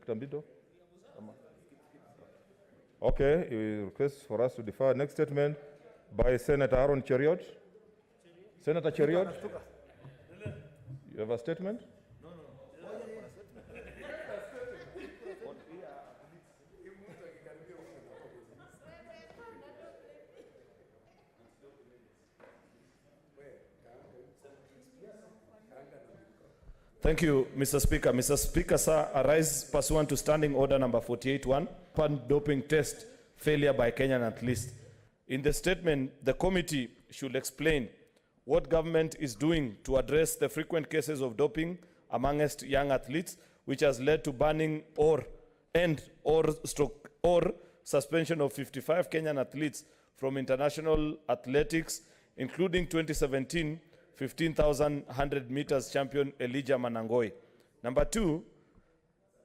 Tambito? Okay, he requests for us to defer. Next statement by Senator Aaron Cheriot. Senator Cheriot, you have a statement? Thank you, Mr. Speaker. Mr. Speaker, sir, I rise pursuant to Standing Order number 48-1, pan-doping test failure by Kenyan athletes. In the statement, the committee should explain what government is doing to address the frequent cases of doping amongst young athletes, which has led to banning or suspension of 55 Kenyan athletes from international athletics, including 2017 15,100 meters champion Elijah Manangoi. Number two,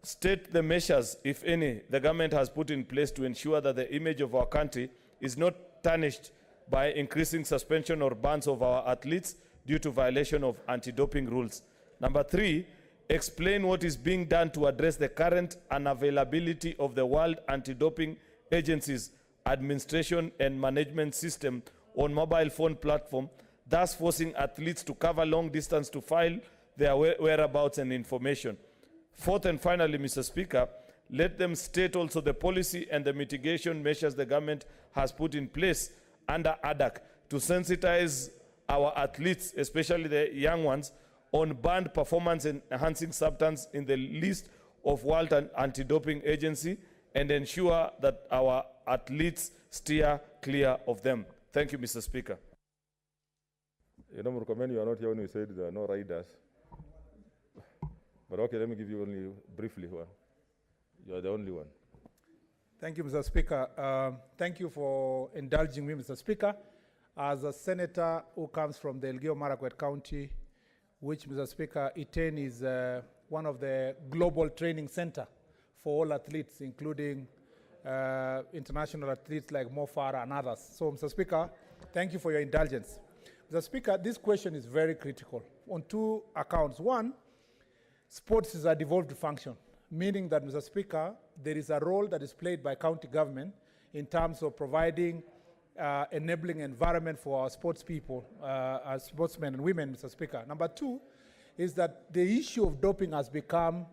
state the measures, if any, the government has put in place to ensure that the image of our country is not tarnished by increasing suspension or bans of our athletes due to violation of anti-doping rules. Number three, explain what is being done to address the current unavailability of the World Anti-Doping Agency's administration and management system on mobile phone platform, thus forcing athletes to cover long distance to file their whereabouts and information. Fourth and finally, Mr. Speaker, let them state also the policy and the mitigation measures the government has put in place under ADAC to sensitize our athletes, especially the young ones, on banned performance-enhancing substance in the list of World Anti-Doping Agency and ensure that our athletes steer clear of them. Thank you, Mr. Speaker. You know, Murkomen, you are not here when we said there are no riders. But okay, let me give you only briefly one. You are the only one. Thank you, Mr. Speaker. Thank you for indulging me, Mr. Speaker. As a senator who comes from the Elgeyo Marakwet County, which, Mr. Speaker, Iten is one of the global training center for all athletes, including international athletes like Mo Farah and others. So, Mr. Speaker, thank you for your indulgence. Mr. Speaker, this question is very critical on two accounts. One, sports is a devolved function, meaning that, Mr. Speaker, there is a role that is played by county government in terms of providing enabling environment for our sports people, our sportsmen and women, Mr. Speaker. Number two is that the issue of doping has become,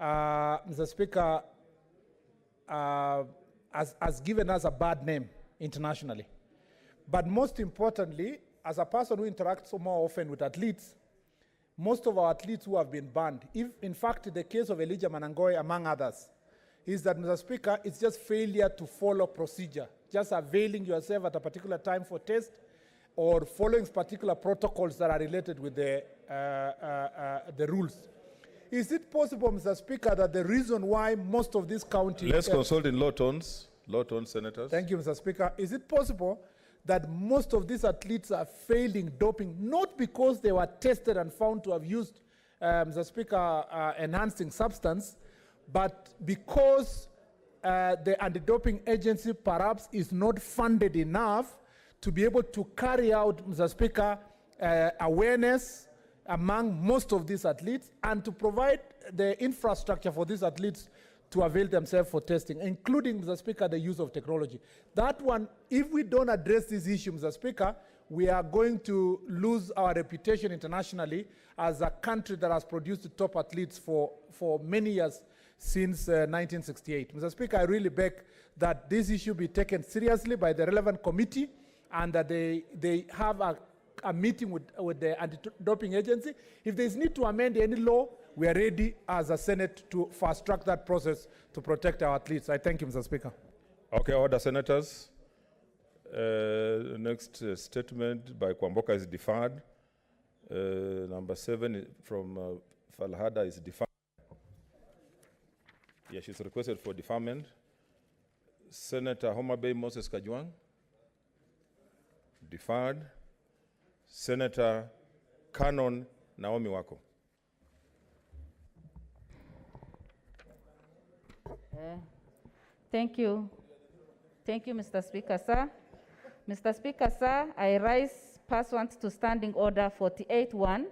Mr. Speaker, has given us a bad name internationally. But most importantly, as a person who interacts so more often with athletes, most of our athletes who have been banned, if in fact the case of Elijah Manangoi, among others, is that, Mr. Speaker, it's just failure to follow procedure, just availing yourself at a particular time for test or following particular protocols that are related with the rules. Is it possible, Mr. Speaker, that the reason why most of these counties... Let's consult in low tones, senators. Thank you, Mr. Speaker. Is it possible that most of these athletes are failing doping, not because they were tested and found to have used, Mr. Speaker, enhancing substance, but because the anti-doping agency perhaps is not funded enough to be able to carry out, Mr. Speaker, awareness among most of these athletes and to provide the infrastructure for these athletes to avail themselves for testing, including, Mr. Speaker, the use of technology. That one, if we don't address this issue, Mr. Speaker, we are going to lose our reputation internationally as a country that has produced the top athletes for many years since 1968. Mr. Speaker, I really beg that this issue be taken seriously by the relevant committee and that they have a meeting with the anti-doping agency. If there is need to amend any law, we are ready as a Senate to fast-track that process to protect our athletes. I thank you, Mr. Speaker. Okay, order, senators. Next statement by Kwamboka is deferred. Number 7 from Falhada is deferred. Yeah, she's requested for deferment. Senator Homa Bay Moses Kajwang, deferred. Senator Canon Naomi Wako. Thank you. Thank you, Mr. Speaker, sir. Mr. Speaker, sir, I rise pursuant to Standing Order 48-1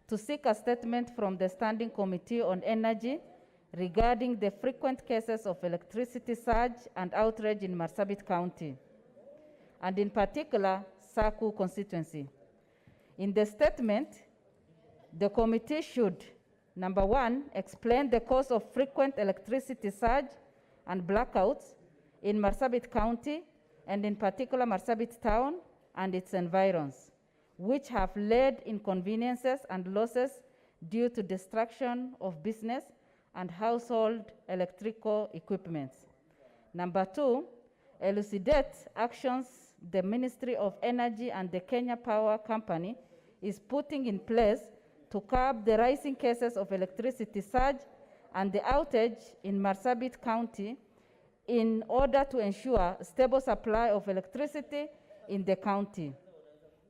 to seek a statement from the Standing Committee on Energy regarding the frequent cases of electricity surge and outrage in Marsabit County, and in particular, Saku constituency. In the statement, the committee should, number one, explain the cause of frequent electricity surge and blackouts in Marsabit County, and in particular Marsabit town and its environs, which have led inconveniences and losses due to destruction of business and household electrical equipments. Number two, elucidate actions the Ministry of Energy and the Kenya Power Company is putting in place to curb the rising cases of electricity surge and the outage in Marsabit County in order to ensure stable supply of electricity in the county.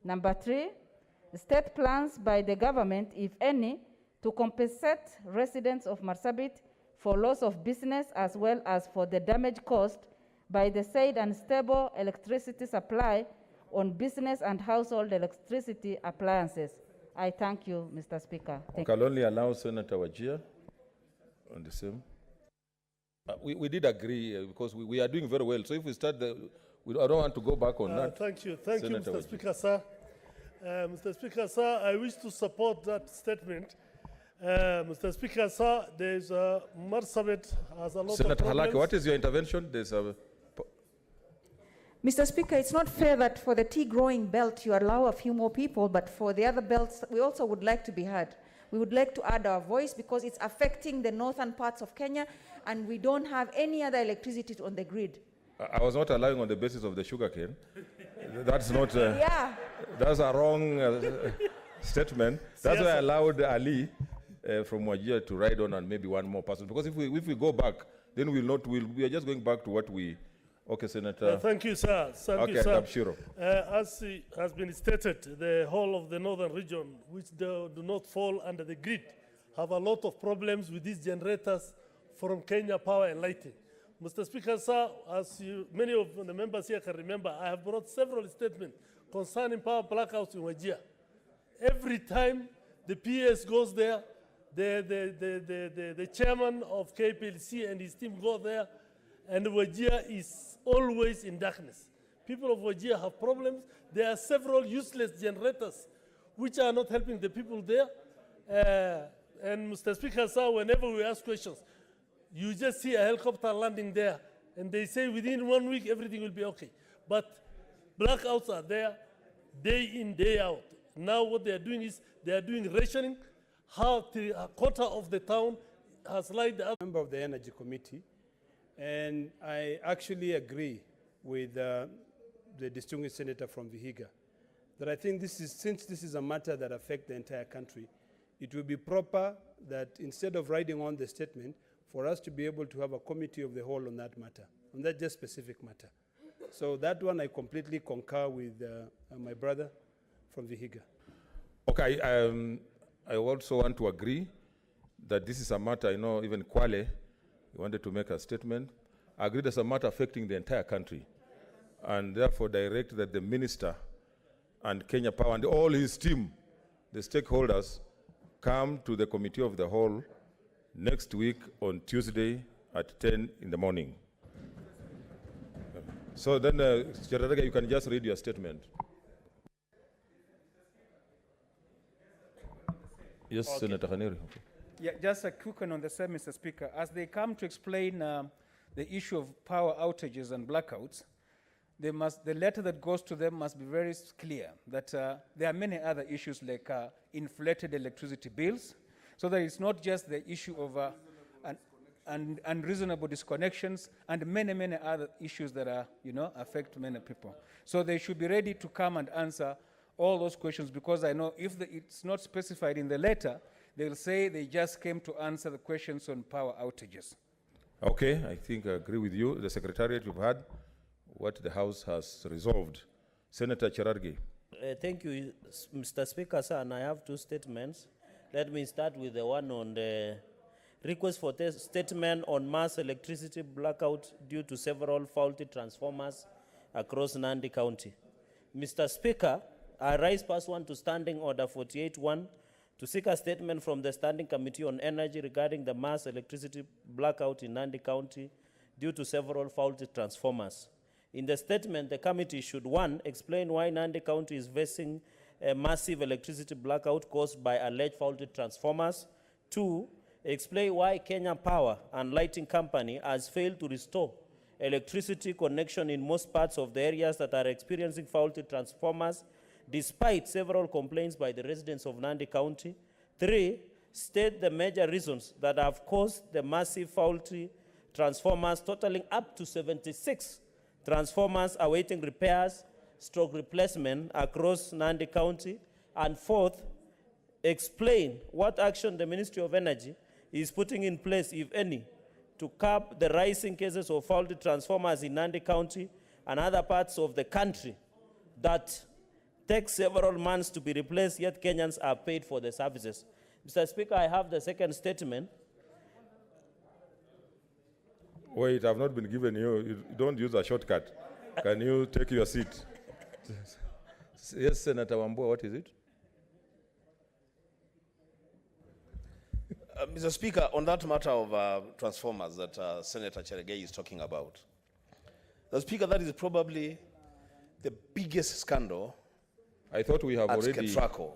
Number three, state plans by the government, if any, to compensate residents of Marsabit for loss of business as well as for the damage caused by the said unstable electricity supply on business and household electricity appliances. I thank you, Mr. Speaker. Thank I'll only allow Senator Wajir on the same. We did agree because we are doing very well. So if we start, I don't want to go back on that. Thank you, Senator Mr. Speaker, sir. Mr. Speaker, sir, I wish to support that statement. Mr. Speaker, sir, there's Marsabit has a lot Senator of problems. Halake, what is your intervention? There's a Mr. Speaker, it's not fair that for the tea growing belt you allow a few more people, but for the other belts, we also would like to be heard. We would like to add our voice because it's affecting the northern parts of Kenya and we don't have any other electricity on the grid. I was not allowing on the basis of the sugarcane. That's not. Yeah. That's a wrong statement. That's why I allowed Ali from Wajir to ride on and maybe one more person. Because if we go back, then we are just going back to what we. Okay, Senator. Thank you, sir. Thank you, Okay, sir. Dabshiro. As has been stated, the whole of the northern region, which do not fall under the grid, have a lot of problems with these generators from Kenya Power and Lighting. Mr. Speaker, sir, as many of the members here can remember, I have brought several statements concerning power blackouts in Wajir. Every time the PS goes there, the chairman of KPLC and his team go there, and Wajir is always in darkness. People of Wajir have problems. There are several useless generators which are not helping the people there. And Mr. Speaker, sir, whenever we ask questions, you just see a helicopter landing there, and they say within 1 week everything will be okay. But blackouts are there day in, day out. Now what they are doing is they are doing rationing. A quarter of the town has light out. Member of the Energy Committee, and I actually agree with the distinguished senator from Vihiga that I think since this is a matter that affects the entire country, it will be proper that instead of writing on the statement, for us to be able to have a committee of the whole on that matter, on that just specific matter. So that one I completely concur with my brother from Vihiga. Okay, I also want to agree that this is a matter, I know even Kwale wanted to make a statement. I agree that's a matter affecting the entire country, and therefore direct that the minister and Kenya Power and all his team, the stakeholders, come to the committee of the whole next week on Tuesday at 10 in the morning. So then, Chairperson, you can just read your statement. Yes, okay. Senator Khaneri. Okay. Yeah, just a quick one on the same, Mr. Speaker. As they come to explain the issue of power outages and blackouts, the letter that goes to them must be very clear that there are many other issues like inflated electricity bills, so that it's not just the issue of unreasonable disconnections and many, many other issues that are, affect many people. So they should be ready to come and answer all those questions, because I know if it's not specified in the letter, they'll say they just came to answer the questions on power outages. Okay, I think I agree with you. The Secretariat, you've heard what the House has resolved. Senator Cherargei. Thank you, Mr. Speaker, sir, and I have two statements. Let me start with the one on the request for statement on mass electricity blackout due to several faulty transformers across Nandi County. Mr. Speaker, I rise pursuant to Standing Order 48-1 to seek a statement from the Standing Committee on Energy regarding the mass electricity blackout in Nandi County due to several faulty transformers. In the statement, the committee should, 1, explain why Nandi County is facing a massive electricity blackout caused by alleged faulty transformers. 2, explain why Kenya Power and Lighting Company has failed to restore electricity connection in most parts of the areas that are experiencing faulty transformers, despite several complaints by the residents of Nandi County. 3, state the major reasons that have caused the massive faulty transformers, totaling up to 76 transformers awaiting repairs, stroke replacement across Nandi County. And 4th, explain what action the Ministry of Energy is putting in place, if any, to curb the rising cases of faulty transformers in Nandi County and other parts of the country that take several months to be replaced, yet Kenyans are paid for the services. Mr. Speaker, I have the second statement. Wait, I've not been given you. You don't use a shortcut. Can you take your seat? Yes, Senator Wambua, what is it? Mr. Speaker, on that matter of transformers that Senator Cherargei is talking about, the Speaker, that is probably the biggest scandal. I thought we have at already. Ketraco.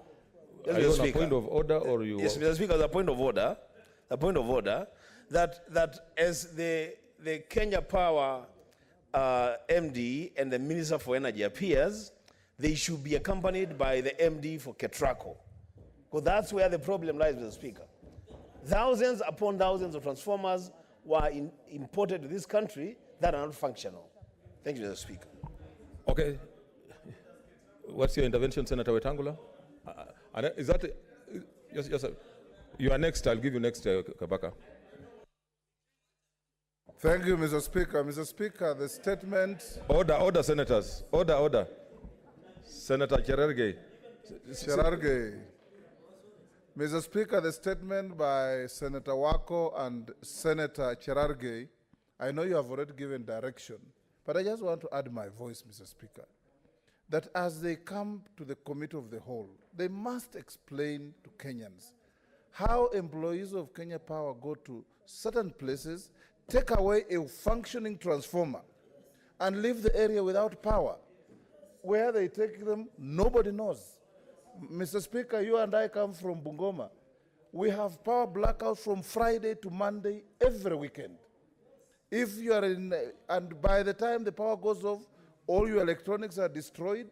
Yes, Are you Mr. on a Speaker. point of order, or you? Yes, Mr. Speaker, the point of order, that as the Kenya Power MD and the Minister for Energy appears, they should be accompanied by the MD for Ketraco. Because that's where the problem lies, Mr. Speaker. Thousands upon thousands of transformers were imported to this country that are not functional. Thank you, Mr. Speaker. Okay. What's your intervention, Senator Wetangula? Is that yes, sir. You are next. I'll give you next, Kabaka. Thank you, Mr. Speaker. Mr. Speaker, the statement. Order, senators. Order. Senator Cherargei. Cherargei. Mr. Speaker, the statement by Senator Wako and Senator Cherargei, I know you have already given direction, but I just want to add my voice, Mr. Speaker, that as they come to the Committee of the Whole, they must explain to Kenyans how employees of Kenya Power go to certain places, take away a functioning transformer, and leave the area without power. Where they take them, nobody knows. Mr. Speaker, you and I come from Bungoma. We have power blackouts from Friday to Monday every weekend. If you are in, and by the time the power goes off, all your electronics are destroyed,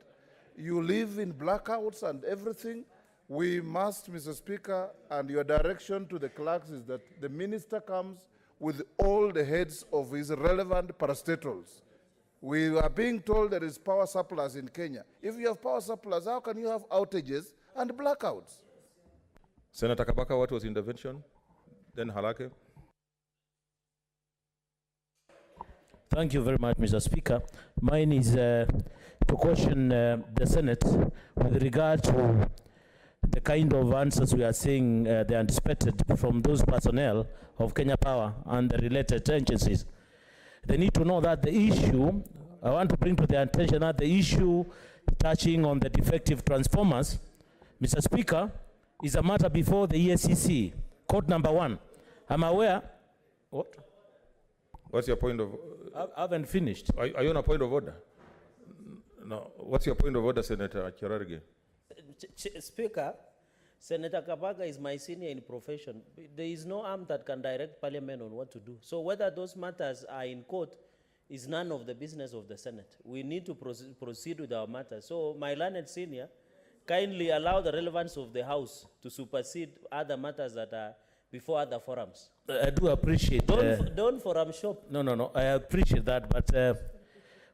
you live in blackouts and everything. We must, Mr. Speaker, and your direction to the clerks is that the minister comes with all the heads of his relevant parastatals. We are being told there is power surplus in Kenya. If you have power surplus, how can you have outages and blackouts? Senator Kabaka, what was intervention? Then Halake. Thank you very much, Mr. Speaker. Mine is to caution the Senate with regard to the kind of answers we are seeing they anticipated from those personnel of Kenya Power and the related agencies. They need to know that the issue, I want to bring to their attention that the issue touching on the defective transformers, Mr. Speaker, is a matter before the EACC, court number 1. I'm aware, what? What's your point of? I haven't finished. Are you on a point of order? No. What's your point of order, Senator Cherargei? Speaker, Senator Kabaka is my senior in profession. There is no arm that can direct Parliament on what to do. So whether those matters are in court is none of the business of the Senate. We need to proceed with our matters. So my learned senior, kindly allow the relevance of the House to supersede other matters that are before other forums. I do appreciate. Don't forum shop. No. I appreciate that, but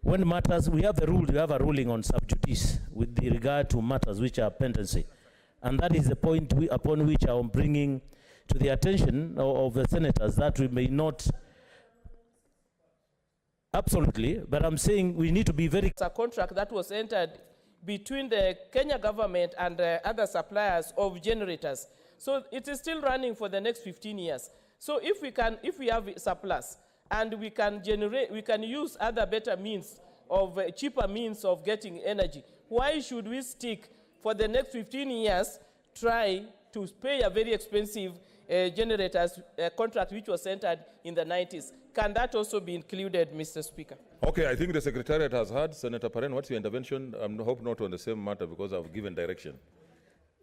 when matters, we have a ruling on sub judice with regard to matters which are pendency. And that is the point upon which I'm bringing to the attention of the senators that we may not, absolutely, but I'm saying we need to be very... It's a contract that was entered between the Kenya government and other suppliers of generators. So it is still running for the next 15 years. So if we have surplus and we can use other better means of cheaper means of getting energy, why should we stick for the next 15 years, try to pay a very expensive generators contract which was entered in the 90s. Can that also be included, Mr. Speaker? Okay, I think the Secretariat has heard. Senator Paren, what's your intervention? I hope not on the same matter because I've given direction.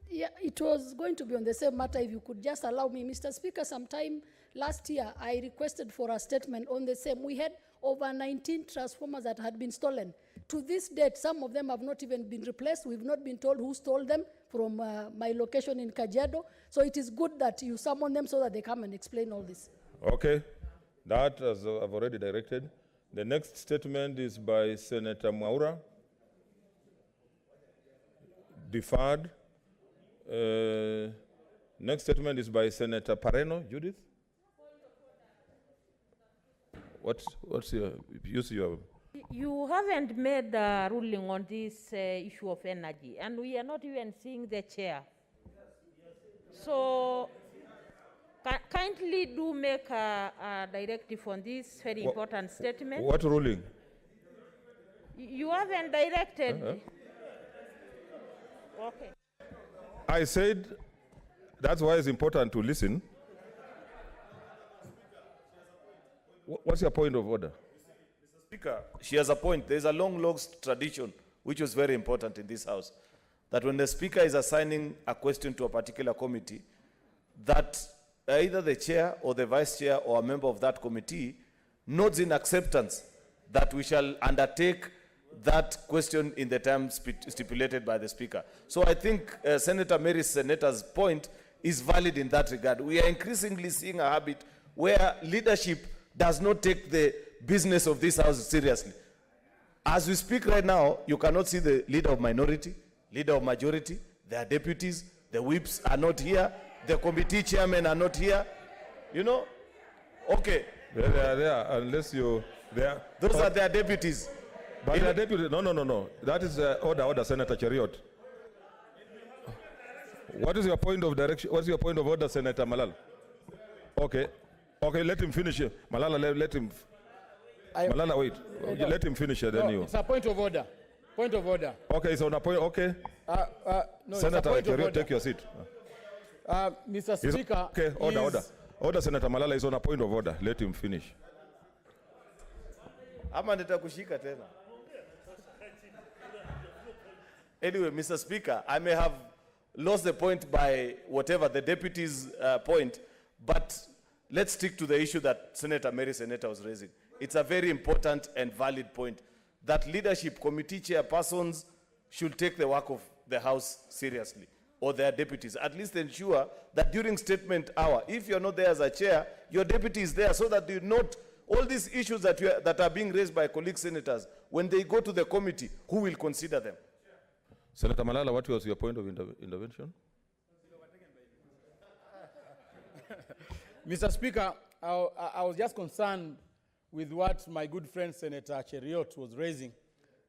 Yeah, it was going to be on the same matter. If you could just allow me, Mr. Speaker, sometime last year, I requested for a statement on the same. We had over 19 transformers that had been stolen. To this date, some of them have not even been replaced. We've not been told who stole them from my location in Kajiado. So it is good that you summon them so that they come and explain all this. Okay, that as I've already directed. The next statement is by Senator Mwaura. Deferred. Next statement is by Senator Pareno. Judith? What's your, use your... You haven't made a ruling on this issue of energy, and we are not even seeing the chair. So, kindly do make a directive on this very important statement. What ruling? You haven't directed. Okay. I said that's why it's important to listen. What's your point of order? Mr. Speaker, she has a point. There's a long tradition which was very important in this House, that when the Speaker is assigning a question to a particular committee, that either the chair or the vice chair or a member of that committee notes in acceptance that we shall undertake that question in the time stipulated by the Speaker. So I think Senator Mary's senator's point is valid in that regard. We are increasingly seeing a habit where leadership does not take the business of this House seriously. As we speak right now, you cannot see the leader of minority, leader of majority, their deputies, the whips are not here, the committee chairmen are not here. You know? Okay. They are there, unless you... Those are their deputies. But their deputy, no. That is order, Senator Cheriot. What is your point of direction? What's your point of order, Senator Malala? Okay, let him finish. Malala, let him. Malala, wait. Let him finish it, then you. It's a point of order. Point of order. Okay, it's on a point. Okay. No, Senator Cheriot, take your seat. Mr. Speaker. Okay, order. Order, Senator Malala is on a point of order. Let him finish. Ama nitakushika tena. Anyway, Mr. Speaker, I may have lost the point by whatever the deputy's point, but let's stick to the issue that Senator Mary Senator was raising. It's a very important and valid point that leadership committee chairpersons should take the work of the House seriously, or their deputies. At least ensure that during statement hour, if you're not there as a chair, your deputy is there so that you note all these issues that are being raised by colleague senators. When they go to the committee, who will consider them? Senator Malala, what was your point of intervention? Mr. Speaker, I was just concerned with what my good friend Senator Cheriot was raising,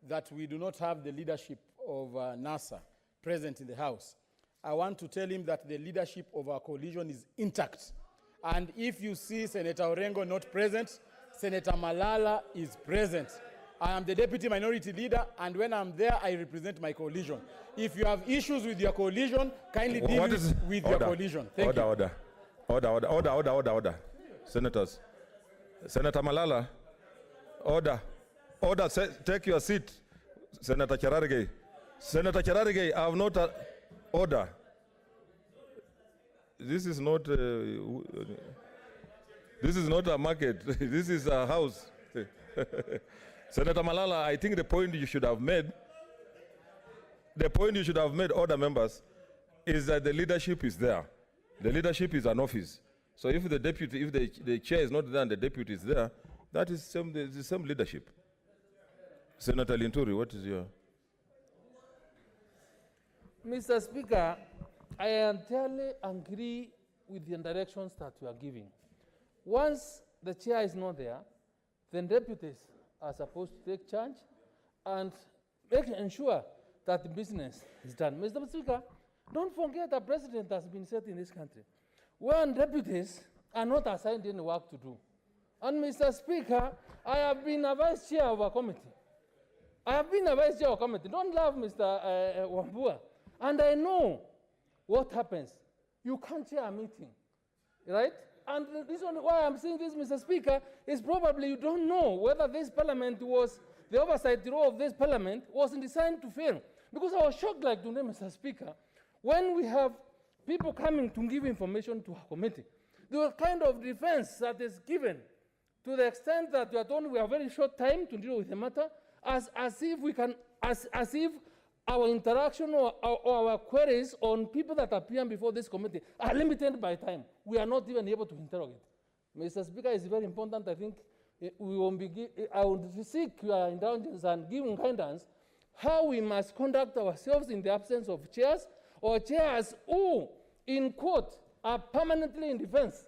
that we do not have the leadership of NASA present in the House. I want to tell him that the leadership of our coalition is intact. And if you see Senator Orengo not present, Senator Malala is present. I am the deputy minority leader, and when I'm there, I represent my coalition. If you have issues with your coalition, kindly deal with your coalition. Thank you. Order. Senators. Senator Malala, order. Take your seat. Senator Cherargei. Senator Cherargei, I have not order. This is not a market. This is a house. Senator Malala, I think the point you should have made, order members, is that the leadership is there. The leadership is an office. So if the deputy, if the chair is not there and the deputy is there, that is the same leadership. Senator Linturi, what is your... Mr. Speaker, I entirely agree with the directions that you are giving. Once the chair is not there, then deputies are supposed to take charge and ensure that the business is done. Mr. Speaker, don't forget that precedent has been set in this country when deputies are not assigned any work to do. And Mr. Speaker, I have been a vice chair of a committee. Don't laugh, Mr. Wambua. And I know what happens you can't chair a meeting, right? And the reason why I'm saying this, Mr. Speaker, is probably you don't know whether this parliament was, the oversight role of this parliament was designed to fail. Because I was shocked, like today, Mr. Speaker, when we have people coming to give information to our committee, the kind of defense that is given to the extent that we are told we have very short time to deal with the matter, as if we can, as if our interaction or our queries on people that appear before this committee are limited by time. We are not even able to interrogate. Mr. Speaker, it's very important. I think we will I would seek your indulgence and giving guidance how we must conduct ourselves in the absence of chairs or chairs who, in court, are permanently in defense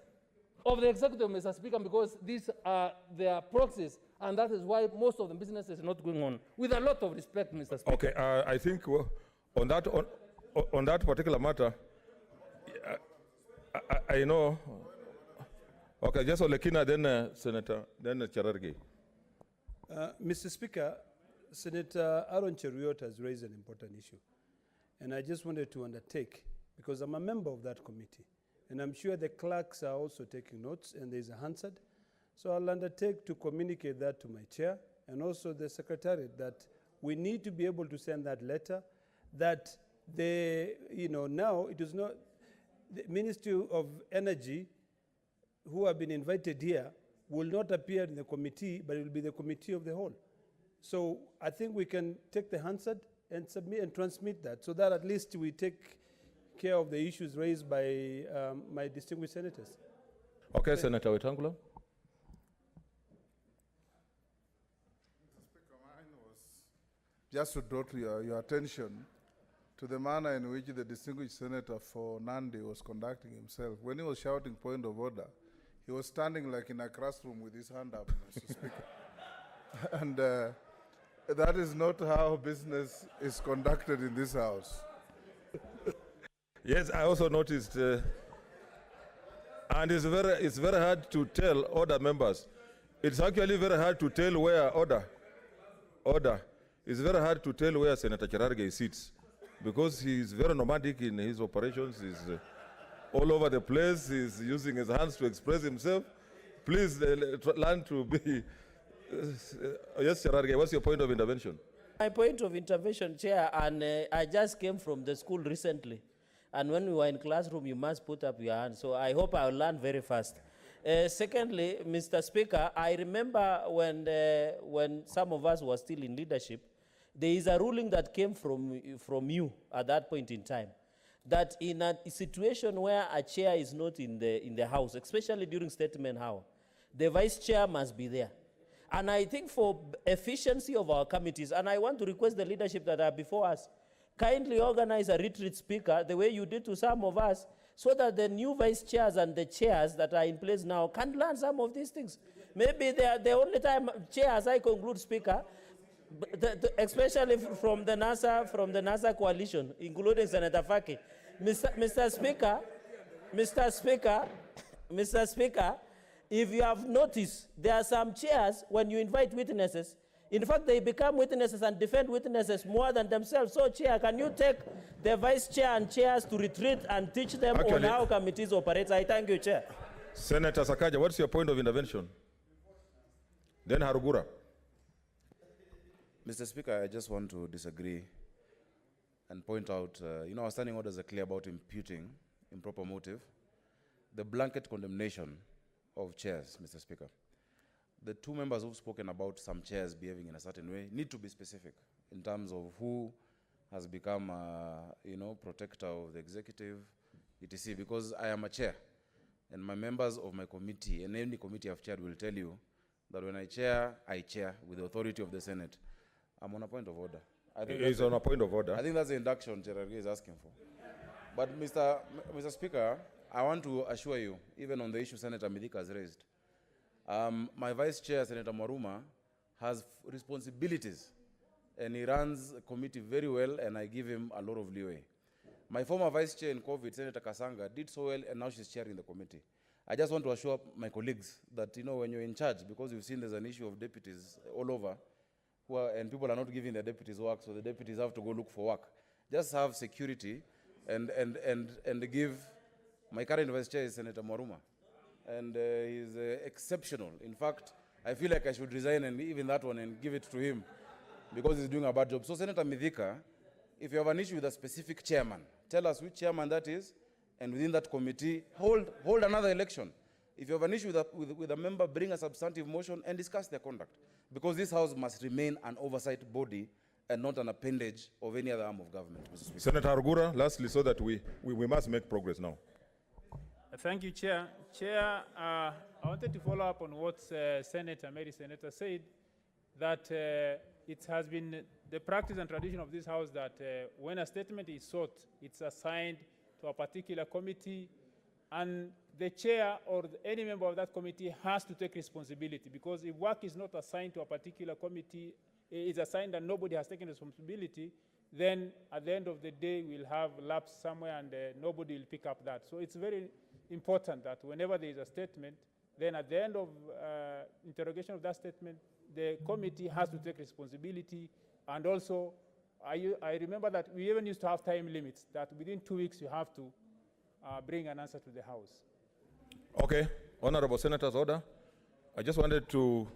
of the executive, Mr. Speaker, because these are their proxies, and that is why most of the business is not going on. With a lot of respect, Mr. Speaker. Okay, I think on that particular matter, I know. Okay, just Olekina, then Senator, then Cherargei. Mr. Speaker, Senator Aaron Cheruiyot has raised an important issue, and I just wanted to undertake, because I'm a member of that committee, and I'm sure the clerks are also taking notes, and there's a Hansard. So I'll undertake to communicate that to my chair and also the secretariat, that we need to be able to send that letter, that now it is not the Ministry of Energy who have been invited here will not appear in the committee, but it will be the committee of the whole. So I think we can take the Hansard and submit and transmit that, so that at least we take care of the issues raised by my distinguished senators. Okay, Senator Wetangula. Just to draw to your attention to the manner in which the distinguished senator for Nandi was conducting himself. When he was shouting point of order, he was standing like in a classroom with his hand up, Mr. Speaker. And that is not how business is conducted in this house. Yes, I also noticed, and it's very hard to tell other members. It's actually very hard to tell where order. It's very hard to tell where Senator Cherargei sits, because he's very nomadic in his operations. He's all over the place. He's using his hands to express himself. Please learn to be. Yes, Cherargei, what's your point of intervention? My point of intervention, Chair, and I just came from the school recently. And when we were in classroom, you must put up your hand. So I hope I'll learn very fast. Secondly, Mr. Speaker, I remember when some of us were still in leadership, there is a ruling that came from you at that point in time, that in a situation where a chair is not in the house, especially during statement hour, the vice chair must be there. And I think for efficiency of our committees, and I want to request the leadership that are before us, kindly organize a retreat speaker the way you did to some of us, so that the new vice chairs and the chairs that are in place now can learn some of these things. Maybe they are the only time chairs, I conclude, Speaker, especially from the NASA coalition, including Senator Faki. Mr. Speaker, if you have noticed, there are some chairs, when you invite witnesses, in fact, they become witnesses and defend witnesses more than themselves. So, Chair, can you take the vice chair and chairs to retreat and teach them on how committees operate? I thank you, Chair. Senator Sakaja, what's your point of intervention? Then Harugura. Mr. Speaker, I just want to disagree and point out, our standing orders are clear about imputing improper motive. The blanket condemnation of chairs, Mr. Speaker. The two members who've spoken about some chairs behaving in a certain way need to be specific in terms of who has become, protector of the executive, etc. Because I am a chair, and my members of my committee, and any committee I've chaired, will tell you that when I chair with the authority of the Senate. I'm on a point of order. He's on a point of order. I think that's the induction Cherargei is asking for. But Mr. Speaker, I want to assure you, even on the issue Senator Midika has raised, my vice chair, Senator Maruma, has responsibilities, and he runs the committee very well, and I give him a lot of leeway. My former vice chair in COVID, Senator Kasanga, did so well, and now she's chairing the committee. I just want to assure my colleagues that, when you're in charge, because you've seen there's an issue of deputies all over, and people are not giving their deputies work, so the deputies have to go look for work. Just have security and give My current vice chair is Senator Mwaruma, and he's exceptional. In fact, I feel like I should resign and even that one and give it to him because he's doing a bad job. So Senator Mithika, if you have an issue with a specific chairman, tell us which chairman that is, and within that committee, hold another election. If you have an issue with a member, bring a substantive motion and discuss their conduct. Because this House must remain an oversight body and not an appendage of any other arm of government, Mr. Speaker. Senator Argura, lastly, so that we must make progress now. Thank you, Chair. Chair, I wanted to follow up on what Mary Senator said, that it has been the practice and tradition of this House that when a statement is sought, it's assigned to a particular committee, and the chair or any member of that committee has to take responsibility, because if work is not assigned to a particular committee, is assigned and nobody has taken responsibility, then at the end of the day, we'll have lapse somewhere and nobody will pick up that. So it's very important that whenever there is a statement, then at the end of interrogation of that statement, the committee has to take responsibility. And also, I remember that we even used to have time limits, that within 2 weeks you have to bring an answer to the House. Okay, honorable senators, order. I just wanted to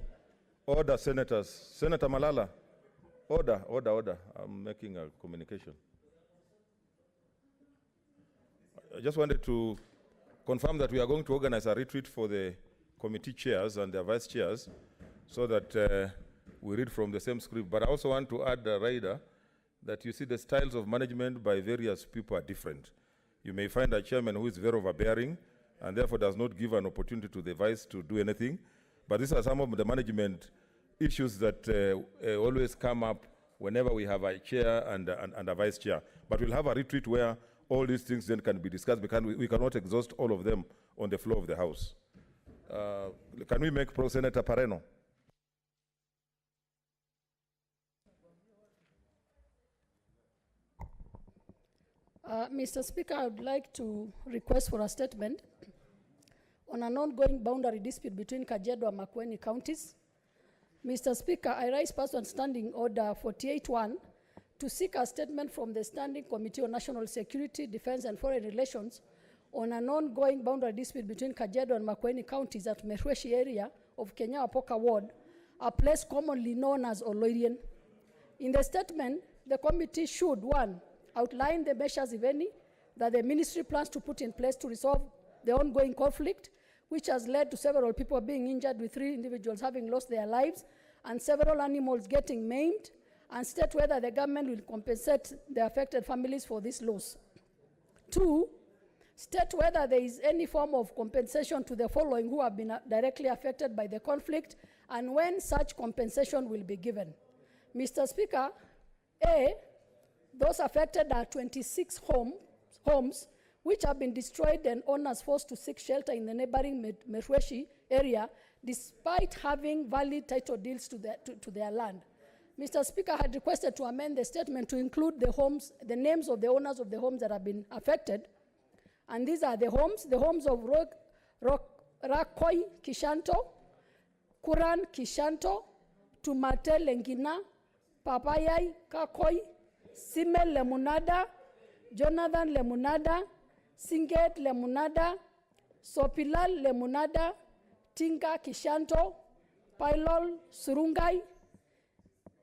order senators. Senator Malala, order. I'm making a communication. I just wanted to confirm that we are going to organize a retreat for the committee chairs and their vice chairs so that we read from the same script. But I also want to add, Raida, that you see the styles of management by various people are different. You may find a chairman who is very overbearing and therefore does not give an opportunity to the vice to do anything. But these are some of the management issues that always come up whenever we have a chair and a vice chair. But we'll have a retreat where all these things then can be discussed because we cannot exhaust all of them on the floor of the House. Can we make Senator Pareno? Mr. Speaker, I would like to request for a statement on an ongoing boundary dispute between Kajiado and Makueni counties. Mr. Speaker, I rise pursuant to Standing Order 48-1 to seek a statement from the Standing Committee on National Security, Defense and Foreign Relations on an ongoing boundary dispute between Kajiado and Makueni counties at Merweshi area of Kenya-Apoka ward, a place commonly known as Oloirian. In the statement, the committee should, 1, outline the measures, if any, that the ministry plans to put in place to resolve the ongoing conflict, which has led to several people being injured, with 3 individuals having lost their lives and several animals getting maimed, and state whether the government will compensate the affected families for this loss. 2, state whether there is any form of compensation to the following who have been directly affected by the conflict and when such compensation will be given. Mr. Speaker, A, those affected are 26 homes which have been destroyed and owners forced to seek shelter in the neighboring Merweshi area despite having valid title deeds to their land. Mr. Speaker, I had requested to amend the statement to include the names of the owners of the homes that have been affected. And these are the homes of Rakoi Kishanto, Kuran Kishanto, Tumate Lengina, Papayai Kakoi, Simel Lemunada, Jonathan Lemunada, Singet Lemunada, Sopilal Lemunada, Tinka Kishanto, Pailol Surungai,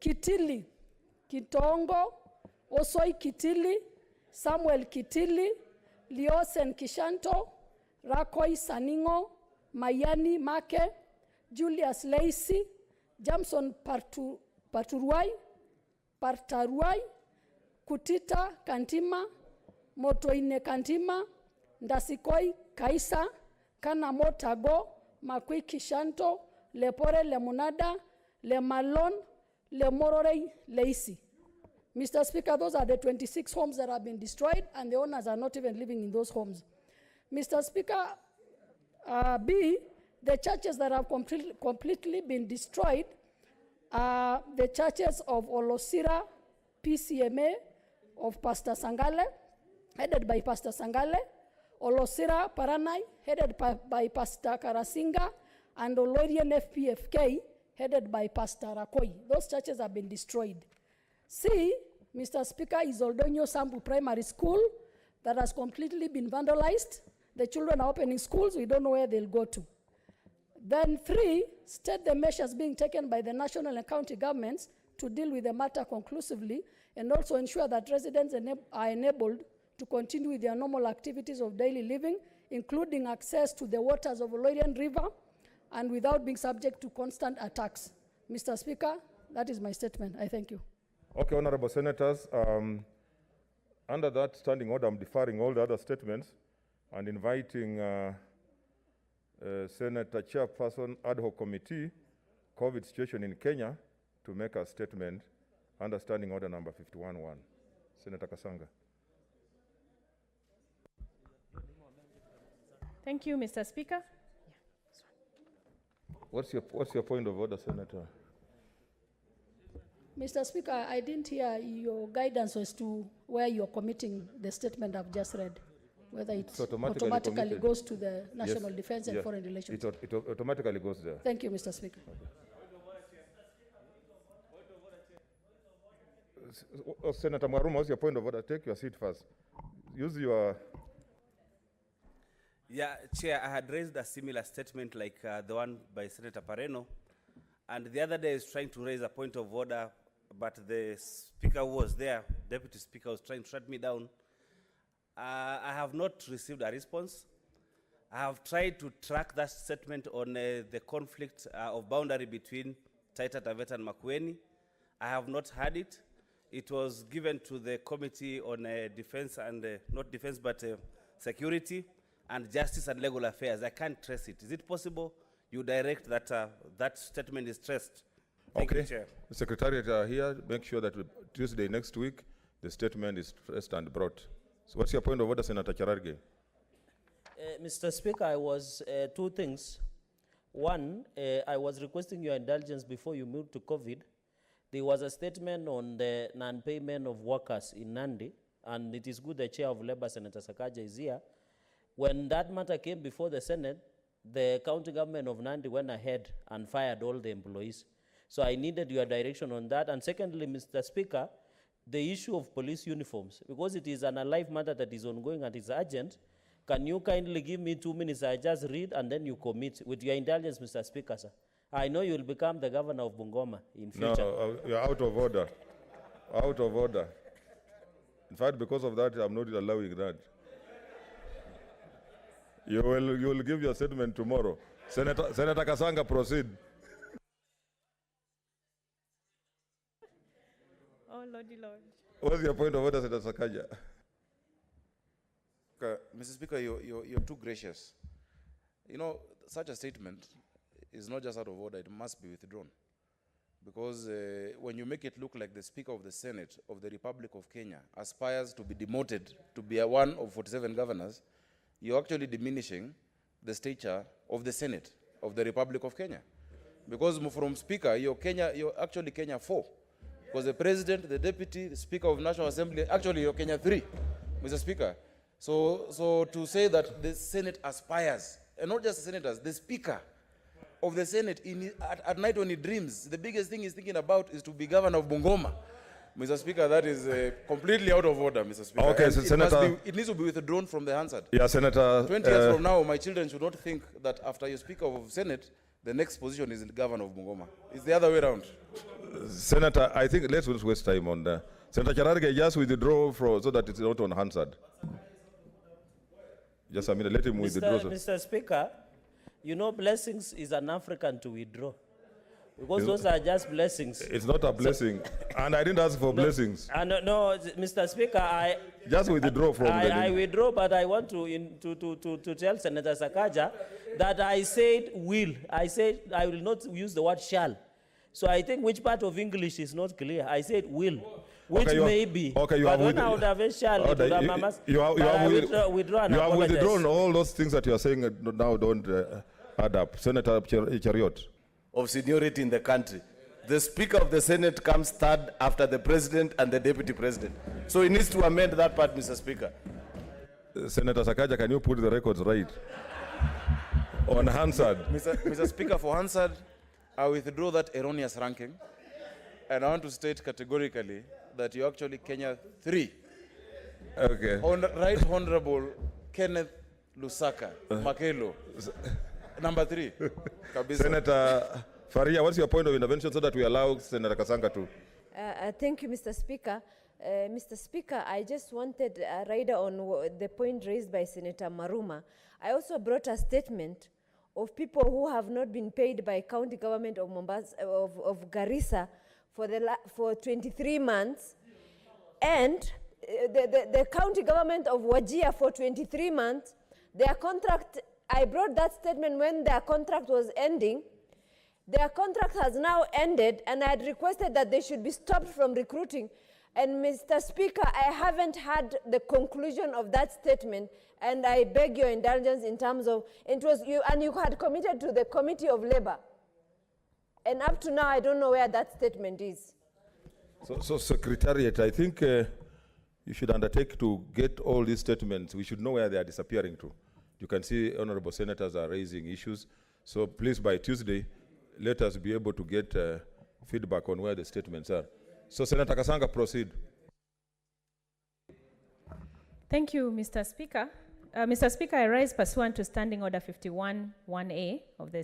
Kitili Kitongo, Osoi Kitili, Samuel Kitili, Liosen Kishanto, Rakoi Saningo, Mayani Make, Julius Lacey, Jamson Partaruai, Kutita Kantima, Motoine Kantima, Ndasikoi Kaisa, Kanamotago, Makui Kishanto, Lepore Lemunada, Lemalon, Lemororei Lacey. Mr. Speaker, those are the 26 homes that have been destroyed, and the owners are not even living in those homes. Mr. Speaker, B, the churches that have completely been destroyed are the churches of Olosira, PCMA, of Pastor Sangale, headed by Pastor Sangale, Olosira Paranai, headed by Pastor Karasinga, and Oloirian FPFK, headed by Pastor Rakoi. Those churches have been destroyed. C, Mr. Speaker, is Oldonyo Sambu Primary School that has completely been vandalized. The children are opening schools, we don't know where they'll go to. Then 3, state the measures being taken by the national and county governments to deal with the matter conclusively, and also ensure that residents are enabled to continue with their normal activities of daily living, including access to the waters of Oloirian River, and without being subject to constant attacks. Mr. Speaker, that is my statement. I thank you. Okay, honorable senators, under that standing order, I'm deferring all the other statements and inviting Senator Chairperson Ad Hoc Committee, COVID situation in Kenya, to make a statement under standing order number 51-1. Senator Kasanga. Thank you, Mr. Speaker. What's your point of order, Senator? Mr. Speaker, I didn't hear your guidance as to where you're committing the statement I've just read, whether it automatically goes to the national defense and foreign relations. It automatically goes there. Thank you, Mr. Speaker. Senator Mwaruma, what's your point of order? Take your seat first. Use your... Yeah, Chair, I had raised a similar statement like the one by Senator Pareno, and the other day I was trying to raise a point of order, but the speaker who was there, Deputy Speaker, was trying to shut me down. I have not received a response. I have tried to track that statement on the conflict of boundary between Taita Taveta and Makueni. I have not heard it. It was given to the Committee on Defense and, not defense, but Security and Justice and Legal Affairs. I can't trace it. Is it possible you direct that that statement is traced? Thank you, Chair. The Secretariat are here. Make sure that Tuesday next week, the statement is traced and brought. So what's your point of order, Senator Cherargei? Mr. Speaker, I was 2 things. One, I was requesting your indulgence before you moved to COVID. There was a statement on the non-payment of workers in Nandi, and it is good the Chair of Labour, Senator Sakaja, is here. When that matter came before the Senate, the county government of Nandi went ahead and fired all the employees. So I needed your direction on that. And secondly, Mr. Speaker, the issue of police uniforms, because it is an alive matter that is ongoing and is urgent, can you kindly give me 2 minutes? I just read and then you commit. With your indulgence, Mr. Speaker, sir. I know you will become the governor of Bungoma in future. No, you're out of order. Out of order. In fact, because of that, I'm not allowing that. You will give your statement tomorrow. Senator Kasanga, proceed. Oh, Lordy Lord. What's your point of order, Senator Sakaja? Mr. Speaker, you're too gracious. You know, such a statement is not just out of order, it must be withdrawn. Because when you make it look like the Speaker of the Senate of the Republic of Kenya aspires to be demoted to be one of 47 governors, you're actually diminishing the stature of the Senate of the Republic of Kenya. Because from Speaker, you're actually Kenya 4. Because the President, the Deputy, the Speaker of National Assembly, actually you're Kenya 3, Mr. Speaker. So to say that the Senate aspires, and not just the senators, the Speaker of the Senate at night when he dreams, the biggest thing he's thinking about is to be governor of Bungoma. Mr. Speaker, that is completely out of order, Mr. Speaker. Okay, so Senator, it needs to be withdrawn from the Hansard. Yeah, Senator. 20 years from now, my children should not think that after you're Speaker of Senate, the next position is the governor of Bungoma. It's the other way around. Senator, I think let's not waste time on that. Senator Cherargei, just withdraw so that it's not on Hansard. Just a minute, let him withdraw. Mr. Speaker, you know blessings is an African to withdraw. Because those are just blessings. It's not a blessing. And I didn't ask for blessings. No, Mr. Speaker, I... Just withdraw from I withdraw, but I want to tell Senator Sakaja that I said will. I said I will not use the word shall. So I think which part of English is not clear. I said will, which may be. Okay, you but have when I would have a shall, it would have mamas. You have withdrawn all those things that you are saying now don't add up. Senator Cheriot. Of seniority in the country. The Speaker of the Senate comes third after the President and the Deputy President. So he needs to amend that part, Mr. Speaker. Senator Sakaja, can you put the records right? On Hansard. Mr. Speaker, for Hansard, I withdraw that erroneous ranking. And I want to state categorically that you're actually Kenya 3. Okay. Right Honorable Kenneth Lusaka, Makelo. Number 3. Kabisa. Senator Faria, what's your point of intervention so that we allow Senator Kasanga to? Thank you, Mr. Speaker. Mr. Speaker, I just wanted a rider on the point raised by Senator Maruma. I also brought a statement of people who have not been paid by county government of Mombasa, of Garissa for 23 months, and the county government of Wajir for 23 months. Their contract, I brought that statement when their contract was ending. Their contract has now ended, and I had requested that they should be stopped from recruiting. And Mr. Speaker, I haven't had the conclusion of that statement, and I beg your indulgence in terms of, it was you, and you had committed to the Committee of Labor. And up to now, I don't know where that statement is. So Secretariat, I think you should undertake to get all these statements. We should know where they are disappearing to. You can see honorable senators are raising issues. So please, by Tuesday, let us be able to get feedback on where the statements are. So Senator Kasanga, proceed. Thank you, Mr. Speaker. Mr. Speaker, I rise pursuant to Standing Order 51-1A of the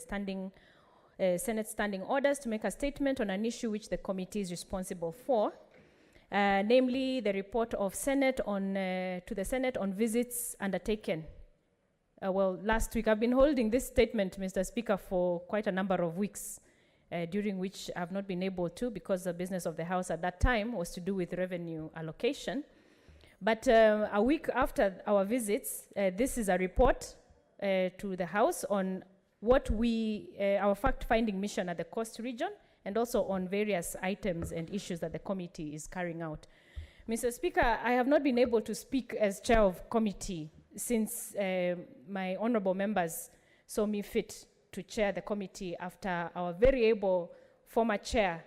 Senate Standing Orders to make a statement on an issue which the committee is responsible for, namely the report of Senate on, to the Senate on visits undertaken. Last week, I've been holding this statement, Mr. Speaker, for quite a number of weeks, during which I've not been able to, because the business of the House at that time was to do with revenue allocation. But a week after our visits, this is a report to the House on what our fact-finding mission at the Coast region, and also on various items and issues that the committee is carrying out. Mr. Speaker, I have not been able to speak as chair of committee since my honorable members saw me fit to chair the committee after our very able former chair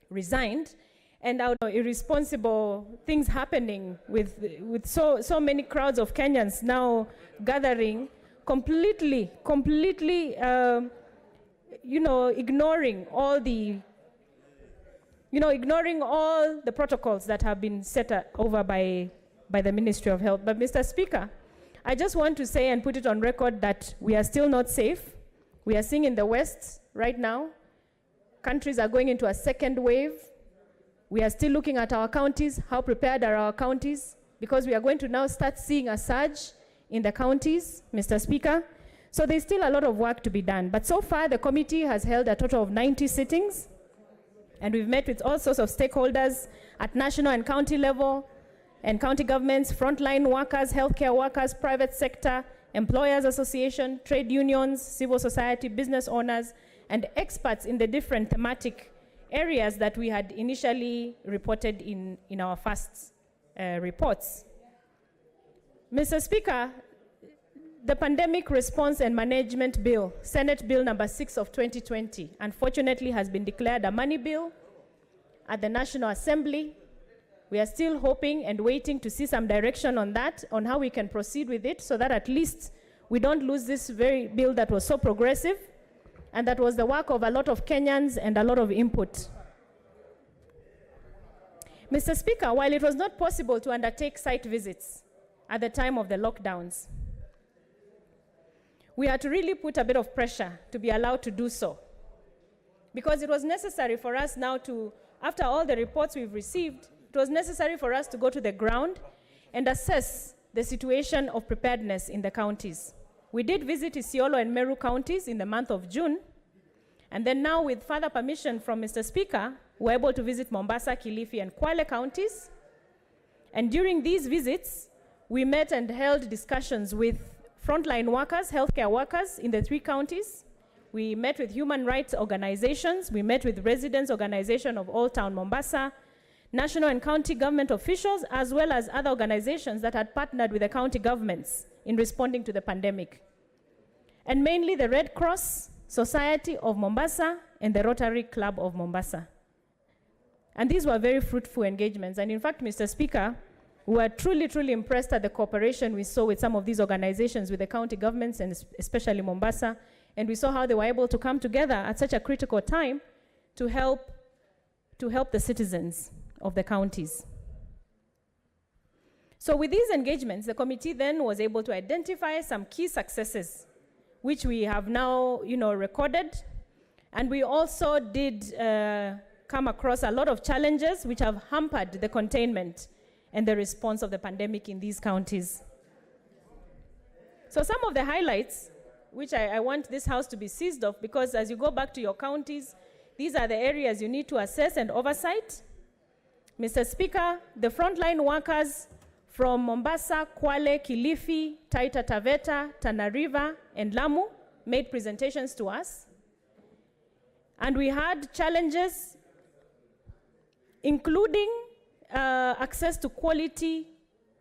resigned, and our irresponsible things happening with so many crowds of Kenyans now gathering, completely, ignoring all the, ignoring all the protocols that have been set over by the Ministry of Health. But Mr. Speaker, I just want to say and put it on record that we are still not safe. We are seeing in the West right now, countries are going into a second wave. We are still looking at our counties, how prepared are our counties, because we are going to now start seeing a surge in the counties, Mr. Speaker. So there's still a lot of work to be done. But so far, the committee has held a total of 90 sittings, and we've met with all sorts of stakeholders at national and county level, and county governments, frontline workers, healthcare workers, private sector, employers association, trade unions, civil society, business owners, and experts in the different thematic areas that we had initially reported in our first reports. Mr. Speaker, the Pandemic Response and Management Bill, Senate Bill number 6 of 2020, unfortunately has been declared a money bill at the National Assembly. We are still hoping and waiting to see some direction on that, on how we can proceed with it, so that at least we don't lose this very bill that was so progressive and that was the work of a lot of Kenyans and a lot of input. Mr. Speaker, while it was not possible to undertake site visits at the time of the lockdowns, we had to really put a bit of pressure to be allowed to do so, because it was necessary for us now to, after all the reports we've received, it was necessary for us to go to the ground and assess the situation of preparedness in the counties. We did visit Isiolo and Meru counties in the month of June, and then now with further permission from Mr. Speaker, we're able to visit Mombasa, Kilifi, and Kwale counties. And during these visits, we met and held discussions with frontline workers, healthcare workers in the 3 counties. We met with human rights organizations. We met with residents' organization of Old Town Mombasa, national and county government officials, as well as other organizations that had partnered with the county governments in responding to the pandemic. And mainly the Red Cross Society of Mombasa and the Rotary Club of Mombasa. And these were very fruitful engagements. And in fact, Mr. Speaker, we were truly impressed at the cooperation we saw with some of these organizations, with the county governments, and especially Mombasa. And we saw how they were able to come together at such a critical time to help the citizens of the counties. So with these engagements, the committee then was able to identify some key successes, which we have now, recorded. And we also did come across a lot of challenges which have hampered the containment and the response of the pandemic in these counties. So some of the highlights, which I want this House to be seized of, because as you go back to your counties, these are the areas you need to assess and oversight. Mr. Speaker, the frontline workers from Mombasa, Kwale, Kilifi, Taita Taveta, Tana River, and Lamu made presentations to us. And we had challenges, including access to quality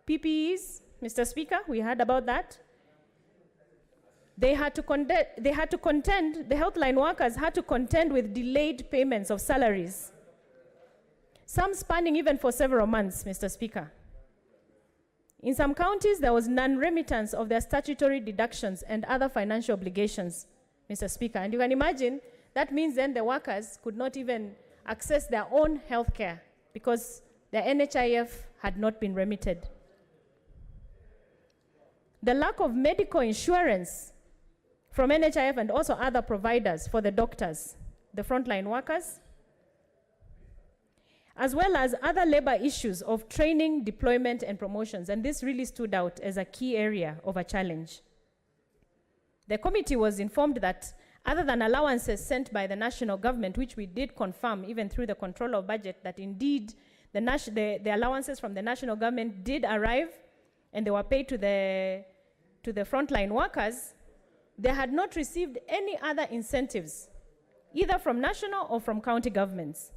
PPEs. Mr. Speaker, we heard about that. The healthline workers had to contend with delayed payments of salaries, some spanning even for several months, Mr. Speaker. In some counties, there was non-remittance of their statutory deductions and other financial obligations, Mr. Speaker. And you can imagine, that means then the workers could not even access their own health care because the NHIF had not been remitted. The lack of medical insurance from NHIF and also other providers for the doctors, the frontline workers, as well as other labor issues of training, deployment, and promotions. And this really stood out as a key area of a challenge. The committee was informed that other than allowances sent by the national government, which we did confirm even through the control of budget, that indeed the allowances from the national government did arrive and they were paid to the frontline workers, they had not received any other incentives, either from national or from county governments.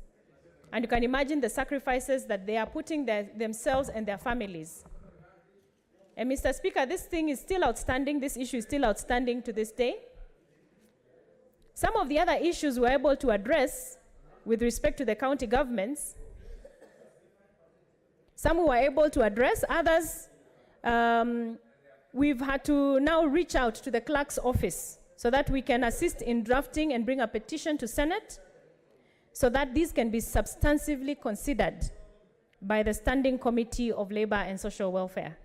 And you can imagine the sacrifices that they are putting themselves and their families. And Mr. Speaker, this thing is still outstanding. This issue is still outstanding to this day. Some of the other issues we're able to address with respect to the county governments. Some we were able to address, others we've had to now reach out to the clerk's office so that we can assist in drafting and bring a petition to Senate so that these can be substantively considered by the Standing Committee of Labor and Social Welfare,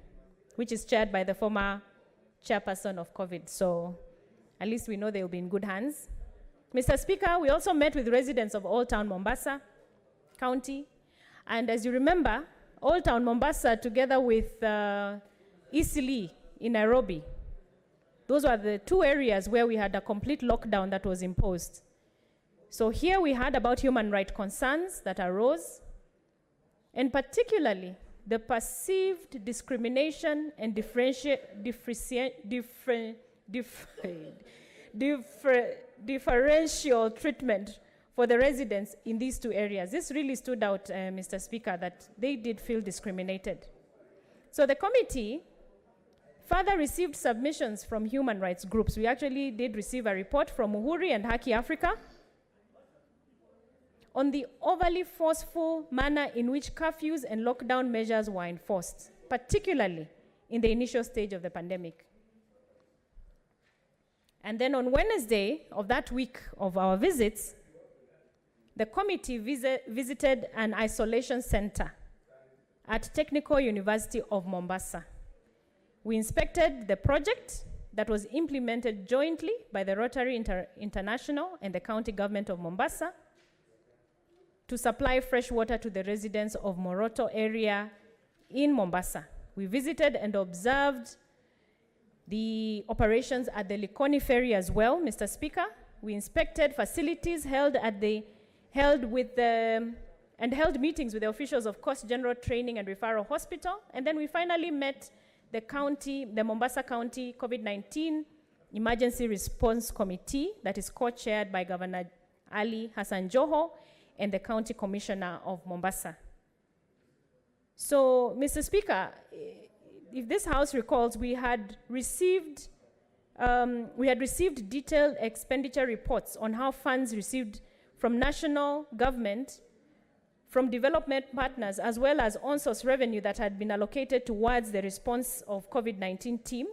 which is chaired by the former chairperson of COVID. So at least we know they will be in good hands. Mr. Speaker, we also met with residents of Old Town Mombasa County. And as you remember, Old Town Mombasa, together with Eastleigh in Nairobi, those were the two areas where we had a complete lockdown that was imposed. So here we heard about human rights concerns that arose, and particularly the perceived discrimination and differential treatment for the residents in these two areas. This really stood out, Mr. Speaker, that they did feel discriminated. So the committee further received submissions from human rights groups. We actually did receive a report from Uhuru and Haki Africa on the overly forceful manner in which curfews and lockdown measures were enforced, particularly in the initial stage of the pandemic. And then on Wednesday of that week of our visits, the committee visited an isolation center at Technical University of Mombasa. We inspected the project that was implemented jointly by the Rotary International and the county government of Mombasa to supply fresh water to the residents of Moroto area in Mombasa. We visited and observed the operations at the Likoni Ferry as well, Mr. Speaker. We inspected facilities, held meetings with the officials of Coast General Training and Referral Hospital, and then we finally met the Mombasa County COVID-19 Emergency Response Committee that is co-chaired by Governor Ali Hassan Joho and the County Commissioner of Mombasa. So, Mr. Speaker, if this House recalls, we had received detailed expenditure reports on how funds received from national government, from development partners, as well as on-source revenue that had been allocated towards the response of COVID-19 team.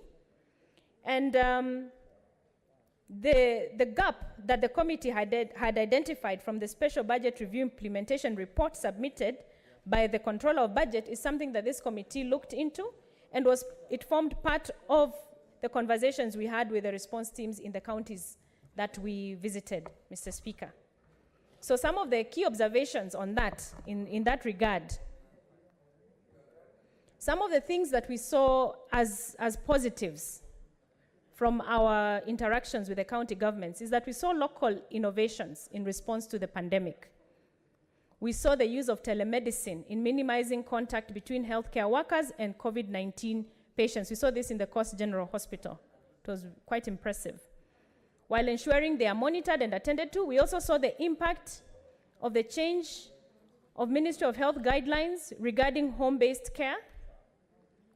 And the gap that the committee had identified from the Special Budget Review Implementation Report submitted by the controller of budget is something that this committee looked into, and it formed part of the conversations we had with the response teams in the counties that we visited, Mr. Speaker. So some of the key observations on that, in that regard, some of the things that we saw as positives from our interactions with the county governments is that we saw local innovations in response to the pandemic. We saw the use of telemedicine in minimizing contact between healthcare workers and COVID-19 patients. We saw this in the Coast General Hospital. It was quite impressive. While ensuring they are monitored and attended to, we also saw the impact of the change of Ministry of Health guidelines regarding home-based care,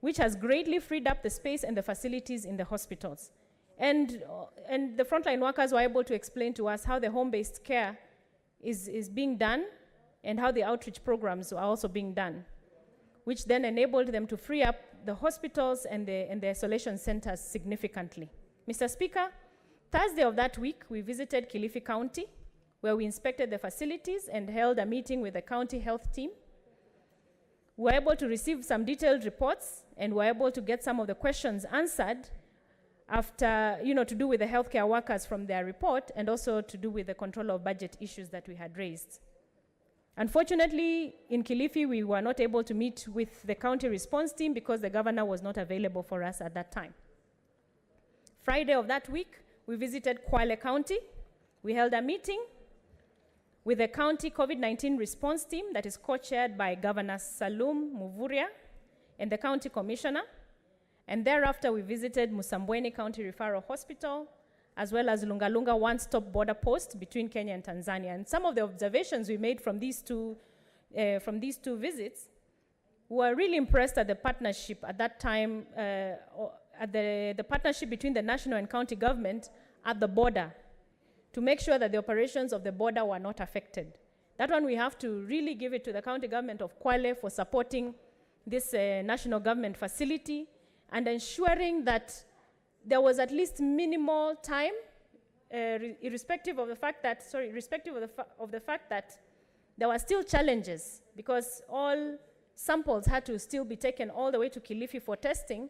which has greatly freed up the space and the facilities in the hospitals. And the frontline workers were able to explain to us how the home-based care is being done and how the outreach programs are also being done, which then enabled them to free up the hospitals and the isolation centers significantly. Mr. Speaker, Thursday of that week, we visited Kilifi County, where we inspected the facilities and held a meeting with the county health team. We were able to receive some detailed reports and were able to get some of the questions answered after, to do with the healthcare workers from their report and also to do with the control of budget issues that we had raised. Unfortunately, in Kilifi, we were not able to meet with the county response team because the governor was not available for us at that time. Friday of that week, we visited Kwale County. We held a meeting with the county COVID-19 response team that is co-chaired by Governor Salum Muvuria and the county commissioner. And thereafter, we visited Musambweni County Referral Hospital, as well as Lungalunga one-stop border post between Kenya and Tanzania. And some of the observations we made from these two visits, we were really impressed at the partnership at that time, at the partnership between the national and county government at the border to make sure that the operations of the border were not affected. That one we have to really give it to the county government of Kwale for supporting this national government facility and ensuring that there was at least minimal time, irrespective of the fact that, of the fact that there were still challenges because all samples had to still be taken all the way to Kilifi for testing,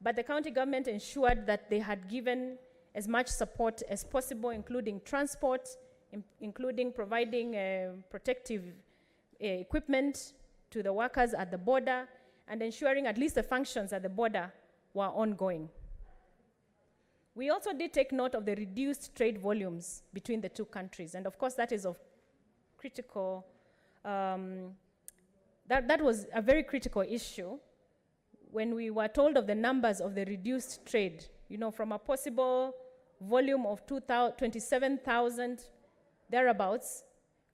but the county government ensured that they had given as much support as possible, including transport, including providing protective equipment to the workers at the border, and ensuring at least the functions at the border were ongoing. We also did take note of the reduced trade volumes between the two countries, and of course that is of critical, that was a very critical issue when we were told of the numbers of the reduced trade, from a possible volume of 27,000 thereabouts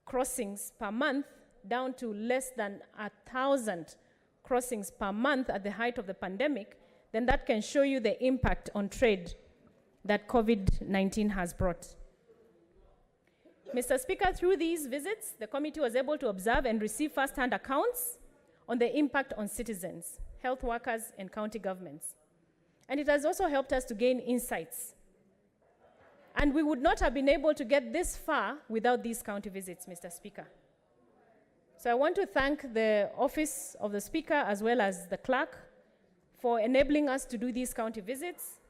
crossings per month down to less than 1,000 crossings per month at the height of the pandemic, then that can show you the impact on trade that COVID-19 has brought. Mr. Speaker, through these visits, the committee was able to observe and receive first-hand accounts on the impact on citizens, health workers, and county governments. And it has also helped us to gain insights. And we would not have been able to get this far without these county visits, Mr. Speaker. So I want to thank the Office of the Speaker as well as the clerk for enabling us to do these county visits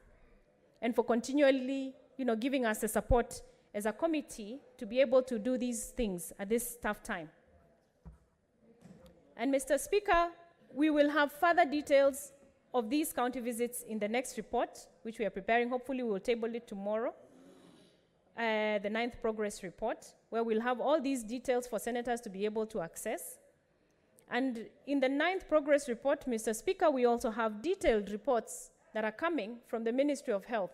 and for continually, giving us the support as a committee to be able to do these things at this tough time. And Mr. Speaker, we will have further details of these county visits in the next report, which we are preparing. Hopefully we will table it tomorrow, the 9th progress report, where we'll have all these details for senators to be able to access. And in the 9th progress report, Mr. Speaker, we also have detailed reports that are coming from the Ministry of Health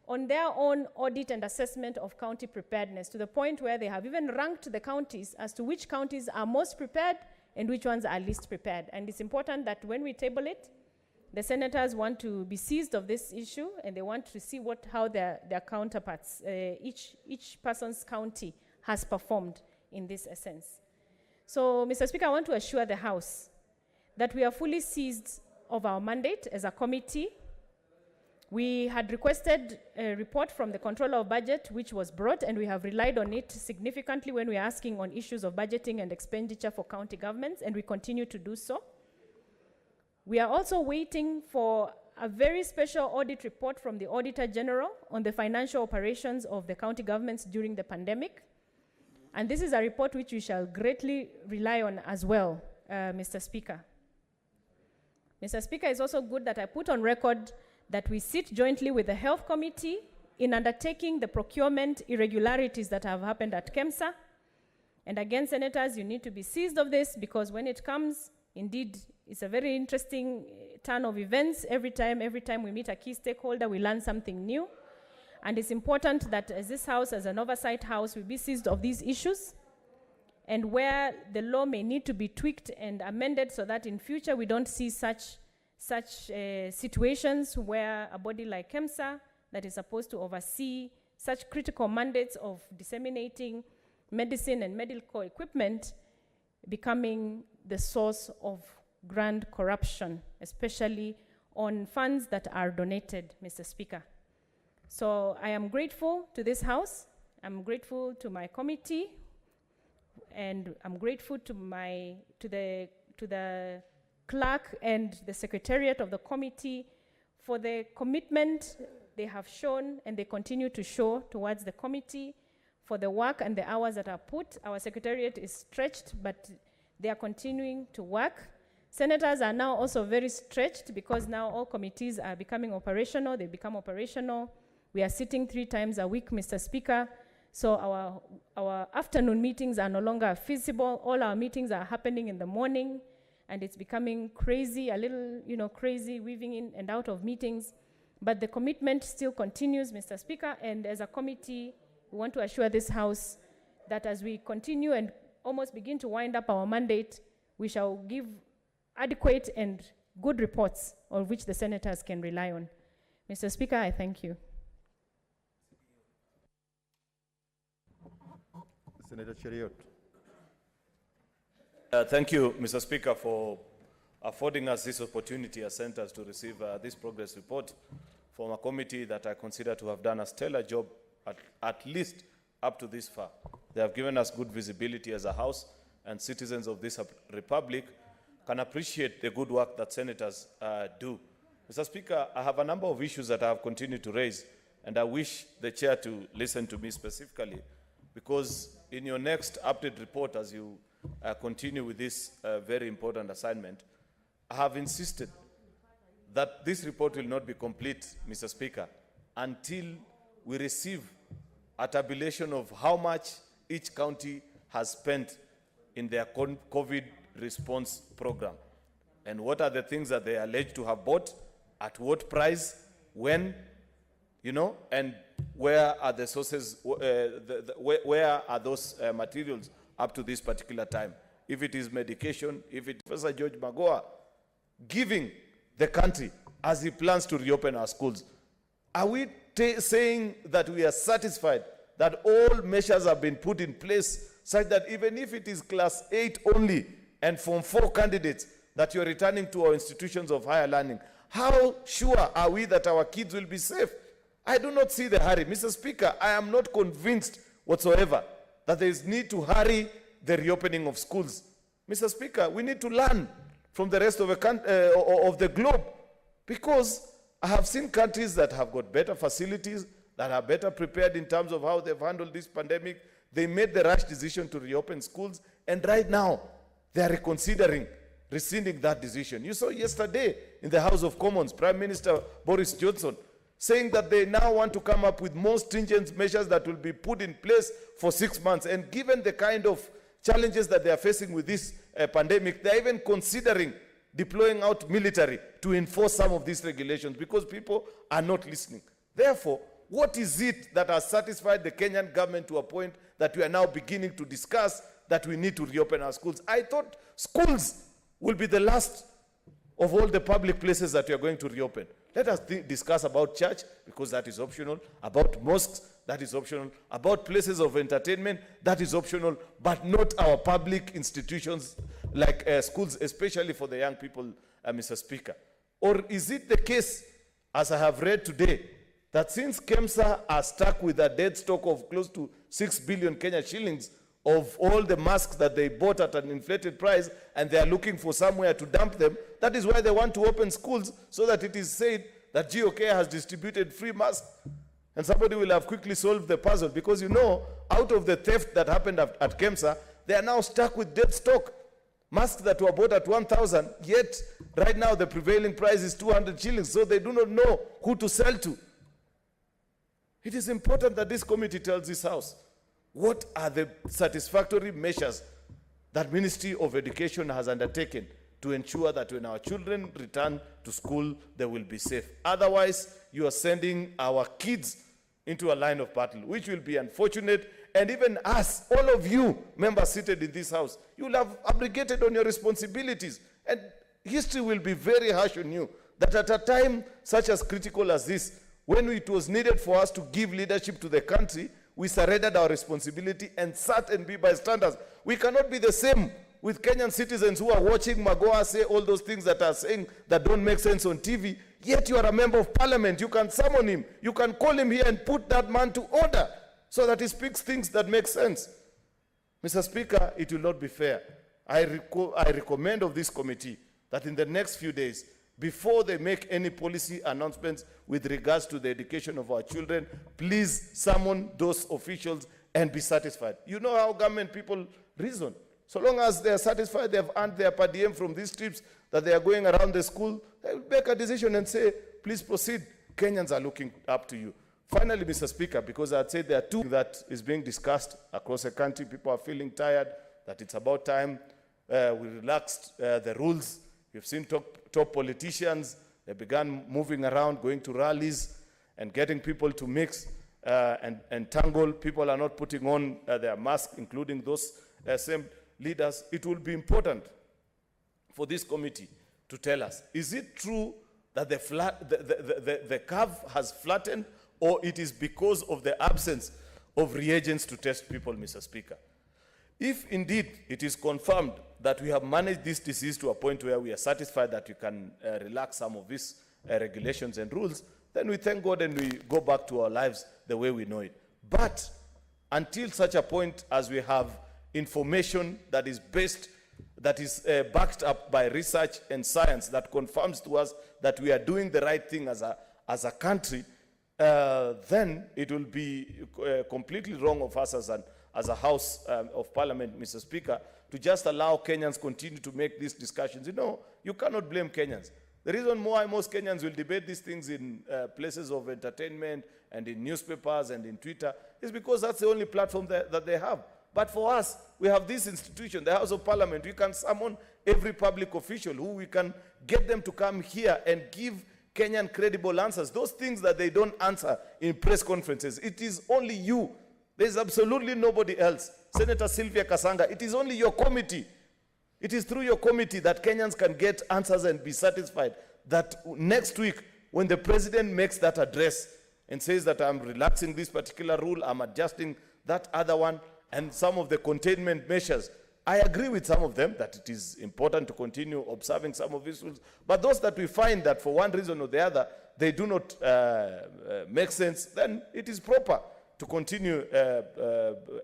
on their own audit and assessment of county preparedness, to the point where they have even ranked the counties as to which counties are most prepared and which ones are least prepared. And it's important that when we table it, the senators want to be seized of this issue and they want to see how their counterparts, each person's county has performed in this essence. So, Mr. Speaker, I want to assure the House that we are fully seized of our mandate as a committee We had requested a report from the Controller of Budget, which was brought, and we have relied on it significantly when we're asking on issues of budgeting and expenditure for county governments, and we continue to do so. We are also waiting for a very special audit report from the Auditor General on the financial operations of the county governments during the pandemic. And this is a report which we shall greatly rely on as well, Mr. Speaker. Mr. Speaker, it's also good that I put on record that we sit jointly with the Health Committee in undertaking the procurement irregularities that have happened at KEMSA. And again, Senators, you need to be seized of this, because when it comes, indeed, it's a very interesting turn of events. Every time we meet a key stakeholder, we learn something new. And it's important that as this House, as an oversight House, we be seized of these issues, and where the law may need to be tweaked and amended so that in future we don't see such situations where a body like KEMSA that is supposed to oversee such critical mandates of disseminating medicine and medical equipment becoming the source of grand corruption, especially on funds that are donated, Mr. Speaker. So I am grateful to this House, I'm grateful to my committee, and I'm grateful to the clerk and the secretariat of the committee for the commitment they have shown and they continue to show towards the committee, for the work and the hours that are put. Our secretariat is stretched, but they are continuing to work. Senators are now also very stretched, because now all committees are becoming operational. They become operational. We are sitting 3 times a week, Mr. Speaker. So our afternoon meetings are no longer feasible. All our meetings are happening in the morning, and it's becoming crazy, a little, crazy, weaving in and out of meetings. But the commitment still continues, Mr. Speaker, and as a committee, we want to assure this House that as we continue and almost begin to wind up our mandate, we shall give adequate and good reports on which the Senators can rely on. Mr. Speaker, I thank you. Senator Cheriot. Thank you, Mr. Speaker, for affording us this opportunity as Senators to receive this progress report from a committee that I consider to have done a stellar job, at least up to this far. They have given us good visibility as a House, and citizens of this Republic can appreciate the good work that Senators do. Mr. Speaker, I have a number of issues that I have continued to raise, and I wish the Chair to listen to me specifically, because in your next update report, as you continue with this very important assignment, I have insisted that this report will not be complete, Mr. Speaker, until we receive a tabulation of how much each county has spent in their COVID response program, and what are the things that they are alleged to have bought, at what price, when, and where are the sources, where are those materials up to this particular time? If it is medication, if it's Professor George Magoha giving the country as he plans to reopen our schools, are we saying that we are satisfied that all measures have been put in place such that even if it is class 8 only and Form 4 candidates that you're returning to our institutions of higher learning, how sure are we that our kids will be safe? I do not see the hurry. Mr. Speaker, I am not convinced whatsoever that there is need to hurry the reopening of schools. Mr. Speaker, we need to learn from the rest of the globe, because I have seen countries that have got better facilities, that are better prepared in terms of how they've handled this pandemic. They made the rash decision to reopen schools, and right now they are reconsidering rescinding that decision. You saw yesterday in the House of Commons, Prime Minister Boris Johnson saying that they now want to come up with more stringent measures that will be put in place for 6 months. And given the kind of challenges that they are facing with this pandemic, they're even considering deploying out military to enforce some of these regulations, because people are not listening. Therefore, what is it that has satisfied the Kenyan government to a point that we are now beginning to discuss that we need to reopen our schools? I thought schools will be the last of all the public places that we are going to reopen. Let us discuss about church, because that is optional, about mosques, that is optional, about places of entertainment, that is optional, but not our public institutions like schools, especially for the young people, Mr. Speaker. Or is it the case as I have read today, that since KEMSA are stuck with a dead stock of close to 6 billion Kenya shillings of all the masks that they bought at an inflated price, and they are looking for somewhere to dump them, that is why they want to open schools, so that it is said that GOK has distributed free masks. And somebody will have quickly solved the puzzle, because you know, out of the theft that happened at KEMSA, they are now stuck with dead stock. Masks that were bought at 1,000, yet right now the prevailing price is 200 shillings, so they do not know who to sell to. It is important that this committee tells this House what are the satisfactory measures that Ministry of Education has undertaken to ensure that when our children return to school, they will be safe. Otherwise, you are sending our kids into a line of battle, which will be unfortunate. And even us, all of you members seated in this House, you will have abrogated on your responsibilities. And history will be very harsh on you, that at a time such as critical as this, when it was needed for us to give leadership to the country, we surrendered our responsibility and sat and be bystanders. We cannot be the same with Kenyan citizens who are watching Magoha say all those things that are saying that don't make sense on TV, yet you are a member of parliament. You can summon him. You can call him here and put that man to order so that he speaks things that make sense. Mr. Speaker, it will not be fair. I recommend of this committee that in the next few days, before they make any policy announcements with regards to the education of our children, please summon those officials and be satisfied. You know how government people reason. So long as they are satisfied, they have earned their per diem from these trips that they are going around the school, they will make a decision and say, please proceed. Kenyans are looking up to you. Finally, Mr. Speaker, because I'd say there are two that is being discussed across the country. People are feeling tired, that it's about time we relaxed the rules. You've seen top politicians, they began moving around, going to rallies and getting people to mix and tangle. People are not putting on their masks, including those same leaders. It will be important for this committee to tell us, is it true that the curve has flattened, or it is because of the absence of reagents to test people, Mr. Speaker? If indeed it is confirmed that we have managed this disease to a point where we are satisfied that we can relax some of these regulations and rules, then we thank God and we go back to our lives the way we know it. But until such a point as we have information that is based, that is backed up by research and science that confirms to us that we are doing the right thing as a country, then it will be completely wrong of us as a House of Parliament, Mr. Speaker, to just allow Kenyans continue to make these discussions. You know, you cannot blame Kenyans. The reason why most Kenyans will debate these things in places of entertainment and in newspapers and in Twitter is because that's the only platform that they have. But for us, we have this institution, the House of Parliament. We can summon every public official who we can get them to come here and give Kenyan credible answers. Those things that they don't answer in press conferences, it is only you. There's absolutely nobody else. Senator Sylvia Kasanga, it is only your committee. It is through your committee that Kenyans can get answers and be satisfied that next week, when the president makes that address and says that I'm relaxing this particular rule, I'm adjusting that other one, and some of the containment measures, I agree with some of them that it is important to continue observing some of these rules, but those that we find that for one reason or the other, they do not make sense, then it is proper to continue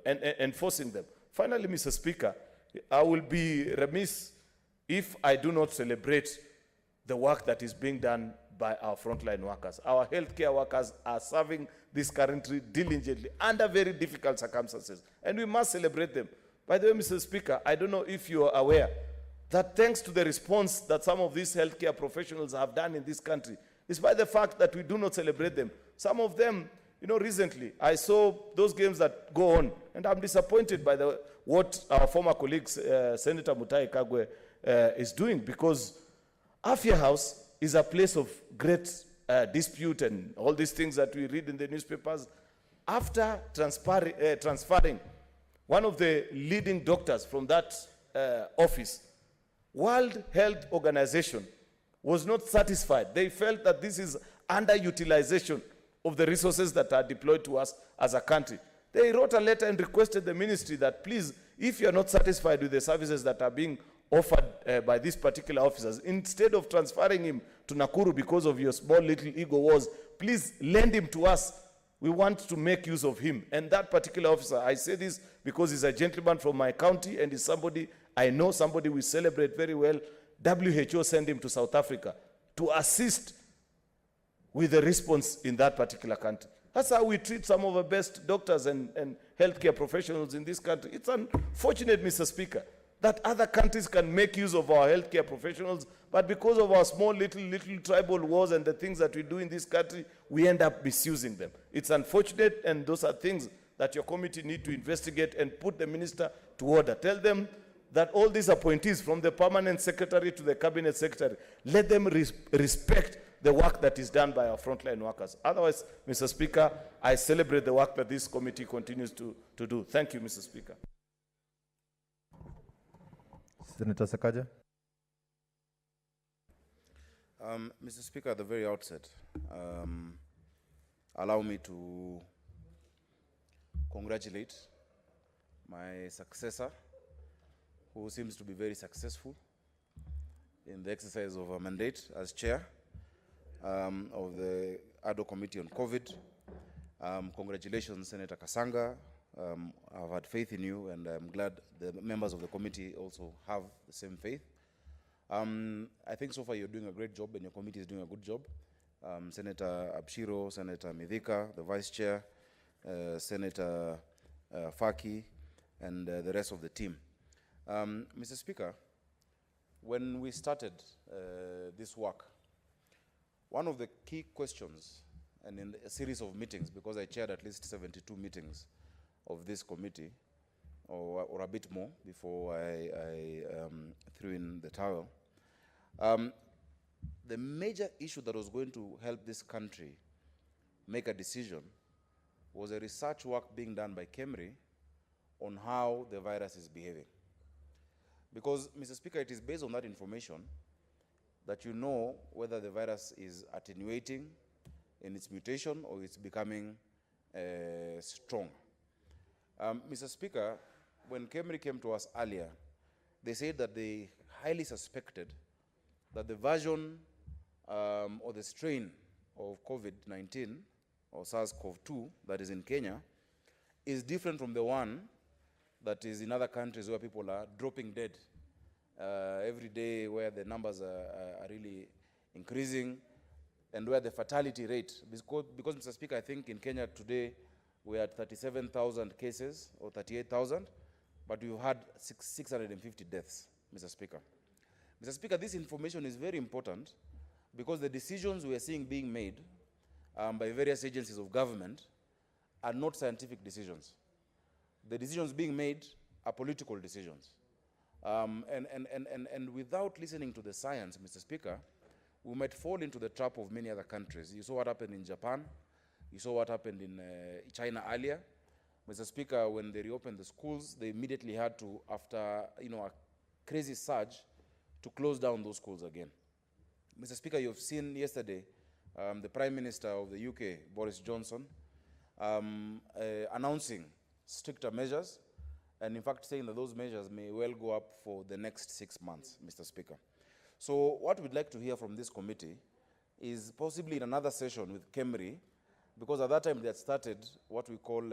enforcing them. Finally, Mr. Speaker, I will be remiss if I do not celebrate the work that is being done by our frontline workers. Our healthcare workers are serving this country diligently under very difficult circumstances, and we must celebrate them. By the way, Mr. Speaker, I don't know if you are aware that thanks to the response that some of these healthcare professionals have done in this country, despite the fact that we do not celebrate them, some of them, you know, recently I saw those games that go on, and I'm disappointed by what our former colleague, Senator Mutahi Kagwe, is doing, because Afya House is a place of great dispute and all these things that we read in the newspapers. After transferring one of the leading doctors from that office, World Health Organization was not satisfied. They felt that this is underutilization of the resources that are deployed to us as a country. They wrote a letter and requested the ministry that, please, if you're not satisfied with the services that are being offered by these particular officers, instead of transferring him to Nakuru because of your small little ego wars, please lend him to us. We want to make use of him. And that particular officer, I say this because he's a gentleman from my county and is somebody I know, somebody we celebrate very well. WHO sent him to South Africa to assist with the response in that particular country. That's how we treat some of the best doctors and healthcare professionals in this country. It's unfortunate, Mr. Speaker, that other countries can make use of our healthcare professionals, but because of our small little tribal wars and the things that we do in this country, we end up misusing them. It's unfortunate, and those are things that your committee need to investigate and put the minister to order. Tell them that all these appointees, from the permanent secretary to the cabinet secretary, let them respect the work that is done by our frontline workers. Otherwise, Mr. Speaker, I celebrate the work that this committee continues to do. Thank you, Mr. Speaker. Senator Sakaja. Mr. Speaker, at the very outset, allow me to congratulate my successor, who seems to be very successful in the exercise of a mandate as chair of the ADO Committee on COVID. Congratulations, Senator Kasanga. I've had faith in you, and I'm glad the members of the committee also have the same faith. I think so far you're doing a great job, and your committee is doing a good job. Senator Abshiro, Senator Mithika, the Vice Chair, Senator Faki, and the rest of the team. Mr. Speaker, when we started this work, one of the key questions, and in a series of meetings, because I chaired at least 72 meetings of this committee, or a bit more before I threw in the towel, the major issue that was going to help this country make a decision was a research work being done by KEMRI on how the virus is behaving. Because, Mr. Speaker, it is based on that information that you know whether the virus is attenuating in its mutation or it's becoming strong. Mr. Speaker, when KEMRI came to us earlier, they said that they highly suspected that the version or the strain of COVID-19 or SARS-CoV-2 that is in Kenya is different from the one that is in other countries where people are dropping dead every day, where the numbers are really increasing, and where the fatality rate, because Mr. Speaker, I think in Kenya today we had 37,000 cases or 38,000, but we've had 650 deaths, Mr. Speaker. Mr. Speaker, this information is very important because the decisions we are seeing being made by various agencies of government are not scientific decisions. The decisions being made are political decisions. And without listening to the science, Mr. Speaker, we might fall into the trap of many other countries. You saw what happened in Japan. You saw what happened in China earlier. Mr. Speaker, when they reopened the schools, they immediately had to, after a crazy surge, to close down those schools again. Mr. Speaker, you've seen yesterday the Prime Minister of the UK, Boris Johnson, announcing stricter measures, and in fact saying that those measures may well go up for the next 6 months, Mr. Speaker. So what we'd like to hear from this committee is possibly in another session with KEMRI, because at that time they had started what we call,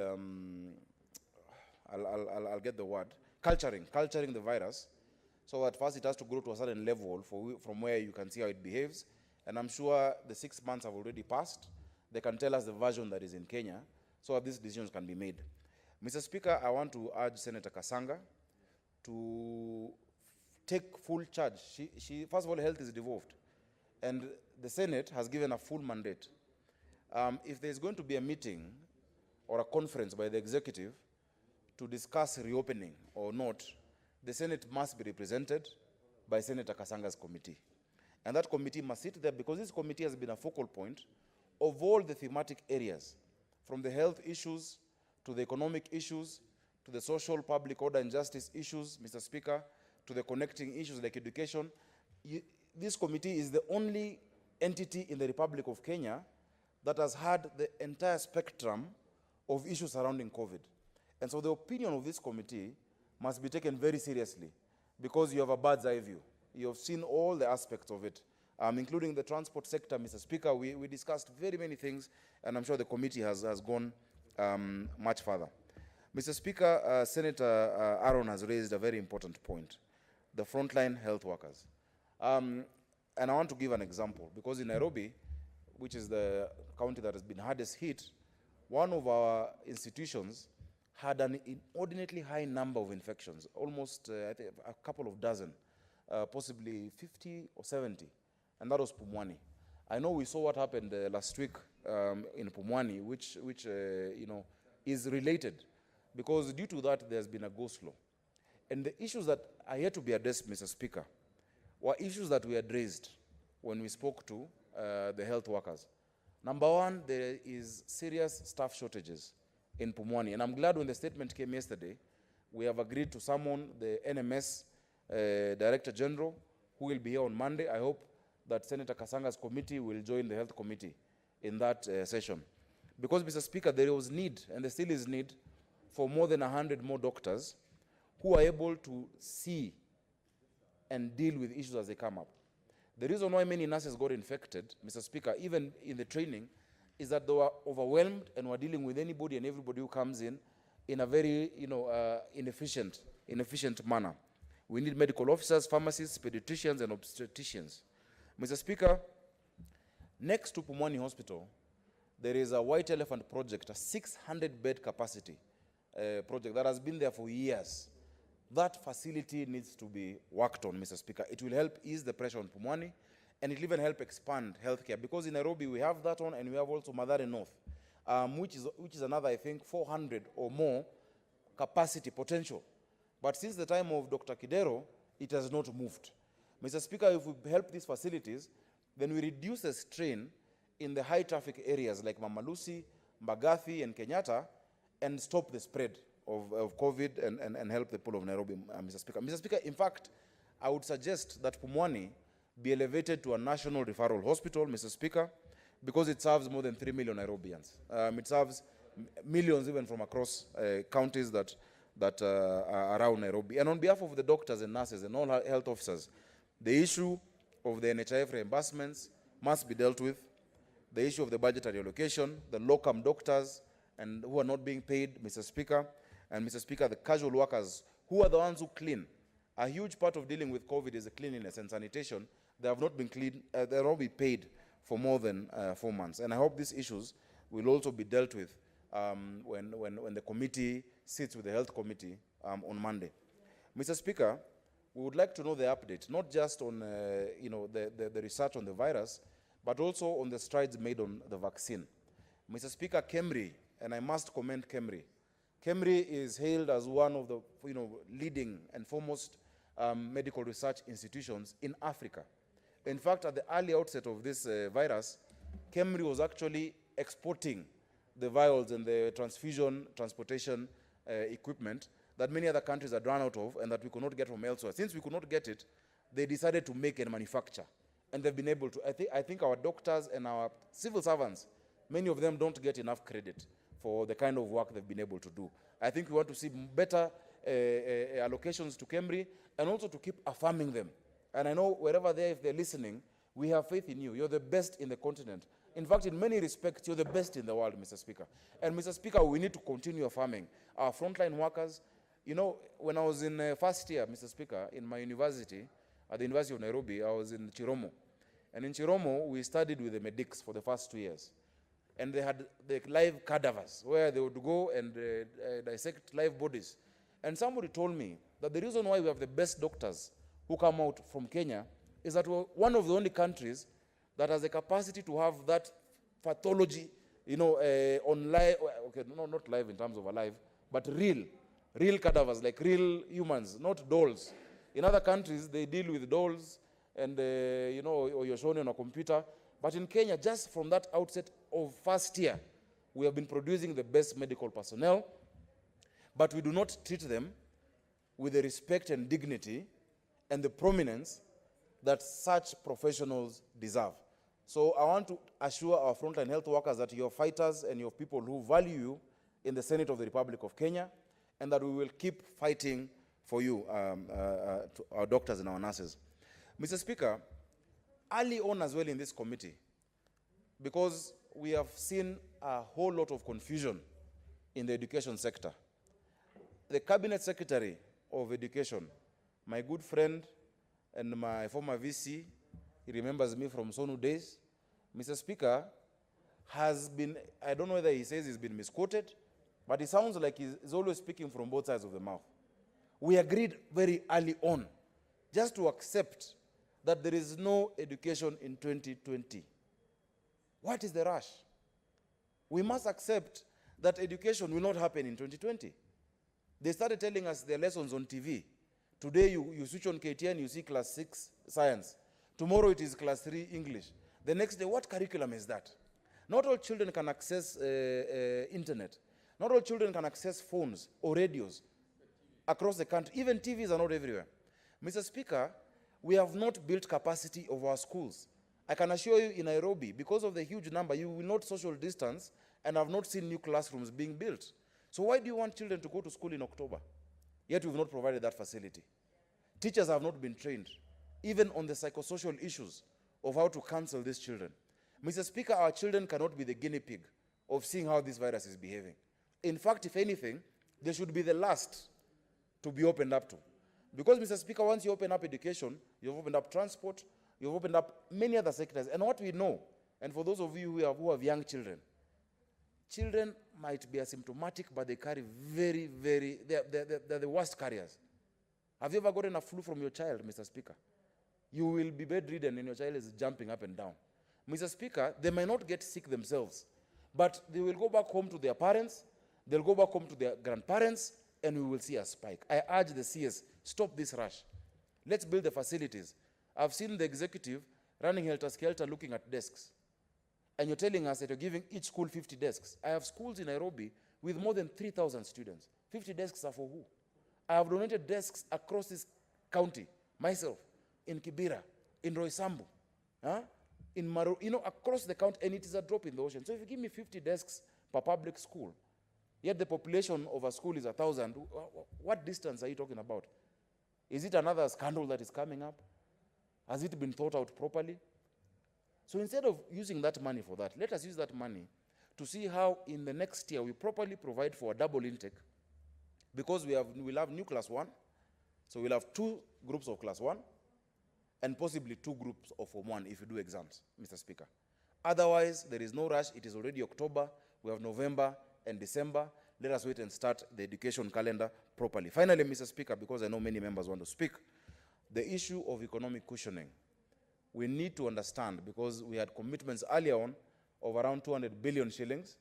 I'll get the word, culturing the virus. So at first it has to grow to a certain level from where you can see how it behaves. And I'm sure the 6 months have already passed. They can tell us the version that is in Kenya, so that these decisions can be made. Mr. Speaker, I want to urge Senator Kasanga to take full charge. First of all, health is devolved, and the Senate has given a full mandate. If there's going to be a meeting or a conference by the executive to discuss reopening or not, the Senate must be represented by Senator Kasanga's committee. And that committee must sit there, because this committee has been a focal point of all the thematic areas, from the health issues to the economic issues, to the social, public order and justice issues, Mr. Speaker, to the connecting issues like education. This committee is the only entity in the Republic of Kenya that has had the entire spectrum of issues surrounding COVID. And so the opinion of this committee must be taken very seriously. because you have a bird's eye view. You have seen all the aspects of it, including the transport sector, Mr. Speaker. We discussed very many things, and I'm sure the committee has gone much further. Mr. Speaker, Senator Aaron has raised a very important point, the frontline health workers. And I want to give an example, because in Nairobi, which is the county that has been hardest hit, one of our institutions had an inordinately high number of infections, almost I think a couple of dozen, possibly 50 or 70, and that was Pumwani. I know we saw what happened last week in Pumwani, which you know, is related, because due to that there's been a go-slow. And the issues that are yet to be addressed, Mr. Speaker, were issues that we had raised when we spoke to the health workers. Number one, there is serious staff shortages in Pumwani. And I'm glad when the statement came yesterday, we have agreed to summon the NMS Director General, who will be here on Monday. I hope that Senator Kasanga's committee will join the health committee in that session. Because, Mr. Speaker, there was need, and there still is need, for more than 100 more doctors who are able to see and deal with issues as they come up. The reason why many nurses got infected, Mr. Speaker, even in the training, is that they were overwhelmed and were dealing with anybody and everybody who comes in a very, you know, inefficient manner. We need medical officers, pharmacists, pediatricians, and obstetricians. Mr. Speaker, next to Pumwani Hospital, there is a White Elephant project, a 600-bed capacity project that has been there for years. That facility needs to be worked on, Mr. Speaker. It will help ease the pressure on Pumwani, and it will even help expand healthcare. Because in Nairobi, we have that one, and we have also Mathare North, which is another, I think, 400 or more capacity potential. But since the time of Dr. Kidero, it has not moved. Mr. Speaker, if we help these facilities, then we reduce the strain in the high traffic areas like Mama Lucy, Mbagathi, and Kenyatta, and stop the spread of COVID and help the people of Nairobi, Mr. Speaker. Mr. Speaker, in fact, I would suggest that Pumwani be elevated to a national referral hospital, Mr. Speaker, because it serves more than 3 million Nairobians. It serves millions even from across counties that are around Nairobi. And on behalf of the doctors and nurses and all health officers, the issue of the NHIF reimbursements must be dealt with. The issue of the budgetary allocation, the locum doctors and who are not being paid, Mr. Speaker. And Mr. Speaker, the casual workers, who are the ones who clean. A huge part of dealing with COVID is the cleanliness and sanitation. They have not been clean, they have not been paid for more than 4 months. And I hope these issues will also be dealt with when the committee sits with the health committee on Monday. Mr. Speaker, we would like to know the update, not just on you know, the research on the virus, but also on the strides made on the vaccine. Mr. Speaker, KEMRI, and I must commend KEMRI. KEMRI is hailed as one of the leading and foremost medical research institutions in Africa. In fact, at the early outset of this virus, KEMRI was actually exporting the vials and the transfusion transportation equipment that many other countries had run out of and that we could not get from elsewhere. Since we could not get it, they decided to make and manufacture. And they've been able to. I think our doctors and our civil servants, many of them don't get enough credit for the kind of work they've been able to do. I think we want to see better allocations to KEMRI and also to keep affirming them. And I know wherever they are, if they're listening, we have faith in you. You're the best in the continent. In fact, in many respects, you're the best in the world, Mr. Speaker. And Mr. Speaker, we need to continue affirming our frontline workers. You know, when I was in first year, Mr. Speaker, in my university, at the University of Nairobi, I was in Chiromo. And in Chiromo, we studied with the medics for the first 2 years. And they had the live cadavers where they would go and dissect live bodies. And somebody told me that the reason why we have the best doctors who come out from Kenya is that we're one of the only countries that has the capacity to have that pathology, you know, on live, okay, no, not live in terms of alive, but real cadavers, like real humans, not dolls. In other countries, they deal with dolls and, you know, or you're shown on a computer. But in Kenya, just from that outset of first year, we have been producing the best medical personnel, but we do not treat them with the respect and dignity and the prominence that such professionals deserve. So I want to assure our frontline health workers that you're fighters and you're people who value you in the Senate of the Republic of Kenya, and that we will keep fighting for you, to our doctors and our nurses. Mr. Speaker, early on as well in this committee, because we have seen a whole lot of confusion in the education sector. The Cabinet Secretary of Education, my good friend and my former VC, he remembers me from Sonu days, Mr. Speaker, has been, I don't know whether he says he's been misquoted, but it sounds like he's always speaking from both sides of the mouth. We agreed very early on just to accept that there is no education in 2020. What is the rush? We must accept that education will not happen in 2020. They started telling us their lessons on TV. Today you switch on KTN, you see class 6 science. Tomorrow it is class 3 English. The next day, what curriculum is that? Not all children can access internet. Not all children can access phones or radios across the country. Even TVs are not everywhere. Mr. Speaker, we have not built capacity of our schools. I can assure you in Nairobi, because of the huge number, you will not social distance and have not seen new classrooms being built. So why do you want children to go to school in October? Yet we've not provided that facility. Teachers have not been trained, even on the psychosocial issues of how to counsel these children. Mr. Speaker, our children cannot be the guinea pig of seeing how this virus is behaving. In fact, if anything, they should be the last to be opened up to. Because, Mr. Speaker, once you open up education, you've opened up transport, you've opened up many other sectors. And what we know, and for those of you who have young children, children might be asymptomatic, but they carry they're the worst carriers. Have you ever gotten a flu from your child, Mr. Speaker? You will be bedridden and your child is jumping up and down. Mr. Speaker, they may not get sick themselves, but they will go back home to their parents, they'll go back home to their grandparents, and we will see a spike. I urge the CS, stop this rush. Let's build the facilities. I've seen the executive running helter-skelter looking at desks. And you're telling us that you're giving each school 50 desks. I have schools in Nairobi with more than 3,000 students. 50 desks are for who? I have donated desks across this county, myself, in Kibera, in Roysambu, in Maru, across the county, and it is a drop in the ocean. So if you give me 50 desks per public school, yet the population of a school is 1,000, what distance are you talking about? Is it another scandal that is coming up? Has it been thought out properly? So instead of using that money for that, let us use that money to see how in the next year we properly provide for a double intake, because we'll have new class 1, so we'll have 2 groups of class 1, and possibly 2 groups of Form 1 if you do exams, Mr. Speaker. Otherwise, there is no rush. It is already October. We have November and December. Let us wait and start the education calendar properly. Finally, Mr. Speaker, because I know many members want to speak, the issue of economic cushioning. We need to understand, because we had commitments earlier on of around 200 billion shillings.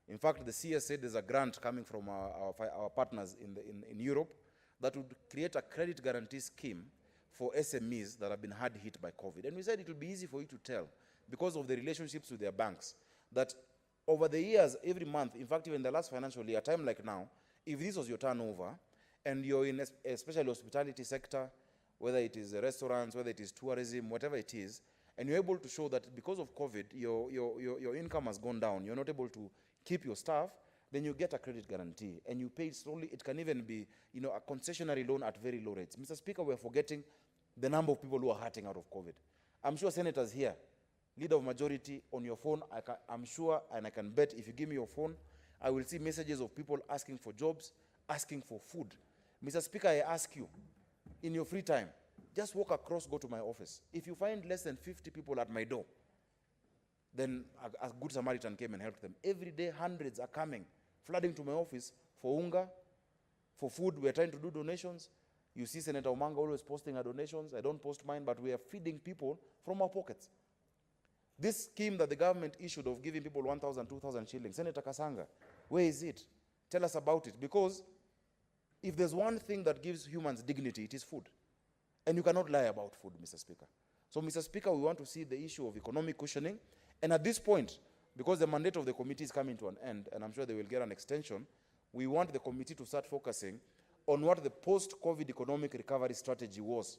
In fact, the CS said there's a grant coming from our partners in Europe that would create a credit guarantee scheme for SMEs that have been hard hit by COVID. And we said it will be easy for you to tell, because of the relationships with their banks, that over the years, every month, in fact, even the last financial year, a time like now, if this was your turnover, and you're in especially hospitality sector, whether it is restaurants, whether it is tourism, whatever it is, and you're able to show that because of COVID, your income has gone down, you're not able to keep your staff, then you get a credit guarantee, and you pay slowly. It can even be, a concessionary loan at very low rates. Mr. Speaker, we're forgetting the number of people who are hurting out of COVID. I'm sure senators here, leader of majority, on your phone, I'm sure, and I can bet if you give me your phone, I will see messages of people asking for jobs, asking for food. Mr. Speaker, I ask you, in your free time, just walk across, go to my office. If you find less than 50 people at my door, then a good Samaritan came and helped them. Every day, hundreds are coming, flooding to my office for unga, for food. We're trying to do donations. You see Senator Omanga always posting her donations. I don't post mine, but we are feeding people from our pockets. This scheme that the government issued of giving people 1,000, 2,000 shillings, Senator Kasanga, where is it? Tell us about it. Because if there's one thing that gives humans dignity, it is food. And you cannot lie about food, Mr. Speaker. So, Mr. Speaker, we want to see the issue of economic cushioning. And at this point, because the mandate of the committee is coming to an end, and I'm sure they will get an extension, we want the committee to start focusing on what the post-COVID economic recovery strategy was.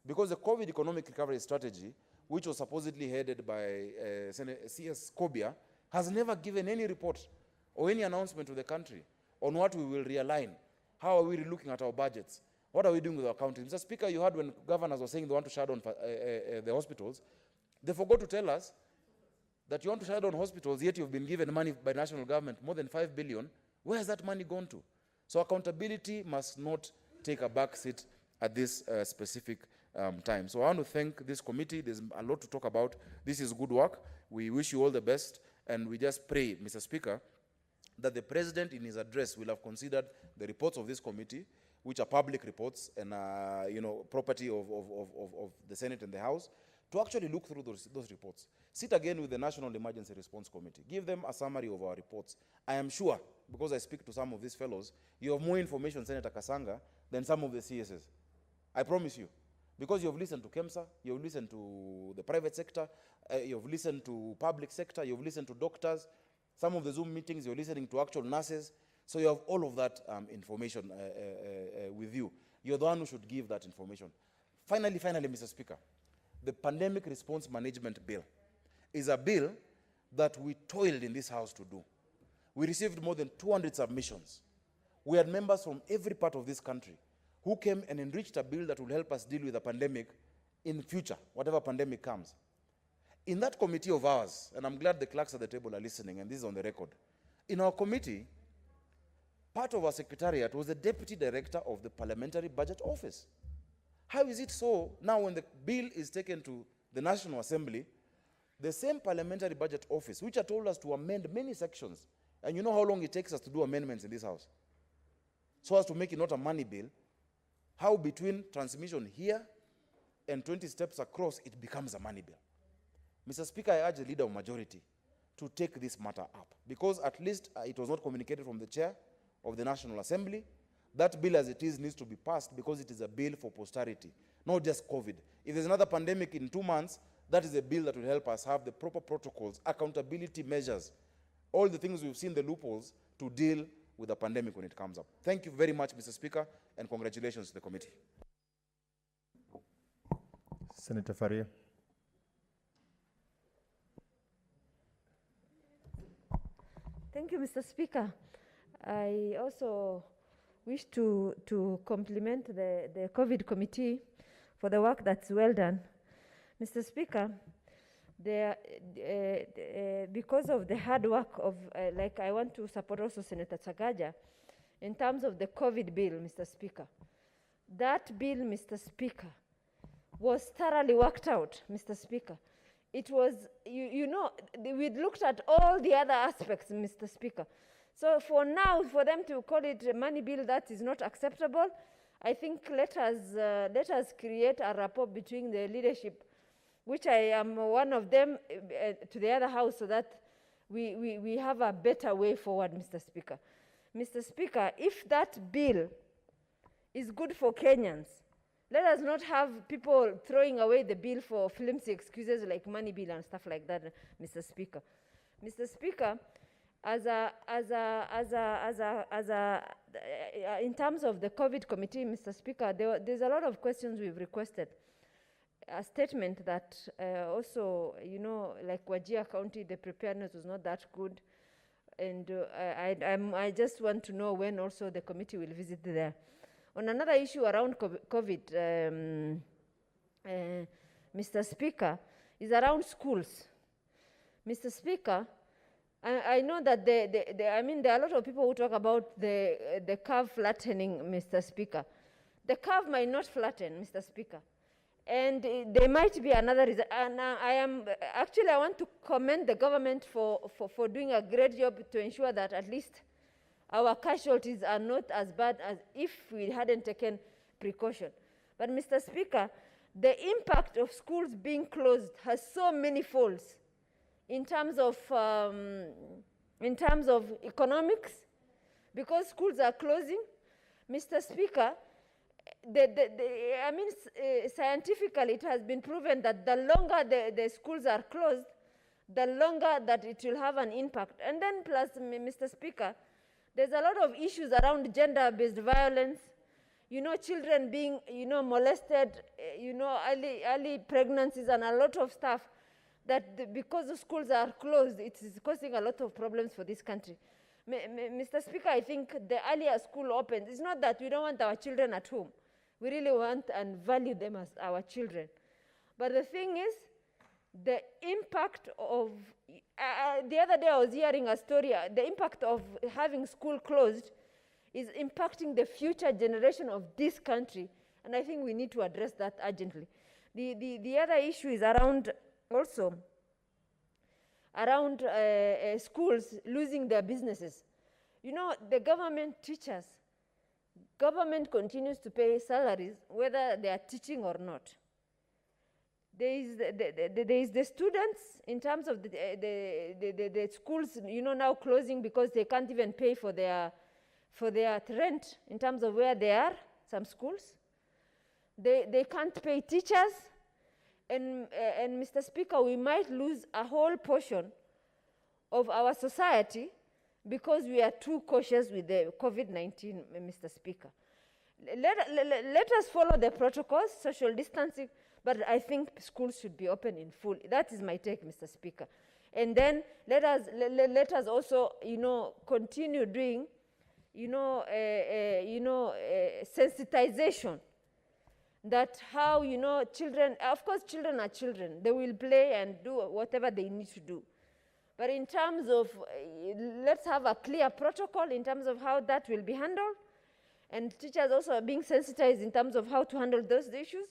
Because the COVID economic recovery strategy, which was supposedly headed by CS Kobia, has never given any report or any announcement to the country on what we will realign. How are we looking at our budgets? What are we doing with our counties? Mr. Speaker, you heard when governors were saying they want to shut down the hospitals. They forgot to tell us that you want to shut down hospitals, yet you've been given money by national government, more than 5 billion. Where has that money gone to? So accountability must not take a back seat at this specific time. So I want to thank this committee. There's a lot to talk about. This is good work. We wish you all the best, and we just pray, Mr. Speaker, that the President in his address will have considered the reports of this committee, which are public reports and property of the Senate and the House, to actually look through those reports. Sit again with the National Emergency Response Committee. Give them a summary of our reports. I am sure, because I speak to some of these fellows, you have more information, Senator Kasanga, than some of the CSs. I promise you. Because you have listened to KEMSA, you have listened to the private sector, you have listened to public sector, you have listened to doctors, some of the Zoom meetings, you're listening to actual nurses. So you have all of that information with you. You're the one who should give that information. Finally, Mr. Speaker, the Pandemic Response Management Bill is a bill that we toiled in this House to do. We received more than 200 submissions. We had members from every part of this country who came and enriched a bill that will help us deal with the pandemic in the future, whatever pandemic comes. In that committee of ours, and I'm glad the clerks at the table are listening, and this is on the record, in our committee, part of our secretariat was the deputy director of the Parliamentary Budget Office. How is it so now when the bill is taken to the National Assembly, the same Parliamentary Budget Office, which had told us to amend many sections, and you know how long it takes us to do amendments in this House, so as to make it not a money bill, how between transmission here and 20 steps across, it becomes a money bill. Mr. Speaker, I urge the leader of majority to take this matter up, because at least it was not communicated from the chair of the National Assembly. That bill as it is needs to be passed because it is a bill for posterity, not just COVID. If there's another pandemic in 2 months, that is a bill that will help us have the proper protocols, accountability measures, all the things we've seen, the loopholes, to deal with the pandemic when it comes up. Thank you very much, Mr. Speaker, and congratulations to the committee. Senator Faria. Thank you, Mr. Speaker. I also wish to compliment the COVID committee for the work that's well done. Mr. Speaker, because of the hard work of, I want to support also Senator Chagaja in terms of the COVID bill, Mr. Speaker. That bill, Mr. Speaker, was thoroughly worked out, Mr. Speaker. It was, we looked at all the other aspects, Mr. Speaker. So for now, for them to call it a money bill, that is not acceptable. I think let us create a rapport between the leadership, which I am one of them, to the other house, so that we have a better way forward, Mr. Speaker. Mr. Speaker, if that bill is good for Kenyans, let us not have people throwing away the bill for flimsy excuses like money bill and stuff like that, Mr. Speaker. Mr. Speaker, in terms of the COVID committee, Mr. Speaker, there's a lot of questions we've requested. A statement that also, like Wajir County, the preparedness was not that good. And I just want to know when also the committee will visit there. On another issue around COVID, Mr. Speaker, is around schools. Mr. Speaker, I know that there are a lot of people who talk about the curve flattening, Mr. Speaker. The curve might not flatten, Mr. Speaker. And there might be another reason. And I want to commend the government for doing a great job to ensure that at least our casualties are not as bad as if we hadn't taken precaution. But Mr. Speaker, the impact of schools being closed has so many folds in terms of economics, because schools are closing. Mr. Speaker, scientifically it has been proven that the longer the schools are closed, the longer that it will have an impact. And then plus, Mr. Speaker, there's a lot of issues around gender-based violence, children being, molested, early pregnancies and a lot of stuff that because the schools are closed, it is causing a lot of problems for this country. Mr. Speaker, I think the earlier school opens, it's not that we don't want our children at home. We really want and value them as our children. But the thing is, the impact of, the other day I was hearing a story, the impact of having school closed is impacting the future generation of this country. And I think we need to address that urgently. The other issue is around also, around schools losing their businesses. You know, the government teachers, government continues to pay salaries whether they are teaching or not. There is the students in terms of the schools, you know, now closing because they can't even pay for their rent in terms of where they are, some schools. They can't pay teachers. And Mr. Speaker, we might lose a whole portion of our society because we are too cautious with the COVID-19, Mr. Speaker. Let us follow the protocols, social distancing, but I think schools should be open in full. That is my take, Mr. Speaker. And then let us also, you know, continue doing, sensitization. That how, you know, children, of course children are children. They will play and do whatever they need to do. But in terms of, let's have a clear protocol in terms of how that will be handled. And teachers also are being sensitized in terms of how to handle those issues.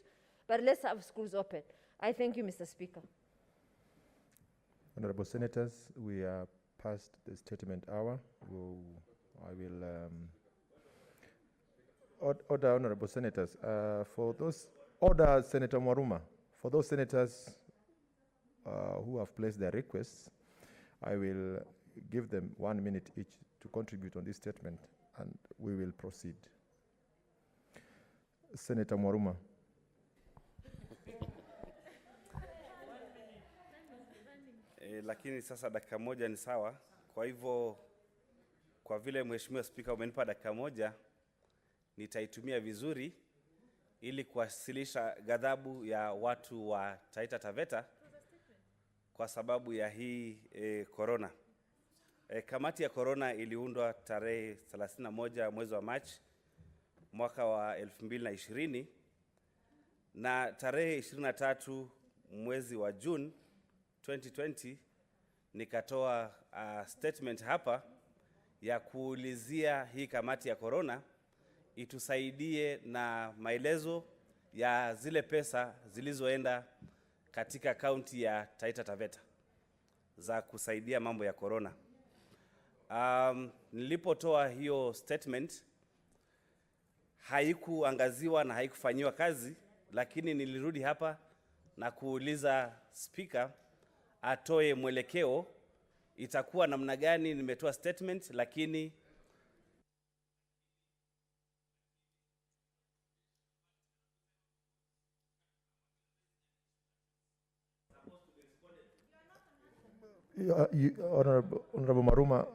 But let's have schools open. I thank you, Mr. Speaker. Honorable Senators, we are past the statement hour. I will order Honorable Senators. For those, order Senator Maruma. For those senators who have placed their requests, I will give them 1 minute each to contribute on this statement, and we will proceed. Senator Maruma. Lakini sasa dakika moja ni sawa. Kwa hivyo, kwa vile Mheshimiwa Spika umenipa dakika moja, nitaitumia vizuri ili kuwasilisha ghadhabu ya watu wa Taita Taveta kwa sababu ya hii corona. Kamati ya corona iliundwa tarehe 31 mwezi wa Machi mwaka wa 2020 na tarehe 23 mwezi wa June 2020 nikatoa statement hapa ya kuulizia hii kamati ya corona itusaidie na maelezo ya zile pesa zilizoenda katika kaunti ya Taita Taveta za kusaidia mambo ya corona. Nilipotoa hiyo statement haikuangaziwa na haikufanyiwa kazi, lakini nilirudi hapa na kuuliza Speaker atoe mwelekeo itakuwa namna gani. Nimetoa statement lakini Honorable Maruma,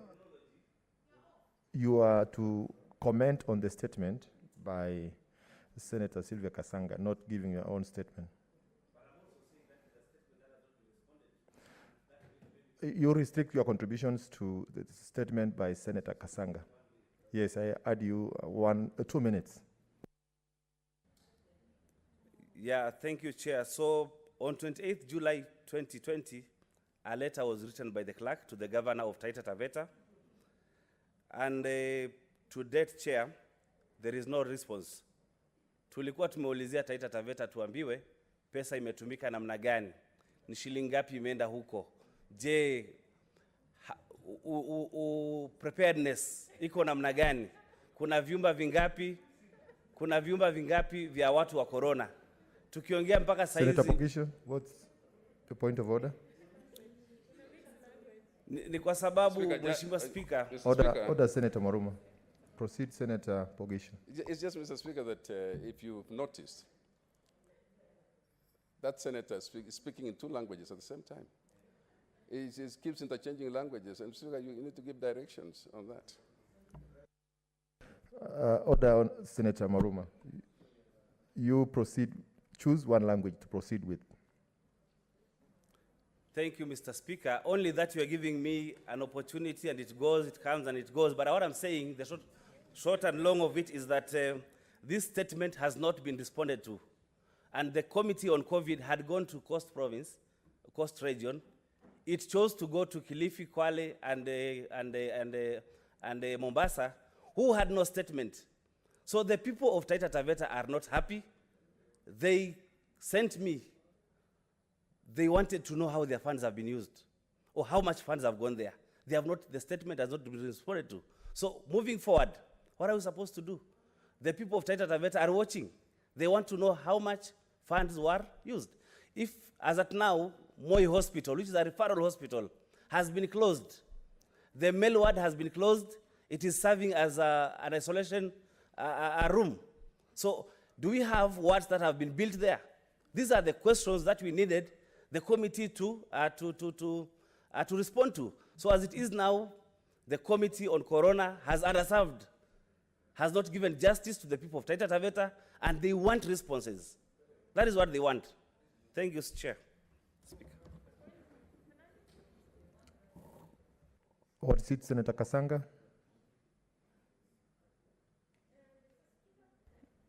you are to comment on the statement by Senator Sylvia Kasanga, not giving your own statement. You restrict your contributions to the statement by Senator Kasanga. Yes, I add you 2 minutes. Yeah, thank you, Chair. So on 28th July 2020, a letter was written by the clerk to the governor of Taita Taveta. And to date, Chair, there is no response. Tulikuwa tumeulizia Taita Taveta tuambiwe pesa imetumika namna gani, ni shilingi ngapi imeenda huko. Je, preparedness iko namna gani? Kuna vyumba vingapi? Kuna vyumba vingapi vya watu wa corona? Tukiongea mpaka saizi. Senator Pogisho, what's the point of order? Ni kwa sababu Mheshimiwa Speaker. Order Senator Maruma. Proceed, Senator Pogisho. It's just, Mr. Speaker, that if you've noticed, that senator is speaking in 2 languages at the same time. He just keeps interchanging languages, and Speaker, you need to give directions on that. Order on Senator Maruma. You proceed, choose one language to proceed with. Thank you, Mr. Speaker. Only that you are giving me an opportunity, and it goes, it comes, and it goes. But what I'm saying, the short and long of it is that this statement has not been responded to. And the committee on COVID had gone to Coast Province, Coast Region. It chose to go to Kilifi, Kwale, and Mombasa, who had no statement. So the people of Taita Taveta are not happy. They sent me. They wanted to know how their funds have been used or how much funds have gone there. They have not, the statement has not been responded to. So moving forward, what are we supposed to do? The people of Taita Taveta are watching. They want to know how much funds were used. If, as at now, Moi Hospital, which is a referral hospital, has been closed, the male ward has been closed, it is serving as an isolation a room. So do we have wards that have been built there? These are the questions that we needed the committee to respond to. So as it is now, the committee on Corona has underserved, has not given justice to the people of Taita Taveta, and they want responses. That is what they want. Thank you, Chair. Speaker. What is it, Senator Kasanga?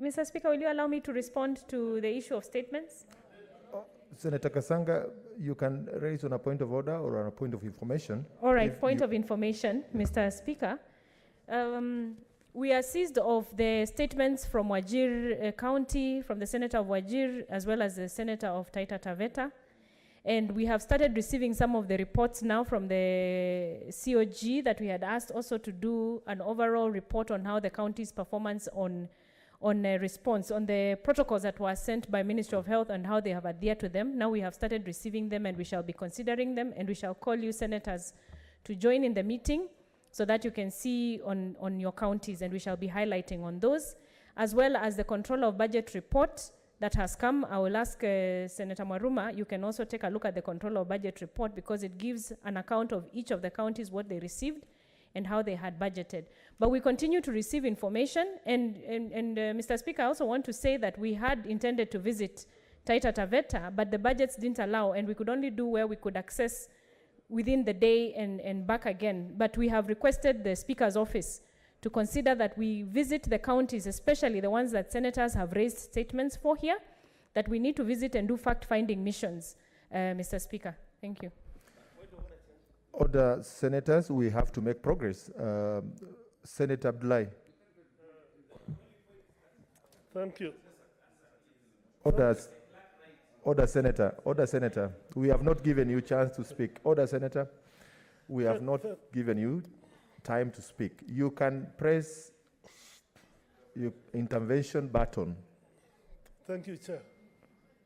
Mr. Speaker, will you allow me to respond to the issue of statements? Senator Kasanga, you can raise on a point of order or on a point of information. All right, point of information, Mr. Speaker. We are seized of the statements from Wajir County, from the Senator of Wajir, as well as the Senator of Taita Taveta. And we have started receiving some of the reports now from the COG that we had asked also to do an overall report on how the county's performance on response, on the protocols that were sent by Ministry of Health and how they have adhered to them. Now we have started receiving them and we shall be considering them, and we shall call you senators to join in the meeting so that you can see on your counties, and we shall be highlighting on those, as well as the control of budget report that has come. I will ask Senator Maruma, you can also take a look at the control of budget report because it gives an account of each of the counties, what they received and how they had budgeted. But we continue to receive information, and Mr. Speaker, I also want to say that we had intended to visit Taita Taveta, but the budgets didn't allow, and we could only do where we could access within the day and back again. But we have requested the Speaker's office to consider that we visit the counties, especially the ones that senators have raised statements for here, that we need to visit and do fact-finding missions, Mr. Speaker. Thank you. Other senators, we have to make progress. Senator Abdullahi. Thank you. Order, Senator. We have not given you chance to speak. Order, Senator. We have not given you time to speak. You can press your intervention button. Thank you, Chair.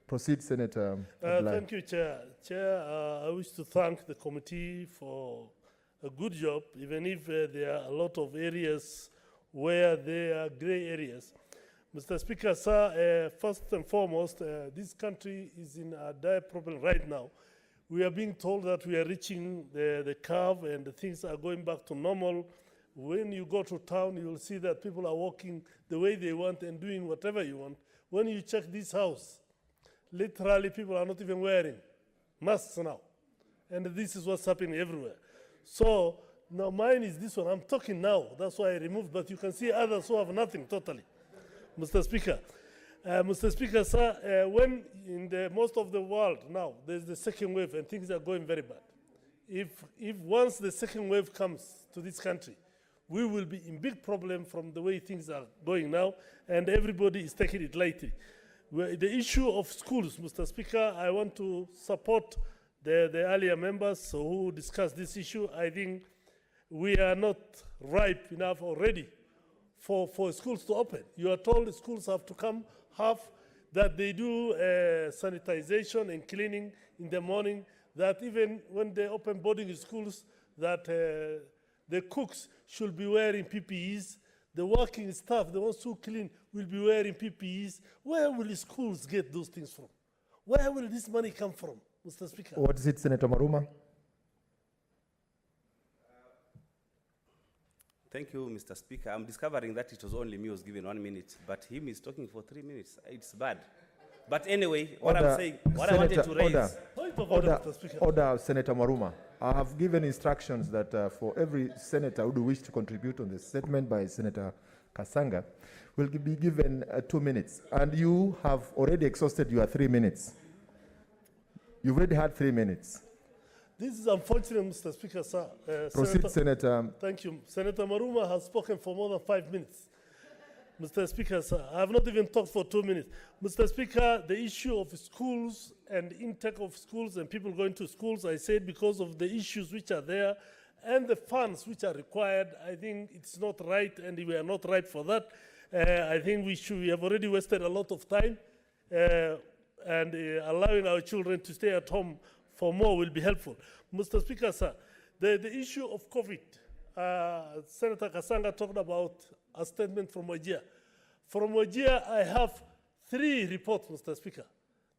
Proceed, Senator Abdullahi. Thank you, Chair. Chair, I wish to thank the committee for a good job, even if there are a lot of areas where there are gray areas. Mr. Speaker, sir, first and foremost, this country is in a dire problem right now. We are being told that we are reaching the curve and the things are going back to normal. When you go to town, you will see that people are walking the way they want and doing whatever you want. When you check this house, literally people are not even wearing masks now. And this is what's happening everywhere. So now mine is this one. I'm talking now. That's why I removed, but you can see others who have nothing totally. Mr. Speaker. Mr. Speaker, sir, when in most of the world now, there's the second wave and things are going very bad. If once the second wave comes to this country, we will be in big problem from the way things are going now, and everybody is taking it lightly. The issue of schools, Mr. Speaker, I want to support the earlier members who discussed this issue. I think we are not ripe enough already for schools to open. You are told the schools have to come half, that they do sanitization and cleaning in the morning, that even when they open boarding schools, that the cooks should be wearing PPEs, the working staff, the ones who clean, will be wearing PPEs. Where will the schools get those things from? Where will this money come from, Mr. Speaker? What is it, Senator Maruma? Thank you, Mr. Speaker. I'm discovering that it was only me who was given 1 minute, but him is talking for 3 minutes. It's bad. But anyway, what I'm saying, what I wanted to raise. Order, Senator Maruma. I have given instructions that for every senator who wish to contribute on the statement by Senator Kasanga will be given 2 minutes. And you have already exhausted your 3 minutes. You've already had 3 minutes. This is unfortunate, Mr. Speaker, sir. Proceed, Senator. Thank you. Senator Maruma has spoken for more than 5 minutes. Mr. Speaker, sir, I have not even talked for 2 minutes. Mr. Speaker, the issue of schools and intake of schools and people going to schools, I said because of the issues which are there and the funds which are required, I think it's not right and we are not right for that. I think we have already wasted a lot of time and allowing our children to stay at home for more will be helpful. Mr. Speaker, sir, the issue of COVID, Senator Kasanga talked about a statement from Wajir. From Wajir, I have 3 reports, Mr. Speaker.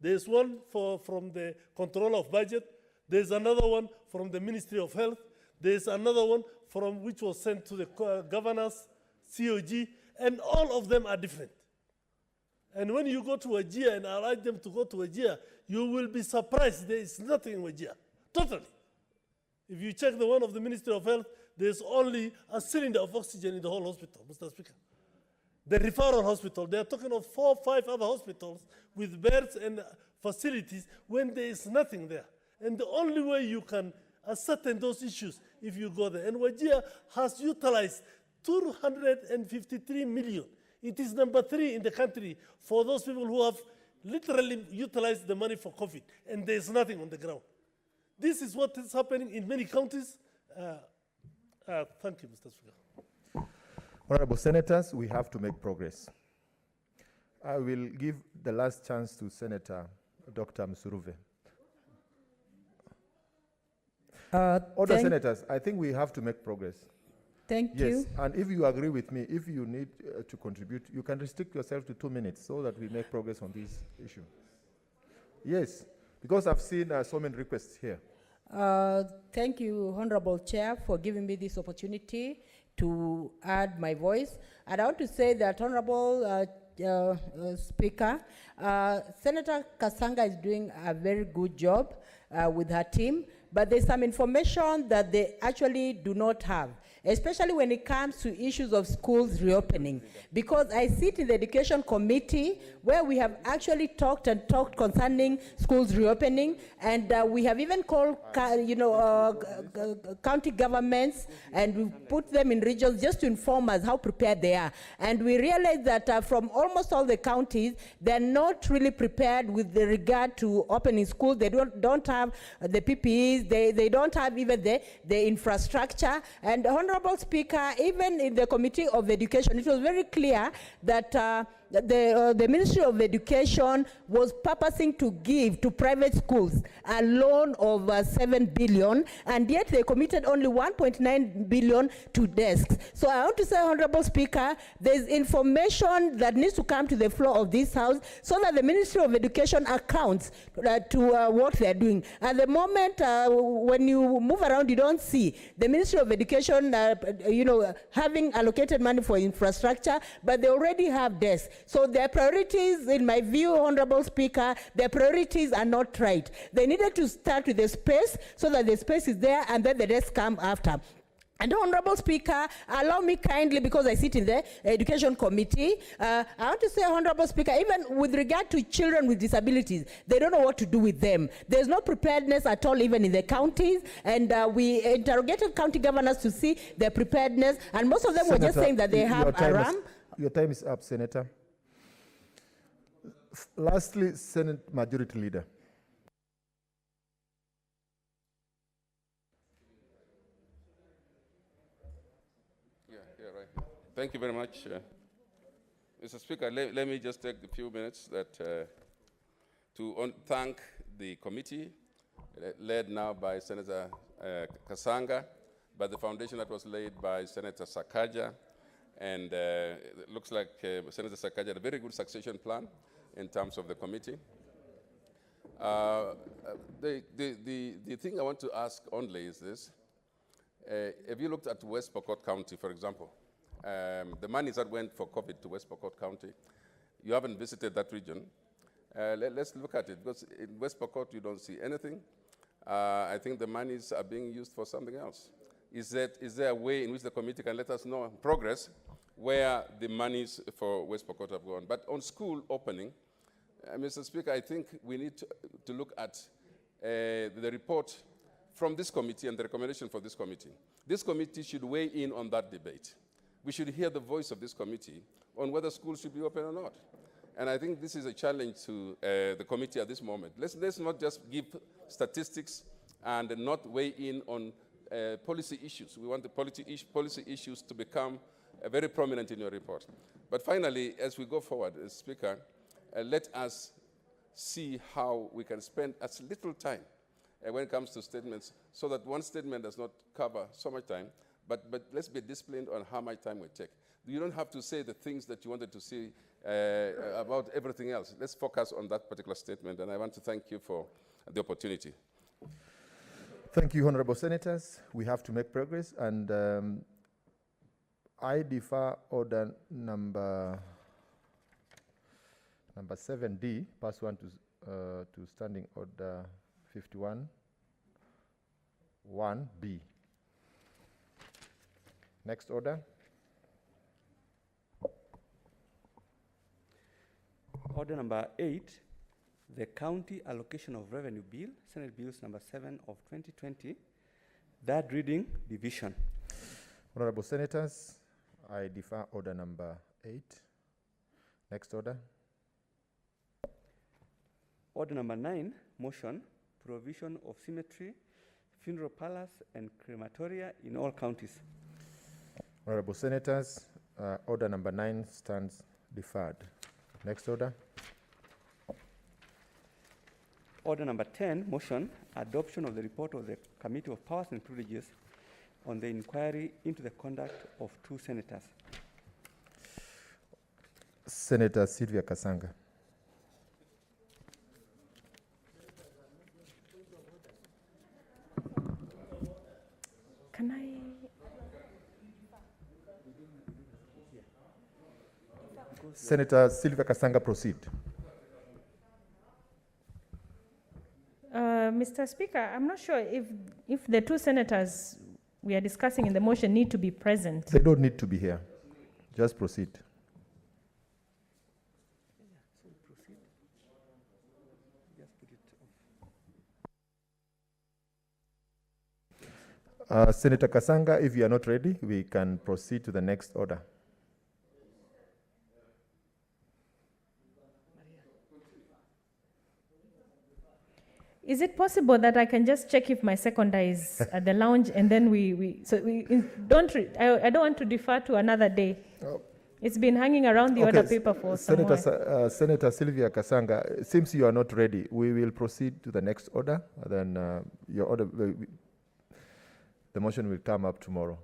There's one from the Controller of Budget. There's another one from the Ministry of Health. There's another one which was sent to the governors, COG, and all of them are different. And when you go to Wajir and allow them to go to Wajir, you will be surprised there is nothing in Wajir, totally. If you check the one of the Ministry of Health, there's only a cylinder of oxygen in the whole hospital, Mr. Speaker. The referral hospital, they are talking of 4 or 5 other hospitals with beds and facilities when there is nothing there. And the only way you can ascertain those issues if you go there. And Wajir has utilized 253 million. It is number 3 in the country for those people who have literally utilized the money for COVID, and there's nothing on the ground. This is what is happening in many counties. Thank you, Mr. Speaker. Honorable Senators, we have to make progress. I will give the last chance to Senator Dr. Msuruve. Other senators, I think we have to make progress. Thank you. Yes, and if you agree with me, if you need to contribute, you can restrict yourself to 2 minutes so that we make progress on this issue. Yes, because I've seen so many requests here. Thank you, Honorable Chair, for giving me this opportunity to add my voice. And I want to say that, Honorable Speaker, Senator Kasanga is doing a very good job with her team, but there's some information that they actually do not have, especially when it comes to issues of schools reopening. Because I sit in the Education Committee where we have actually talked concerning schools reopening, and we have even called county governments and we put them in regions just to inform us how prepared they are. And we realized that from almost all the counties, they're not really prepared with regard to opening schools. They don't have the PPEs, they don't have even the infrastructure. And Honorable Speaker, even in the Committee of Education, it was very clear that the Ministry of Education was purposing to give to private schools a loan of 7 billion, and yet they committed only 1.9 billion to desks. So I want to say, Honorable Speaker, there's information that needs to come to the floor of this House so that the Ministry of Education accounts to what they're doing. At the moment, when you move around, you don't see the Ministry of Education, having allocated money for infrastructure, but they already have desks. So their priorities, in my view, Honorable Speaker, their priorities are not right. They needed to start with the space so that the space is there and then the rest come after. And Honorable Speaker, allow me kindly, because I sit in the Education Committee, I want to say, Honorable Speaker, even with regard to children with disabilities, they don't know what to do with them. There's no preparedness at all, even in the counties, and we interrogated county governors to see their preparedness, and most of them were just saying that they have a RAM. Your time is up, Senator. Lastly, Senate Majority Leader. Right. Thank you very much. Mr. Speaker, let me just take a few minutes to thank the committee, led now by Senator Kasanga, by the foundation that was laid by Senator Sakaja, and it looks like Senator Sakaja had a very good succession plan in terms of the committee. The thing I want to ask only is this. Have you looked at West Pokot County, for example? The monies that went for COVID to West Pokot County, you haven't visited that region. Let's look at it, because in West Pokot you don't see anything. I think the monies are being used for something else. Is there a way in which the committee can let us know progress where the monies for West Pokot have gone. But on school opening, Mr. Speaker, I think we need to look at the report from this committee and the recommendation for this committee. This committee should weigh in on that debate. We should hear the voice of this committee on whether schools should be open or not. And I think this is a challenge to the committee at this moment. Let's not just give statistics and not weigh in on policy issues. We want the policy issues to become very prominent in your report. But finally, as we go forward, Speaker, let us see how we can spend as little time when it comes to statements, so that one statement does not cover so much time, but let's be disciplined on how much time we take. You don't have to say the things that you wanted to say about everything else. Let's focus on that particular statement, and I want to thank you for the opportunity. Thank you, Honorable Senators. We have to make progress, and I defer order number 7D, pass one to standing order 51, 1B. Next order. Order number 8, the County Allocation of Revenue Bill, Senate Bills number 7 of 2020, third reading, division. Honorable Senators, I defer order number 8. Next order. Order number 9, motion, provision of cemetery, funeral parlors, and crematoria in all counties. Honorable Senators, order number 9 stands deferred. Next order. Order number 10, motion, adoption of the report of the Committee of Powers and Privileges on the inquiry into the conduct of 2 senators. Senator Sylvia Kasanga. Can I? Senator Sylvia Kasanga, proceed. Mr. Speaker, I'm not sure if the 2 senators we are discussing in the motion need to be present. They don't need to be here. Just proceed. Senator Kasanga, if you are not ready, we can proceed to the next order. Is it possible that I can just check if my seconder is at the lounge, and then I don't want to defer to another day. Oh. It's been hanging around the order paper for some while. Senator Sylvia Kasanga, it seems you are not ready. We will proceed to the next order. Then your order, the motion will come up tomorrow.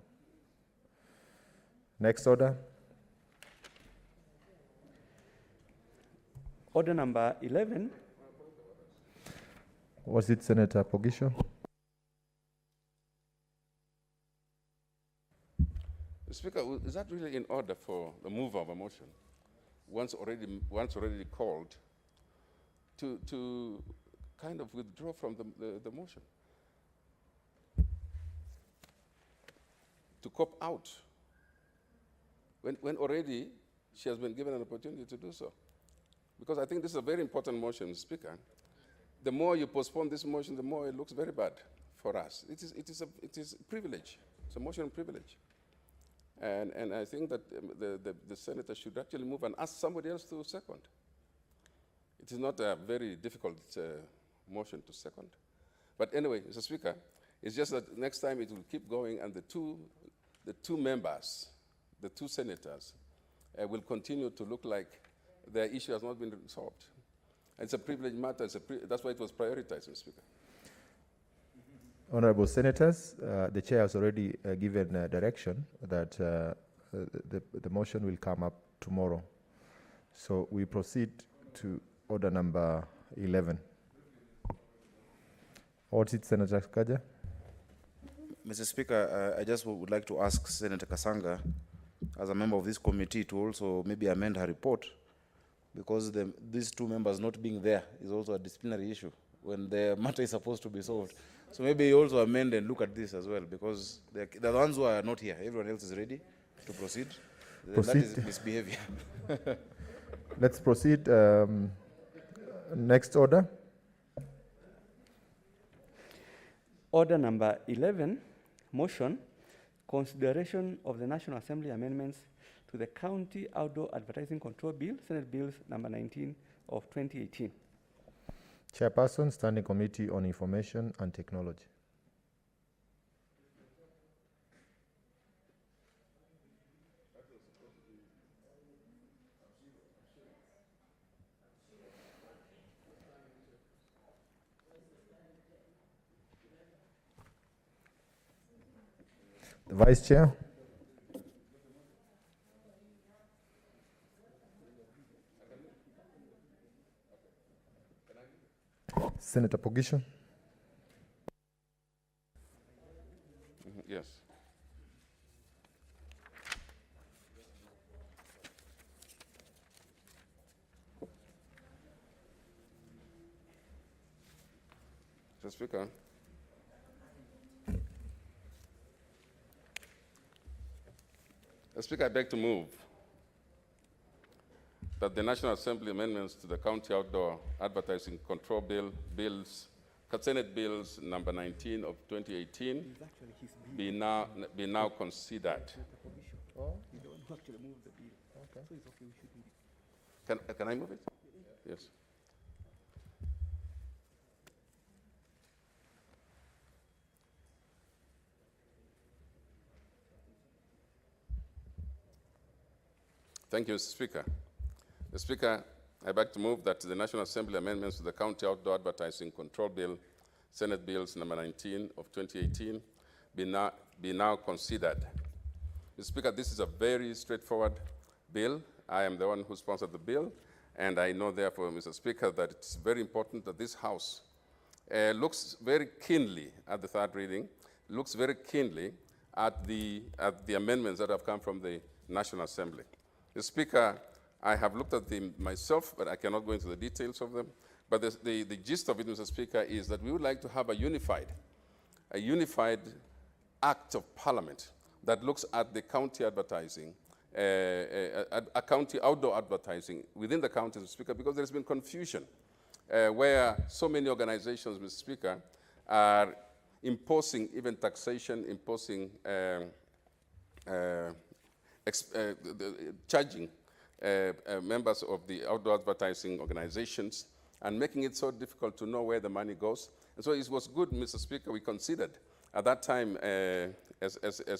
Next order. Order number 11. Was it Senator Pogisho? Speaker, is that really in order for the mover of a motion, once already called, to kind of withdraw from the motion? To cop out when already she has been given an opportunity to do so? Because I think this is a very important motion, Speaker. The more you postpone this motion, the more it looks very bad for us. It is a privilege. It's a motion of privilege. And I think that the senator should actually move and ask somebody else to second. It is not a very difficult motion to second. But anyway, Mr. Speaker, it's just that next time it will keep going, and the two members, the 2 senators, will continue to look like their issue has not been solved. It's a privileged matter. That's why it was prioritized, Mr. Speaker. Honorable Senators, the Chair has already given direction that the motion will come up tomorrow. So we proceed to order number 11. What's it, Senator Kaja? Mr. Speaker, I just would like to ask Senator Kasanga, as a member of this committee, to also maybe amend her report, because these 2 members not being there is also a disciplinary issue when the matter is supposed to be solved. So maybe you also amend and look at this as well, because they're the ones who are not here. Everyone else is ready to proceed. then that is misbehavior. Let's proceed. Next order. Order number 11, motion, consideration of the National Assembly amendments to the County Outdoor Advertising Control Bill, Senate Bills number 19 of 2018. Chairperson, Standing Committee on Information and Technology. The Vice Chair. Senator Pogisho. Yes. Mr. Speaker. Mr. Speaker, I beg to move that the National Assembly amendments to the County Outdoor Advertising Control Bills, Senate Bills number 19 of 2018 be now considered. Can I move it? Yes. Thank you, Mr. Speaker. Mr. Speaker, I beg to move that the National Assembly amendments to the County Outdoor Advertising Control Bill, Senate Bills number 19 of 2018, be now considered. Mr. Speaker, this is a very straightforward bill. I am the one who sponsored the bill, and I know, therefore, Mr. Speaker, that it's very important that this House looks very keenly at the third reading, looks very keenly at the amendments that have come from the National Assembly. Mr. Speaker, I have looked at them myself, but I cannot go into the details of them. But the gist of it, Mr. Speaker, is that we would like to have a unified act of Parliament that looks at the county advertising, a county outdoor advertising within the county, Mr. Speaker, because there's been confusion where so many organizations, Mr. Speaker, are imposing even taxation, imposing charging members of the outdoor advertising organizations and making it so difficult to know where the money goes. And so it was good, Mr. Speaker, we considered at that time as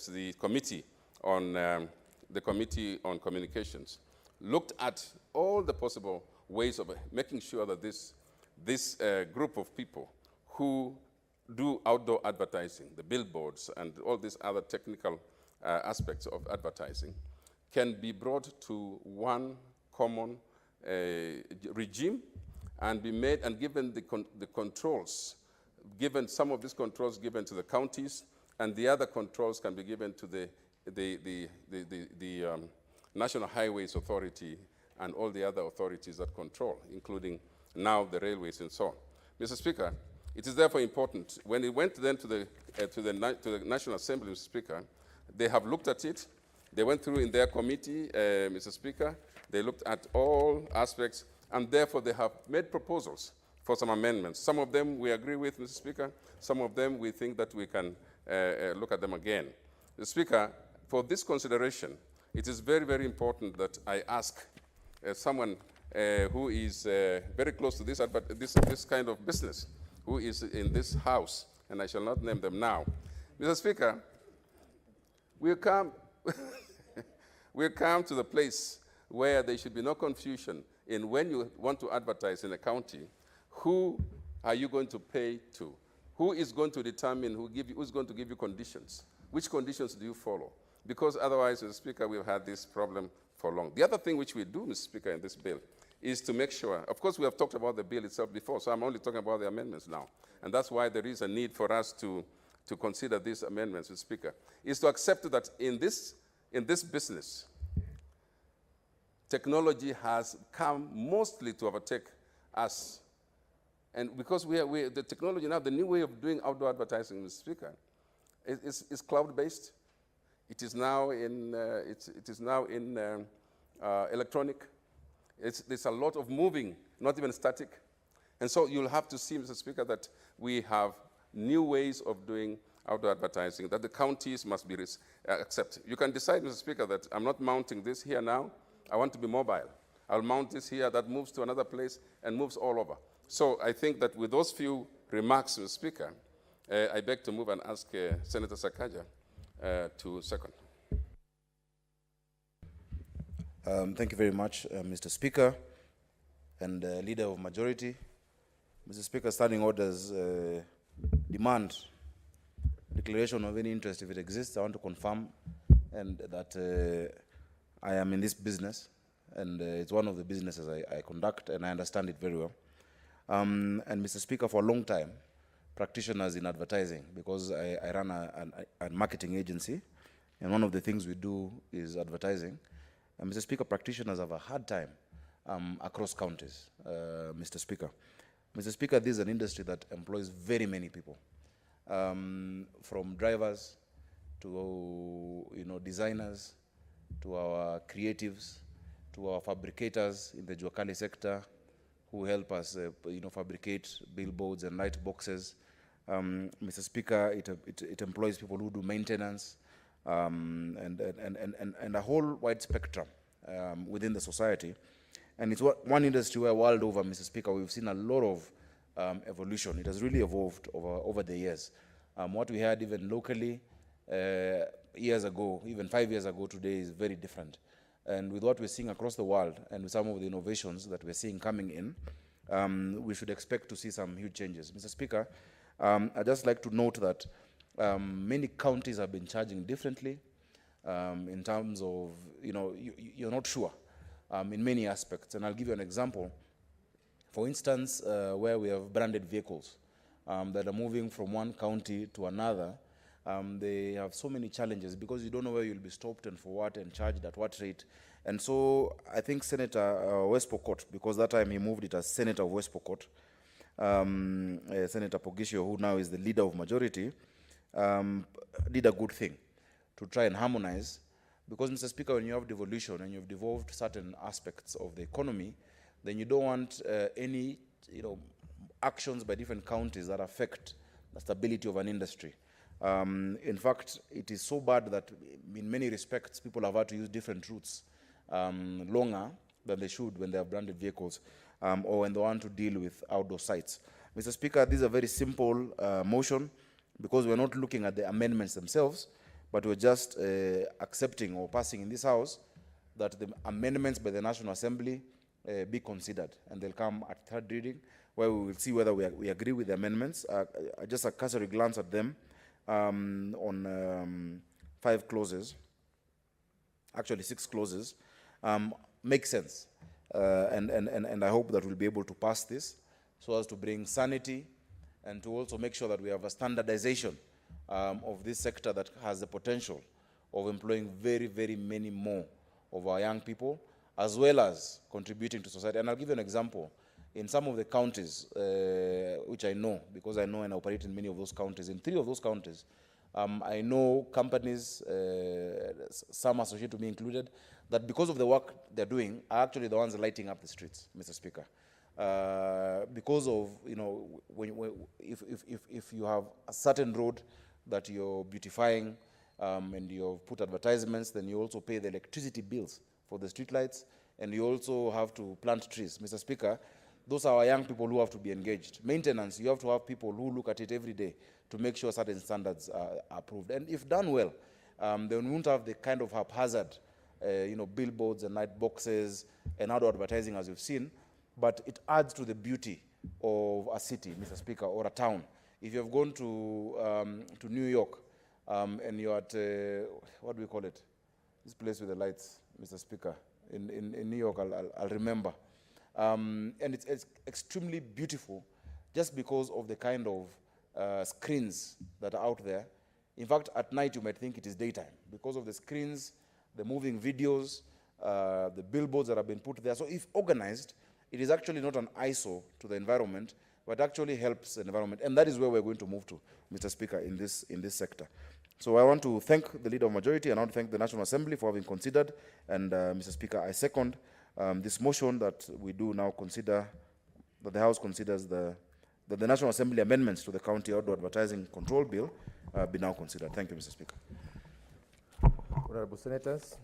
the Committee on Communications looked at all the possible ways of making sure that this group of people who do outdoor advertising, the billboards and all these other technical aspects of advertising, can be brought to one common regime and be made and given the controls, given some of these controls given to the counties, and the other controls can be given to the National Highways Authority and all the other authorities that control, including now the railways and so on. Mr. Speaker, it is therefore important, when it went then to the National Assembly, Mr. Speaker, they have looked at it. They went through in their committee, Mr. Speaker. They looked at all aspects, and therefore they have made proposals for some amendments. Some of them we agree with, Mr. Speaker. Some of them we think that we can look at them again. Mr. Speaker, for this consideration, it is very, very important that I ask someone who is very close to this kind of business, who is in this House, and I shall not name them now. Mr. Speaker, we'll come to the place where there should be no confusion in when you want to advertise in a county, who are you going to pay to? Who is going to determine who's going to give you conditions? Which conditions do you follow? Because otherwise, Mr. Speaker, we've had this problem for long. The other thing which we do, Mr. Speaker, in this bill is to make sure, of course, we have talked about the bill itself before, so I'm only talking about the amendments now. And that's why there is a need for us to consider these amendments, Mr. Speaker, is to accept that in this business, technology has come mostly to overtake us. And because the technology now, the new way of doing outdoor advertising, Mr. Speaker, is cloud-based. It is now in, it is now in electronic. There's a lot of moving, not even static. And so you'll have to see, Mr. Speaker, that we have new ways of doing outdoor advertising that the counties must be accept. You can decide, Mr. Speaker, that I'm not mounting this here now. I want to be mobile. I'll mount this here, that moves to another place and moves all over. So I think that with those few remarks, Mr. Speaker, I beg to move and ask Senator Sakaja to second. Thank you very much, Mr. Speaker and Leader of Majority. Mr. Speaker, standing orders demand declaration of any interest if it exists. I want to confirm and that I am in this business, and it's one of the businesses I conduct, and I understand it very well. And Mr. Speaker, for a long time, practitioners in advertising, because I run a marketing agency, and one of the things we do is advertising. And Mr. Speaker, practitioners have a hard time across counties, Mr. Speaker. Mr. Speaker, this is an industry that employs very many people, from drivers to designers, to our creatives, to our fabricators in the Juakali sector, who help us fabricate billboards and light boxes. Mr. Speaker, it employs people who do maintenance, and a whole wide spectrum within the society. And it's one industry where world over, Mr. Speaker, we've seen a lot of evolution. It has really evolved over the years. What we had even locally years ago, even 5 years ago today, is very different. And with what we're seeing across the world and with some of the innovations that we're seeing coming in, we should expect to see some huge changes. Mr. Speaker, I'd just like to note that many counties have been charging differently in terms of, you're not sure in many aspects. And I'll give you an example. For instance, where we have branded vehicles that are moving from one county to another, they have so many challenges because you don't know where you'll be stopped and for what and charged at what rate. And so I think Senator West Pokot, because that time he moved it as Senator of West Pokot, Senator Pogisho, who now is the Leader of Majority, did a good thing to try and harmonize. Because, Mr. Speaker, when you have devolution and you've devolved certain aspects of the economy, then you don't want any actions by different counties that affect the stability of an industry. In fact, it is so bad that in many respects, people have had to use different routes longer than they should when they have branded vehicles or when they want to deal with outdoor sites. Mr. Speaker, this is a very simple motion because we're not looking at the amendments themselves, but we're just accepting or passing in this House that the amendments by the National Assembly be considered, and they'll come at third reading, where we will see whether we agree with the amendments. Just a cursory glance at them on 5 clauses, actually 6 clauses, makes sense. And I hope that we'll be able to pass this so as to bring sanity and to also make sure that we have a standardization of this sector that has the potential of employing very, very many more of our young people, as well as contributing to society. And I'll give you an example. In some of the counties, which I know, because I know and operate in many of those counties, in 3 of those counties, I know companies, some associated to me included, that because of the work they're doing, are actually the ones lighting up the streets, Mr. Speaker. Because of, if you have a certain road that you're beautifying and you've put advertisements, then you also pay the electricity bills for the streetlights, and you also have to plant trees. Mr. Speaker, those are our young people who have to be engaged. Maintenance, you have to have people who look at it every day to make sure certain standards are approved. And if done well, then we won't have the kind of haphazard, billboards and light boxes and outdoor advertising as you've seen, but it adds to the beauty of a city, Mr. Speaker, or a town. If you have gone to New York and you're at, what do we call it? This place with the lights, Mr. Speaker, in New York, I'll remember. And it's extremely beautiful just because of the kind of screens that are out there. In fact, at night you might think it is daytime because of the screens, the moving videos, the billboards that have been put there. So if organized, it is actually not an eyesore to the environment, but actually helps the environment. And that is where we're going to move to, Mr. Speaker, in this sector. So I want to thank the Leader of Majority, and I want to thank the National Assembly for having considered. And Mr. Speaker, I second this motion that we do now consider, that the House considers that the National Assembly amendments to the County Outdoor Advertising Control Bill be now considered. Thank you, Mr. Speaker. Honorable Senators,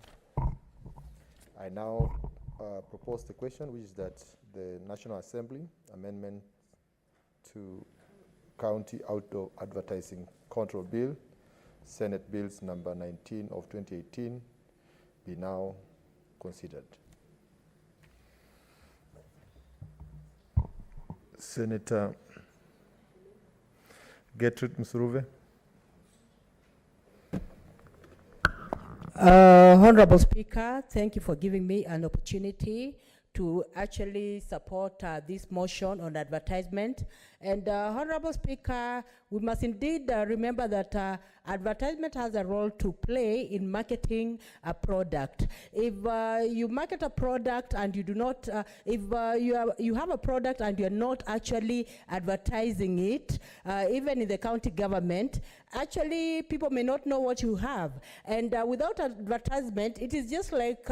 I now propose the question, which is that the National Assembly amendment to County Outdoor Advertising Control Bill, Senate Bills number 19 of 2018, be now considered. Senator Gertrude Musuruve. Honorable Speaker, thank you for giving me an opportunity to actually support this motion on advertisement. And Honorable Speaker, we must indeed remember that advertisement has a role to play in marketing a product. If you market a product and you do not, if you have a product and you're not actually advertising it, even in the county government, actually people may not know what you have. And without advertisement, it is just like,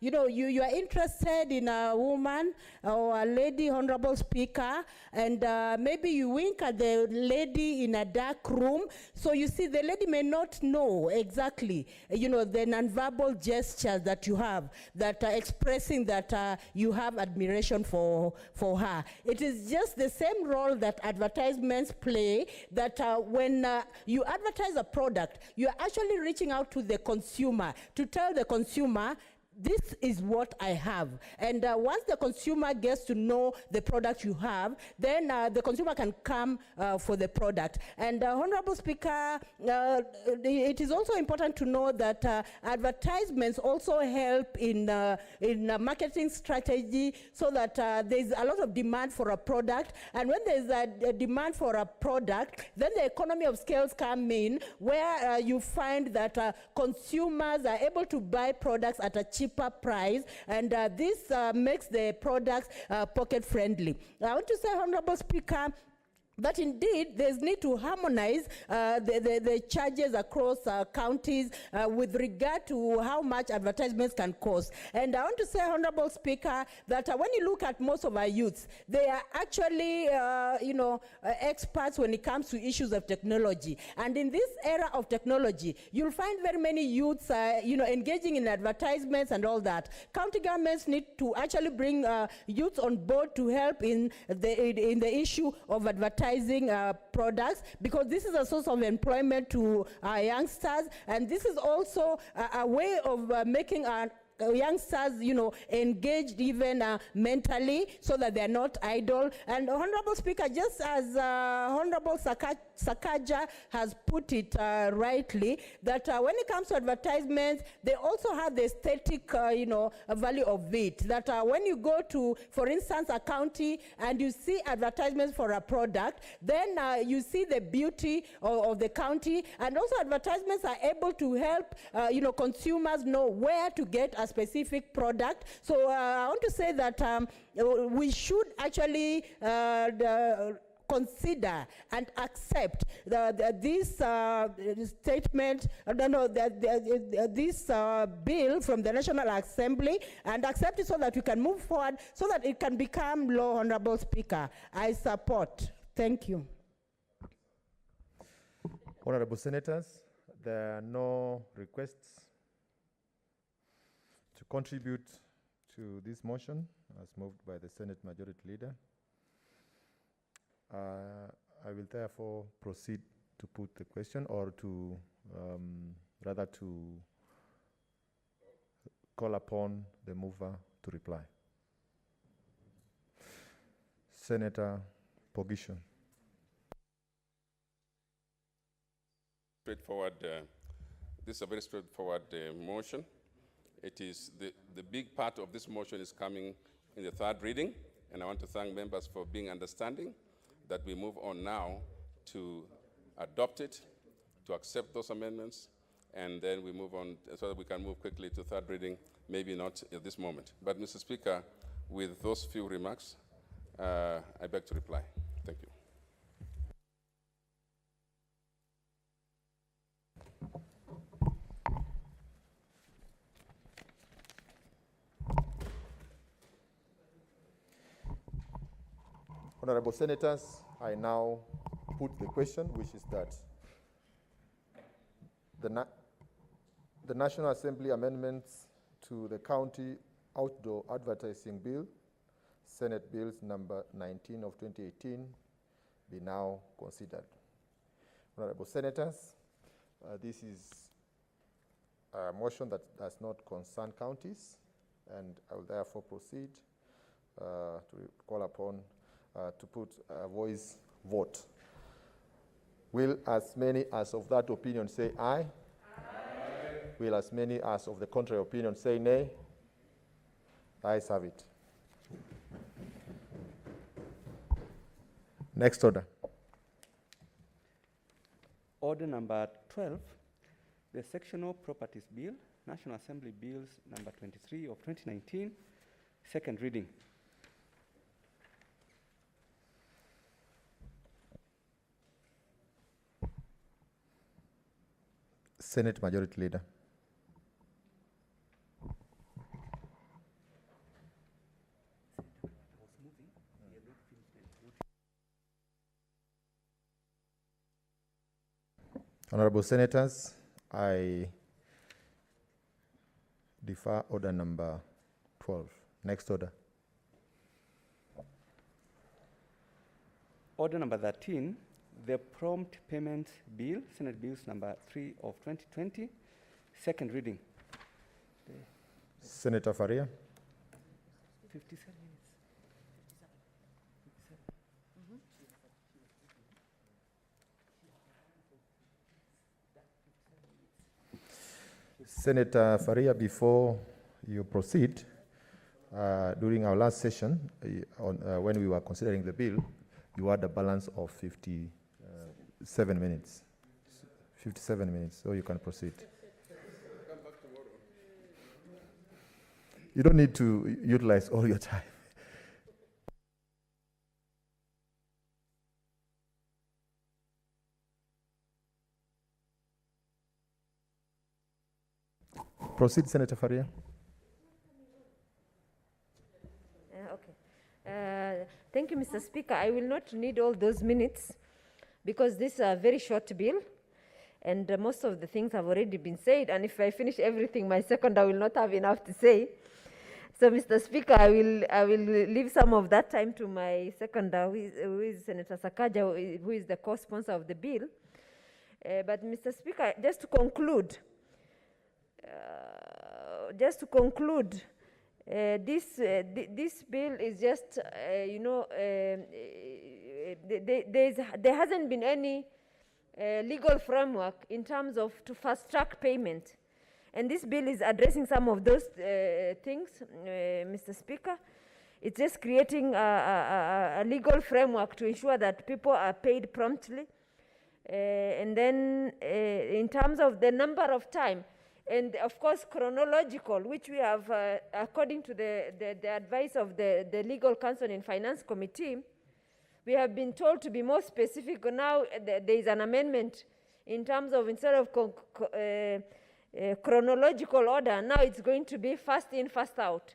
you know, you are interested in a woman or a lady, Honorable Speaker, and maybe you wink at the lady in a dark room. So you see, the lady may not know exactly, you know, the nonverbal gestures that you have that are expressing that you have admiration for her. It is just the same role that advertisements play, that when you advertise a product, you are actually reaching out to the consumer to tell the consumer, this is what I have. And once the consumer gets to know the product you have, then the consumer can come for the product. And Honorable Speaker, it is also important to know that advertisements also help in marketing strategy, so that there's a lot of demand for a product. And when there's a demand for a product, then the economy of scales come in, where you find that consumers are able to buy products at a cheaper price, and this makes the products pocket friendly. I want to say, Honorable Speaker, that indeed there's need to harmonize the charges across counties with regard to how much advertisements can cost. And I want to say, Honorable Speaker, that when you look at most of our youths, they are actually, you know, experts when it comes to issues of technology. And in this era of technology, you'll find very many youths, you know, engaging in advertisements and all that. County governments need to actually bring youths on board to help in the issue of advertising products, because this is a source of employment to our youngsters, and this is also a way of making our youngsters, you know, engaged even mentally, so that they're not idle. And Honorable Speaker, just as Honorable Sakaja has put it rightly, that when it comes to advertisements, they also have the aesthetic, you know, value of it. That when you go to, for instance, a county and you see advertisements for a product, then you see the beauty of the county, and also advertisements are able to help, you know, consumers know where to get a specific product. So I want to say that we should actually consider and accept this statement, this bill from the National Assembly, and accept it so that we can move forward, so that it can become law. Honorable Speaker, I support. Thank you. Honorable Senators, there are no requests to contribute to this motion as moved by the Senate Majority Leader. I will therefore proceed to put the question, or to rather to call upon the mover to reply. Senator Pogisho. Straightforward. This is a very straightforward motion. It is the big part of this motion is coming in the third reading, and I want to thank members for being understanding that we move on now to adopt it, to accept those amendments, and then we move on so that we can move quickly to third reading, maybe not at this moment. But Mr. Speaker, with those few remarks, I beg to reply. Thank you. Honorable Senators, I now put the question, which is that the National Assembly amendments to the County Outdoor Advertising Bill, Senate Bills number 19 of 2018, be now considered. Honorable Senators, this is a motion that does not concern counties, and I will therefore proceed to call upon to put a voice vote. Will as many as of that opinion say aye? Aye. Will as many as of the contrary opinion say nay? Ayes have it. Next order. Order number 12, the Sectional Properties Bill, National Assembly Bills number 23 of 2019, second reading. Senate Majority Leader. Honorable Senators, I defer order number 12. Next order. Order number 13, the Prompt Payment Bill, Senate Bills number 3 of 2020, second reading. Senator Faria. 57 minutes. Senator Faria, before you proceed, during our last session, when we were considering the bill, you had a balance of 57 minutes. 57 minutes, so you can proceed. You don't need to utilize all your time. Proceed, Senator Faria. Thank you, Mr. Speaker. I will not need all those minutes because this is a very short bill and most of the things have already been said, and if I finish everything, my second, I will not have enough to say. So, Mr. Speaker, I will leave some of that time to my seconder, who is Senator Sakaja, who is the co-sponsor of the bill. But, Mr. Speaker, just to conclude, this bill is just, there hasn't been any legal framework in terms of to fast-track payment. And this bill is addressing some of those things, Mr. Speaker. It's just creating a legal framework to ensure that people are paid promptly. And then in terms of the number of time, and of course chronological, which we have, according to the advice of the Legal Counsel in Finance Committee, we have been told to be more specific. Now there is an amendment in terms of, instead of chronological order, now it's going to be fast in, fast out.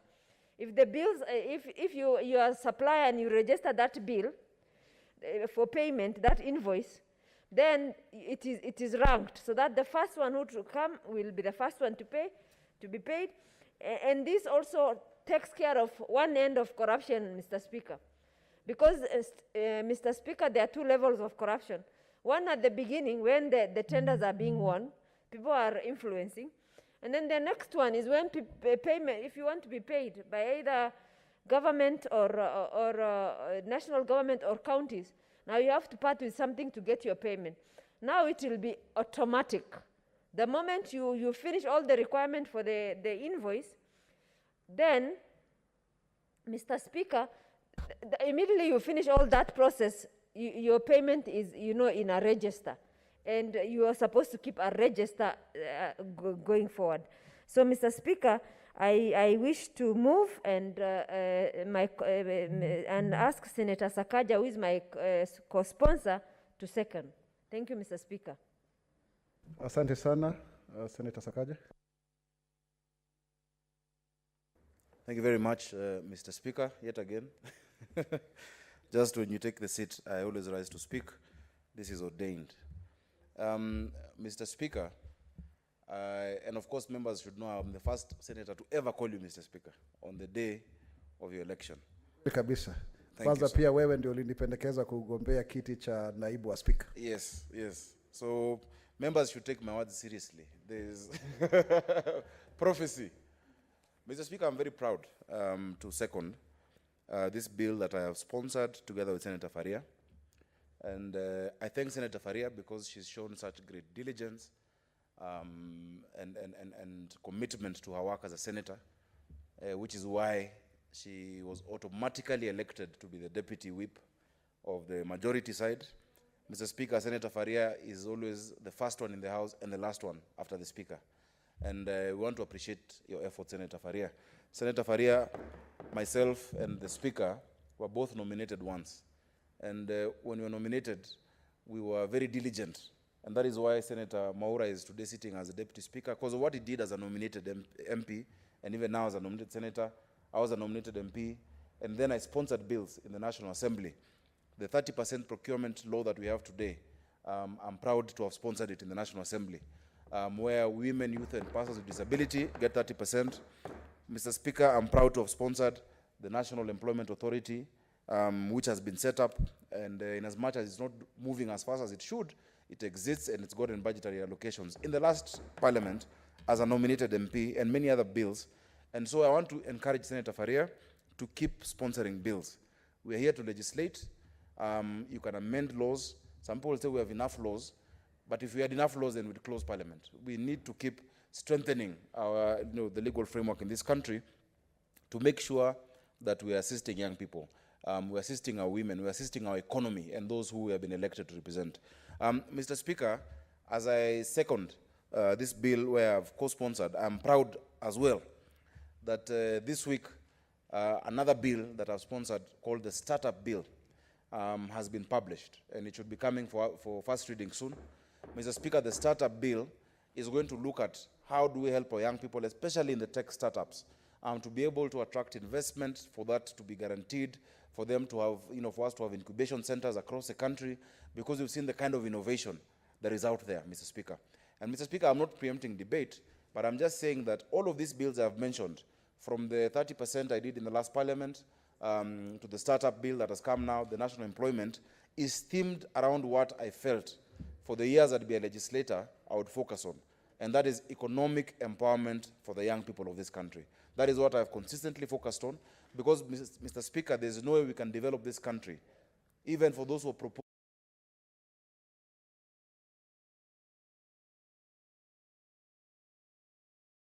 If the bills, if you are a supplier and you register that bill for payment, that invoice, then it is ranked so that the first one who to come will be the first one to be paid. And this also takes care of one end of corruption, Mr. Speaker. Because, Mr. Speaker, there are two levels of corruption. One at the beginning, when the tenders are being won, people are influencing. And then the next one is when payment, if you want to be paid by either government or national government or counties, now you have to part with something to get your payment. Now it will be automatic. The moment you finish all the requirement for the invoice, then, Mr. Speaker, immediately you finish all that process, your payment is, in a register. And you are supposed to keep a register going forward. So, Mr. Speaker, I wish to move and ask Senator Sakaja, who is my co-sponsor, to second. Thank you, Mr. Speaker. Asante sana, Senator Sakaja. Thank you very much, Mr. Speaker, yet again. Just when you take the seat, I always rise to speak. This is ordained. Mr. Speaker, and of course members should know I'm the first senator to ever call you Mr. Speaker on the day of your election. Kabisa. Thank Kwanza you, sir. pia wewe ndio ulinipendekeza kugombea kiti cha naibu wa speaker. Yes, yes. So members should take my words seriously. There's prophecy. Mr. Speaker, I'm very proud to second this bill that I have sponsored together with Senator Faria. And I thank Senator Faria because she's shown such great diligence and commitment to her work as a senator, which is why she was automatically elected to be the deputy whip of the majority side. Mr. Speaker, Senator Faria is always the first one in the House and the last one after the Speaker. And we want to appreciate your efforts, Senator Faria. Senator Faria, myself, and the Speaker were both nominated once. And when we were nominated, we were very diligent. And that is why Senator Maura is today sitting as a Deputy Speaker, because of what he did as a nominated MP, and even now as a nominated Senator. I was a nominated MP, and then I sponsored bills in the National Assembly. The 30% procurement law that we have today, I'm proud to have sponsored it in the National Assembly, where women, youth, and persons with disability get 30%. Mr. Speaker, I'm proud to have sponsored the National Employment Authority, which has been set up, and in as much as it's not moving as fast as it should, it exists and it's gotten budgetary allocations. In the last parliament, as a nominated MP, and many other bills, and so I want to encourage Senator Faria to keep sponsoring bills. We're here to legislate. You can amend laws. Some people say we have enough laws, but if we had enough laws, then we'd close parliament. We need to keep strengthening our, the legal framework in this country to make sure that we are assisting young people. We're assisting our women, we're assisting our economy, and those who have been elected to represent. Mr. Speaker, as I second this bill where I've co-sponsored, I'm proud as well that this week another bill that I've sponsored called the Startup Bill has been published, and it should be coming for first reading soon. Mr. Speaker, the Startup Bill is going to look at how do we help our young people, especially in the tech startups, to be able to attract investment, for that to be guaranteed, for them to have, for us to have incubation centers across the country, because we've seen the kind of innovation that is out there, Mr. Speaker. And Mr. Speaker, I'm not preempting debate, but I'm just saying that all of these bills I've mentioned, from the 30% I did in the last parliament, to the startup bill that has come now, the national employment, is themed around what I felt for the years I'd be a legislator, I would focus on. And that is economic empowerment for the young people of this country. That is what I've consistently focused on, because, Mr. Speaker, there's no way we can develop this country, even for those who propose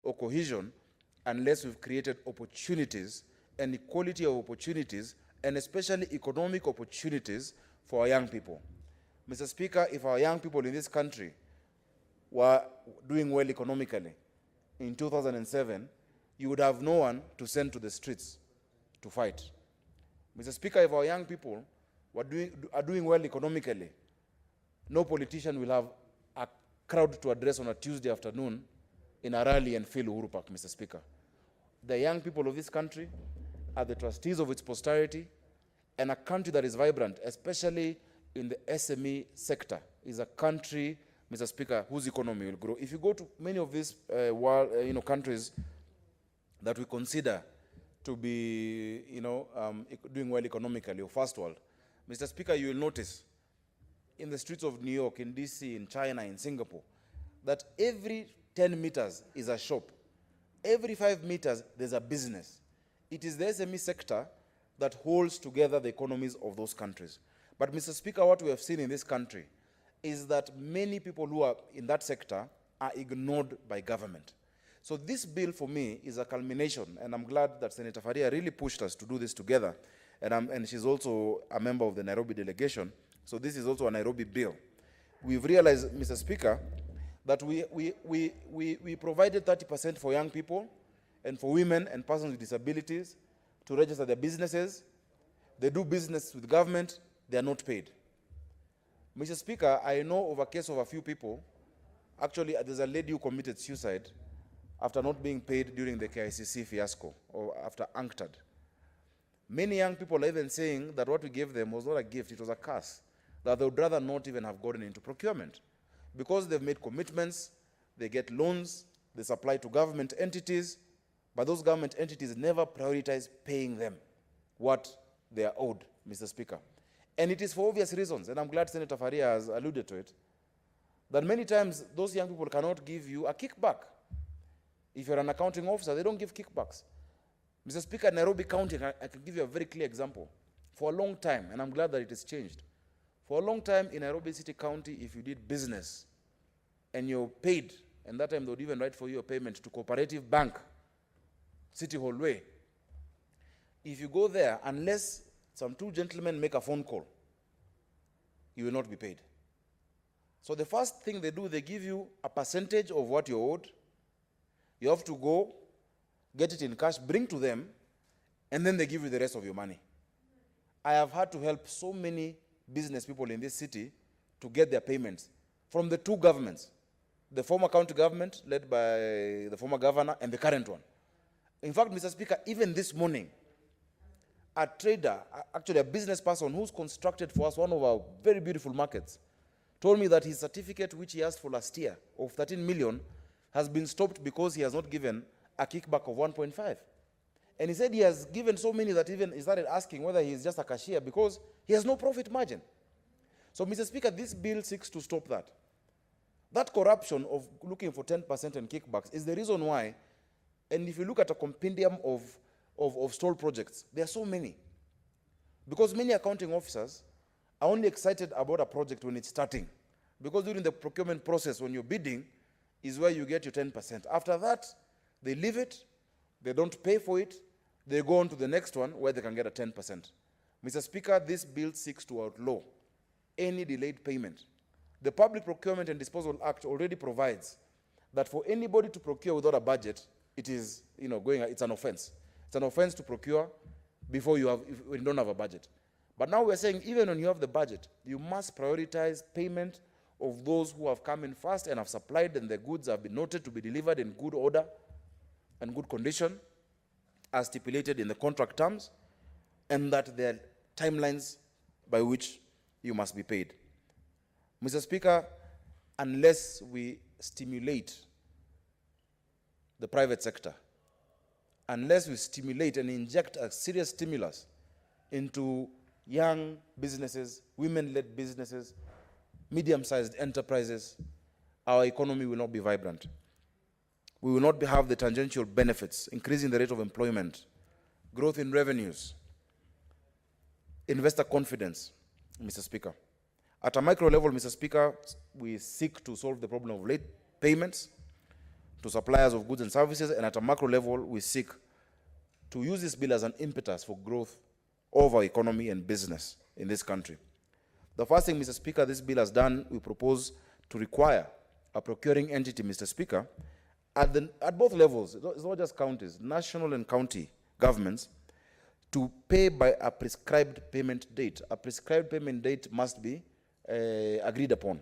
or cohesion, unless we've created opportunities and equality of opportunities, and especially economic opportunities for our young people. Mr. Speaker, if our young people in this country were doing well economically in 2007, you would have no one to send to the streets to fight. Mr. Speaker, if our young people are doing well economically, no politician will have a crowd to address on a Tuesday afternoon in a rally and fill Uhuru Park, Mr. Speaker. The young people of this country are the trustees of its posterity, and a country that is vibrant, especially in the SME sector, is a country, Mr. Speaker, whose economy will grow. If you go to many of these countries that we consider to be, doing well economically, or first world, Mr. Speaker, you will notice in the streets of New York, in DC, in China, in Singapore, that every 10 meters is a shop. Every 5 meters, there's a business. It is the SME sector that holds together the economies of those countries. But, Mr. Speaker, what we have seen in this country is that many people who are in that sector are ignored by government. So this bill, for me, is a culmination, and I'm glad that Senator Faria really pushed us to do this together, and she's also a member of the Nairobi delegation, so this is also a Nairobi bill. We've realized, Mr. Speaker, that we provided 30% for young people and for women and persons with disabilities to register their businesses. They do business with government, they are not paid. Mr. Speaker, I know of a case of a few people. Actually, there's a lady who committed suicide after not being paid during the KICC fiasco, or after UNCTAD. Many young people are even saying that what we gave them was not a gift, it was a curse, that they would rather not even have gotten into procurement. Because they've made commitments, they get loans, they supply to government entities, but those government entities never prioritize paying them what they are owed, Mr. Speaker. And it is for obvious reasons, and I'm glad Senator Faria has alluded to it, that many times those young people cannot give you a kickback. If you're an accounting officer, they don't give kickbacks. Mr. Speaker, Nairobi County, I can give you a very clear example. For a long time, and I'm glad that it has changed, for a long time in Nairobi City County, if you did business and you're paid, and that time they would even write for you a payment to Cooperative Bank, City Hall Way. If you go there, unless some two gentlemen make a phone call, you will not be paid. So the first thing they do, they give you a percentage of what you're owed. You have to go, get it in cash, bring to them, and then they give you the rest of your money. I have had to help so many business people in this city to get their payments from the two governments, the former county government led by the former governor and the current one. In fact, Mr. Speaker, even this morning, a trader, actually a business person who's constructed for us one of our very beautiful markets, told me that his certificate, which he asked for last year, of 13 million, has been stopped because he has not given a kickback of 1.5. And he said he has given so many that even he started asking whether he is just a cashier because he has no profit margin. So, Mr. Speaker, this bill seeks to stop that. That corruption of looking for 10% and kickbacks is the reason why, and if you look at a compendium of stall projects, there are so many. Because many accounting officers are only excited about a project when it's starting. Because during the procurement process, when you're bidding, is where you get your 10%. After that, they leave it, they don't pay for it, they go on to the next one where they can get a 10%. Mr. Speaker, this bill seeks to outlaw any delayed payment. The Public Procurement and Disposal Act already provides that for anybody to procure without a budget, it is, it's an offense. It's an offense to procure before when you don't have a budget. But now we're saying even when you have the budget, you must prioritize payment of those who have come in first and have supplied, and the goods have been noted to be delivered in good order and good condition as stipulated in the contract terms, and that there are timelines by which you must be paid. Mr. Speaker, unless we stimulate the private sector, unless we stimulate and inject a serious stimulus into young businesses, women-led businesses, medium-sized enterprises, our economy will not be vibrant. We will not have the tangential benefits, increasing the rate of employment, growth in revenues, investor confidence, Mr. Speaker. At a micro level, Mr. Speaker, we seek to solve the problem of late payments to suppliers of goods and services, and at a macro level, we seek to use this bill as an impetus for growth of our economy and business in this country. The first thing, Mr. Speaker, this bill has done, we propose to require a procuring entity, Mr. Speaker, at both levels, it's not just counties, national and county governments, to pay by a prescribed payment date. A prescribed payment date must be agreed upon.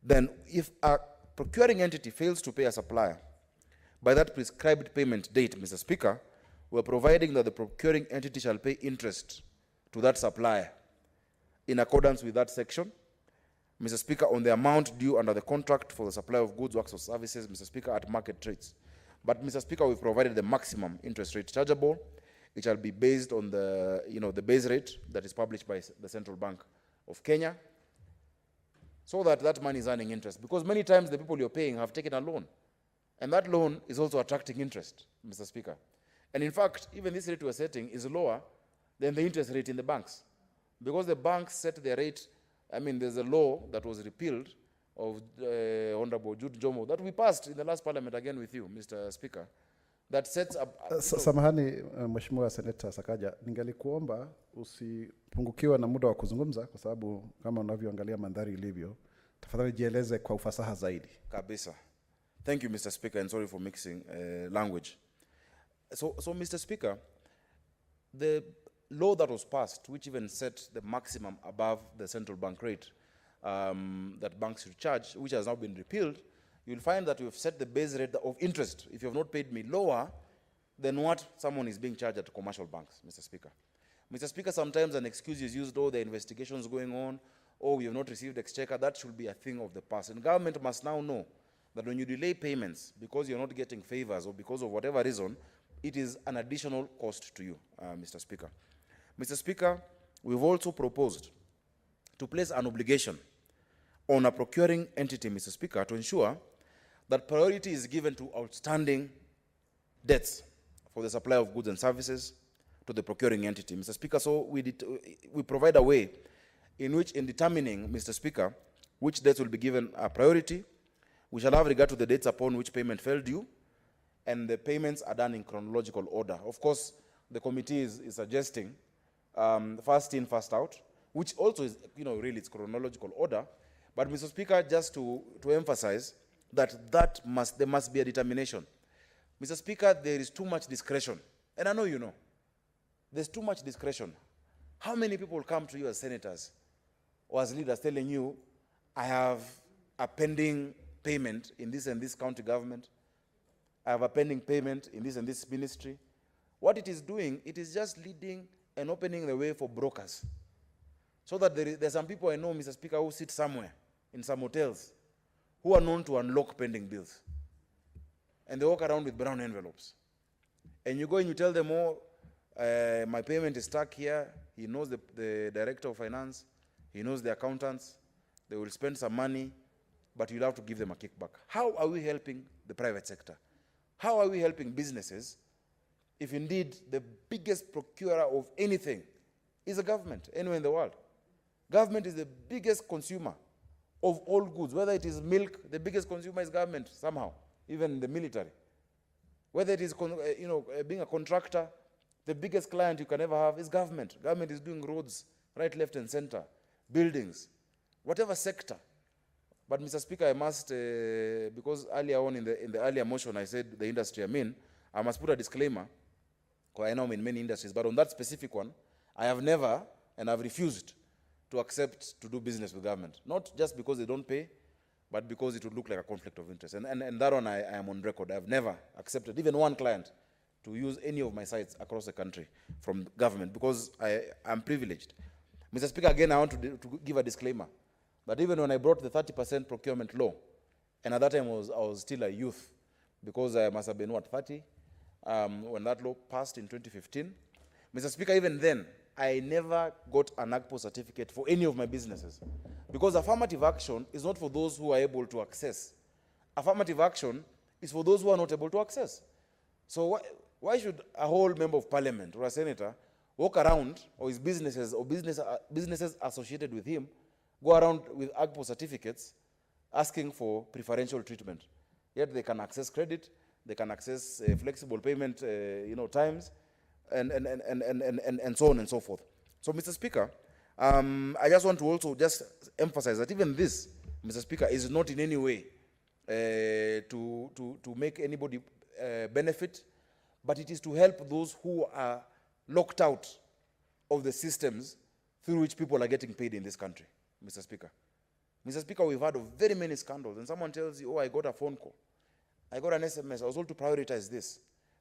Then, if a procuring entity fails to pay a supplier by that prescribed payment date, Mr. Speaker, we're providing that the procuring entity shall pay interest to that supplier in accordance with that section, Mr. Speaker, on the amount due under the contract for the supply of goods, works, or services, Mr. Speaker, at market rates. But, Mr. Speaker, we've provided the maximum interest rate chargeable. It shall be based on the, the base rate that is published by the Central Bank of Kenya, so that that money is earning interest. Because many times the people you're paying have taken a loan, and that loan is also attracting interest, Mr. Speaker. And in fact, even this rate we're setting is lower than the interest rate in the banks. Because the banks set their rate, there's a law that was repealed of Honorable Jude Jomo that we passed in the last parliament again with you, Mr. Speaker, that sets up... Samahani, Mheshimiwa Seneta Sakaja, ningelikuomba usipungukiwa na muda wa kuzungumza kwa sababu kama unavyoangalia mandhari ilivyo, tafadhali jieleze kwa ufasaha zaidi. Kabisa. Thank you, Mr. Speaker, and sorry for mixing language. So, Mr. Speaker, the law that was passed, which even set the maximum above the central bank rate that banks should charge, which has now been repealed, you'll find that we've set the base rate of interest, if you have not paid me, lower than what someone is being charged at commercial banks, Mr. Speaker. Mr. Speaker, sometimes an excuse is used, oh, the investigations going on, oh, we have not received exchequer. That should be a thing of the past. And government must now know that when you delay payments because you're not getting favors or because of whatever reason, it is an additional cost to you, Mr. Speaker. Mr. Speaker, we've also proposed to place an obligation on a procuring entity, Mr. Speaker, to ensure that priority is given to outstanding debts for the supply of goods and services to the procuring entity. Mr. Speaker, so we provide a way in which, in determining, Mr. Speaker, which debts will be given a priority, we shall have regard to the dates upon which payment fell due, and the payments are done in chronological order. Of course, the committee is suggesting first in, first out, which also is, really it's chronological order. But, Mr. Speaker, just to emphasize that there must be a determination. Mr. Speaker, there is too much discretion. And I know you know. There's too much discretion. How many people come to you as senators or as leaders telling you, I have a pending payment in this and this county government. I have a pending payment in this and this ministry. What it is doing, it is just leading and opening the way for brokers. So that there's some people I know, Mr. Speaker, who sit somewhere in some hotels who are known to unlock pending bills. And they walk around with brown envelopes. And you go and you tell them, oh, my payment is stuck here. He knows the director of finance. He knows the accountants. They will spend some money, but you'll have to give them a kickback. How are we helping the private sector? How are we helping businesses if indeed the biggest procurer of anything is the government anywhere in the world? Government is the biggest consumer of all goods. Whether it is milk, the biggest consumer is government somehow, even the military. Whether it is being a contractor, the biggest client you can ever have is government. Government is doing roads, right, left, and center, buildings, whatever sector. But, Mr. Speaker, I must, because earlier on in the earlier motion I said the industry I must put a disclaimer, because I know I'm in many industries, but on that specific one, I have never and I've refused to accept to do business with government. Not just because they don't pay, but because it would look like a conflict of interest. And that one I am on record. I've never accepted even one client to use any of my sites across the country from government because I'm privileged. Mr. Speaker, again, I want to give a disclaimer that even when I brought the 30% procurement law, and at that time I was still a youth because I must have been, 30, when that law passed in 2015. Mr. Speaker, even then, I never got an AGPO certificate for any of my businesses because affirmative action is not for those who are able to access. Affirmative action is for those who are not able to access. So why should a whole member of parliament or a senator walk around, or his businesses or businesses associated with him, go around with AGPO certificates asking for preferential treatment? Yet they can access credit, they can access flexible payment times, and so on and so forth. So, Mr. Speaker, I just want to also just emphasize that even this, Mr. Speaker, is not in any way to make anybody benefit, but it is to help those who are locked out of the systems through which people are getting paid in this country, Mr. Speaker. Mr. Speaker, we've heard of very many scandals, and someone tells you, oh, I got a phone call, I got an SMS, I was told to prioritize this.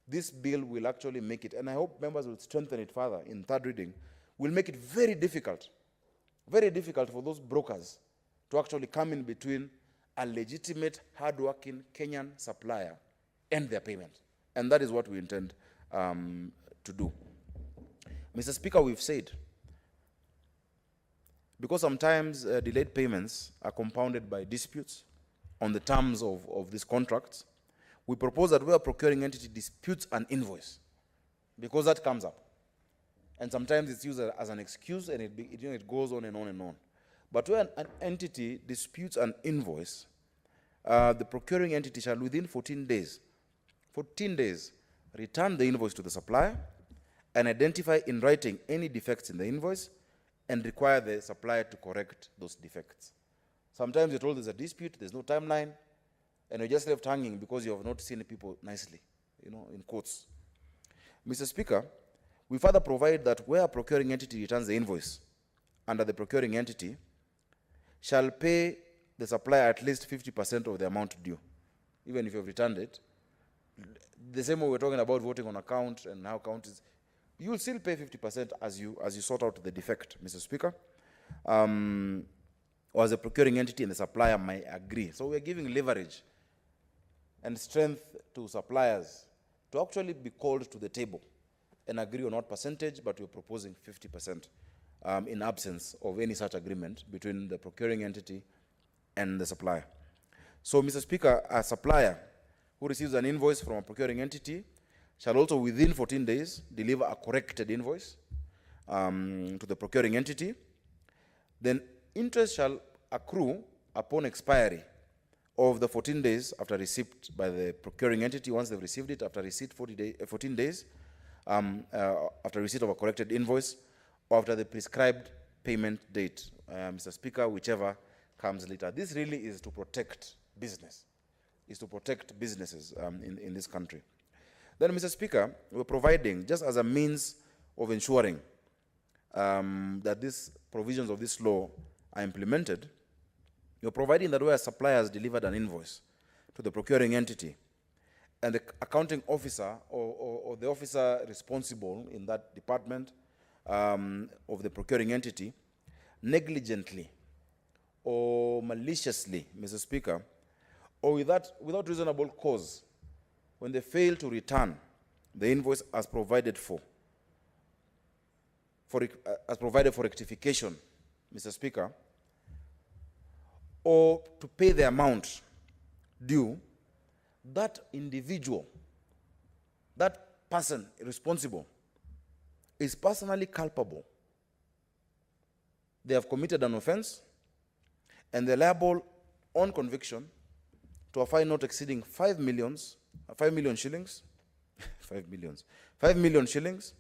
This bill will actually make it, and I hope members will strengthen it further in third reading, will make it very difficult for those brokers to actually come in between a legitimate, hard-working Kenyan supplier and their payment. And that is what we intend to do. Mr. Speaker, we've said, because sometimes delayed payments are compounded by disputes on the terms of these contracts, we propose that where a procuring entity disputes an invoice, because that comes up. And sometimes it's used as an excuse, and it goes on and on and on. But where an entity disputes an invoice, the procuring entity shall within 14 days, return the invoice to the supplier and identify in writing any defects in the invoice and require the supplier to correct those defects. Sometimes you're told there's a dispute, there's no timeline, and you're just left hanging because you have not seen people nicely, in quotes. Mr. Speaker, we further provide that where a procuring entity returns the invoice under the procuring entity shall pay the supplier at least 50% of the amount due. Even if you've returned it, the same way we're talking about voting on account and how counties, you'll still pay 50% as you sort out the defect, Mr. Speaker. Or as a procuring entity and the supplier might agree. So we're giving leverage and strength to suppliers to actually be called to the table and agree on what percentage, but we're proposing 50% in absence of any such agreement between the procuring entity and the supplier. So, Mr. Speaker, a supplier who receives an invoice from a procuring entity shall also within 14 days deliver a corrected invoice to the procuring entity. Then interest shall accrue upon expiry of the 14 days after receipt by the procuring entity. Once they've received it, after receipt 14 days, after receipt of a corrected invoice, or after the prescribed payment date, Mr. Speaker, whichever comes later. This really is to protect business, is to protect businesses in this country. Then, Mr. Speaker, we're providing, just as a means of ensuring that these provisions of this law are implemented, you're providing that where a supplier has delivered an invoice to the procuring entity and the accounting officer or the officer responsible in that department of the procuring entity negligently or maliciously, Mr. Speaker, or without reasonable cause, when they fail to return the invoice as provided for rectification, Mr. Speaker, or to pay the amount due, that individual, that person responsible, is personally culpable. They have committed an offense, and they're liable on conviction to a fine not exceeding 5 million shillings, 5 million shillings,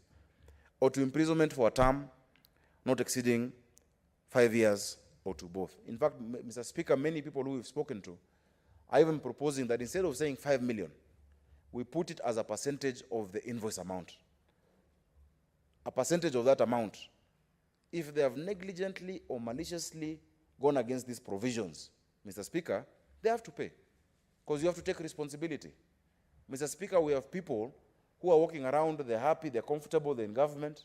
or to imprisonment for a term not exceeding 5 years or to both. In fact, Mr. Speaker, many people who we've spoken to are even proposing that instead of saying 5 million, we put it as a percentage of the invoice amount. A percentage of that amount. If they have negligently or maliciously gone against these provisions, Mr. Speaker, they have to pay, because you have to take responsibility. Mr. Speaker, we have people who are walking around, they're happy, they're comfortable, they're in government,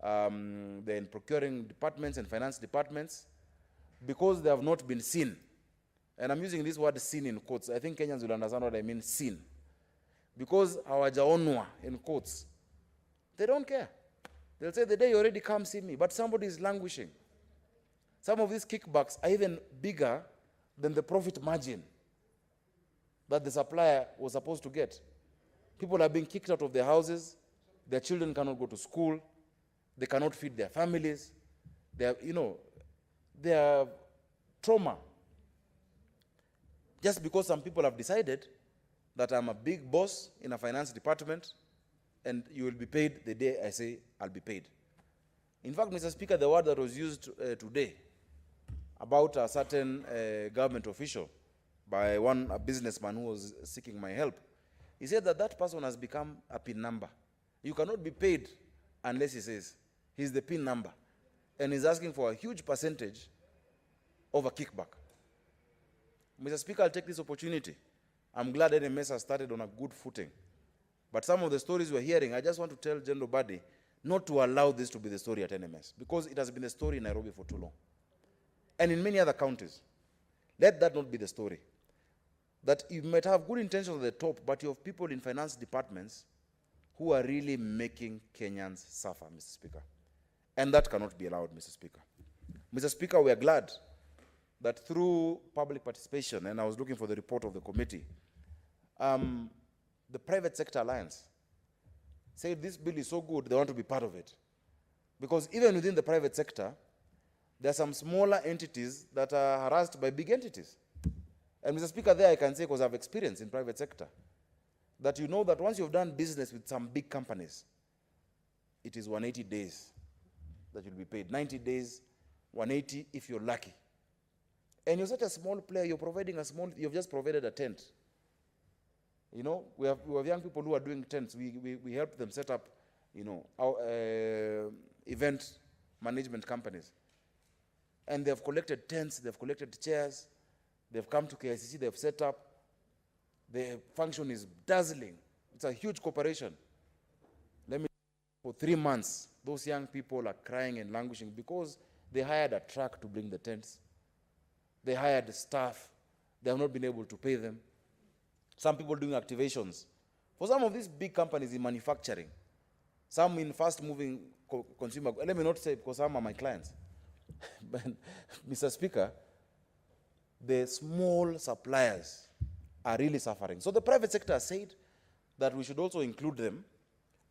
they're in procuring departments and finance departments, because they have not been seen. And I'm using this word seen in quotes. I think Kenyans will understand what I mean, seen. Because hawajaonwa in quotes, they don't care. They'll say, the day you already come see me, but somebody is languishing. Some of these kickbacks are even bigger than the profit margin that the supplier was supposed to get. People are being kicked out of their houses, their children cannot go to school, they cannot feed their families, they have, they have trauma. Just because some people have decided that I'm a big boss in a finance department and you will be paid the day I say I'll be paid. In fact, Mr. Speaker, the word that was used today about a certain government official by a businessman who was seeking my help, he said that that person has become a PIN number. You cannot be paid unless he says he's the PIN number. And he's asking for a huge percentage of a kickback. Mr. Speaker, I'll take this opportunity. I'm glad NMS has started on a good footing. But some of the stories we're hearing, I just want to tell General Badi not to allow this to be the story at NMS, because it has been the story in Nairobi for too long. And in many other counties. Let that not be the story. That you might have good intentions at the top, but you have people in finance departments who are really making Kenyans suffer, Mr. Speaker. And that cannot be allowed, Mr. Speaker. Mr. Speaker, we are glad that through public participation, and I was looking for the report of the committee, the Private Sector Alliance said this bill is so good, they want to be part of it. Because even within the private sector, there are some smaller entities that are harassed by big entities. And Mr. Speaker, there I can say, because I've experience in private sector, that you know that once you've done business with some big companies, it is 180 days that you'll be paid. 90 days, 180 if you're lucky. And you're such a small player, you've just provided a tent. We have young people who are doing tents. We help them set up, our event management companies. And they've collected tents, they've collected chairs, they've come to KICC, they've set up. The function is dazzling. It's a huge corporation. Let me, for 3 months, those young people are crying and languishing because they hired a truck to bring the tents. They hired staff. They have not been able to pay them. Some people doing activations. For some of these big companies in manufacturing, some in fast-moving consumer, let me not say because some are my clients. But, Mr. Speaker, the small suppliers are really suffering. So the private sector has said that we should also include them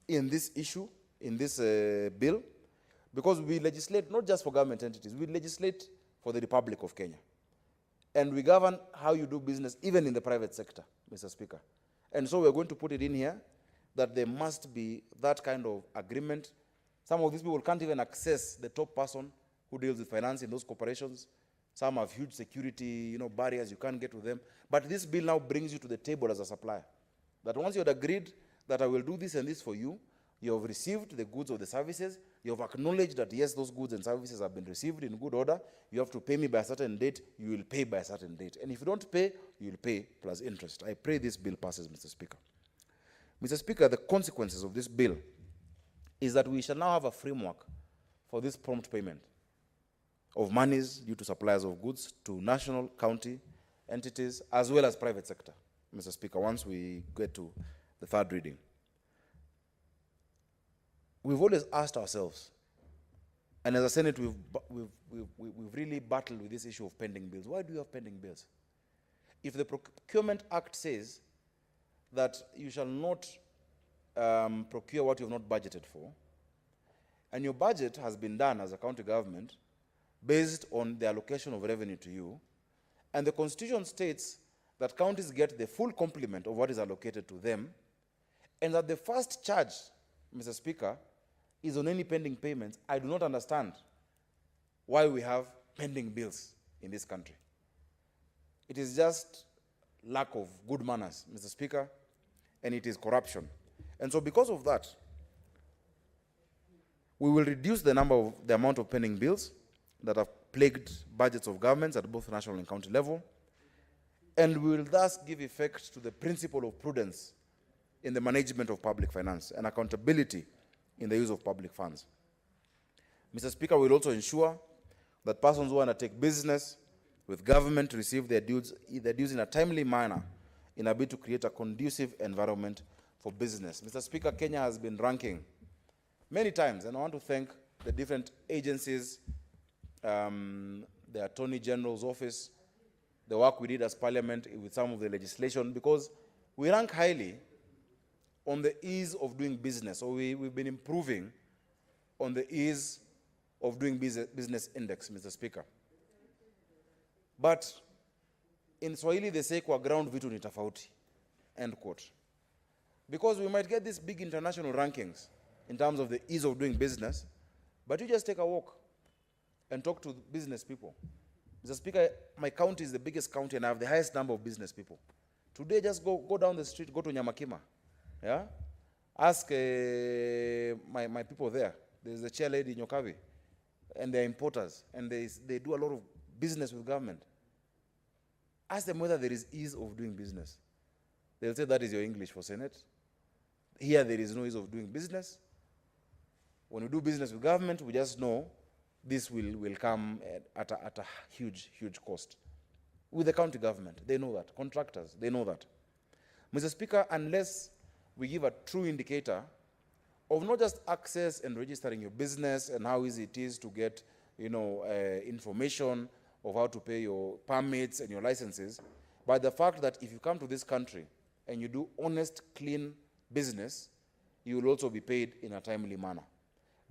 in this issue, in this bill, because we legislate not just for government entities, we legislate for the Republic of Kenya. And we govern how you do business even in the private sector, Mr. Speaker. And so we're going to put it in here that there must be that kind of agreement. Some of these people can't even access the top person who deals with finance in those corporations. Some have huge security, barriers, you can't get to them. But this bill now brings you to the table as a supplier. That once you had agreed that I will do this and this for you, you have received the goods or the services, you have acknowledged that yes, those goods and services have been received in good order, you have to pay me by a certain date, you will pay by a certain date. And if you don't pay, you will pay plus interest. I pray this bill passes, Mr. Speaker. Mr. Speaker, the consequences of this bill is that we shall now have a framework for this prompt payment of monies due to suppliers of goods to national, county entities, as well as private sector, Mr. Speaker, once we get to the third reading. We've always asked ourselves, and as a Senate, we've really battled with this issue of pending bills. Why do you have pending bills? If the Procurement Act says that you shall not procure what you have not budgeted for, and your budget has been done as a county government based on the allocation of revenue to you, and the Constitution states that counties get the full complement of what is allocated to them, and that the first charge, Mr. Speaker, is on any pending payments, I do not understand why we have pending bills in this country. It is just lack of good manners, Mr. Speaker, and it is corruption. And so because of that, we will reduce the amount of pending bills that have plagued budgets of governments at both national and county level, and we will thus give effect to the principle of prudence in the management of public finance and accountability in the use of public funds. Mr. Speaker, we will also ensure that persons who undertake business with government receive their dues in a timely manner in a bid to create a conducive environment for business. Mr. Speaker, Kenya has been ranking many times, and I want to thank the different agencies, the Attorney General's office, the work we did as Parliament with some of the legislation, because we rank highly on the ease of doing business. So we've been improving on the ease of doing business index, Mr. Speaker. But in Swahili, they say kwa ground vitu ni tofauti, end quote. Because we might get these big international rankings in terms of the ease of doing business, but you just take a walk and talk to business people. Mr. Speaker, my county is the biggest county and I have the highest number of business people. Today, just go down the street, go to Nyamakima. Yeah? Ask my people there. There's a chair lady in Nyokavi, and they're importers, and they do a lot of business with government. Ask them whether there is ease of doing business. They'll say that is your English for Senate. Here there is no ease of doing business. When we do business with government, we just know this will come at a huge, huge cost. With the county government, they know that. Contractors, they know that. Mr. Speaker, unless we give a true indicator of not just access and registering your business and how easy it is to get, information of how to pay your permits and your licenses, but the fact that if you come to this country and you do honest, clean business, you will also be paid in a timely manner.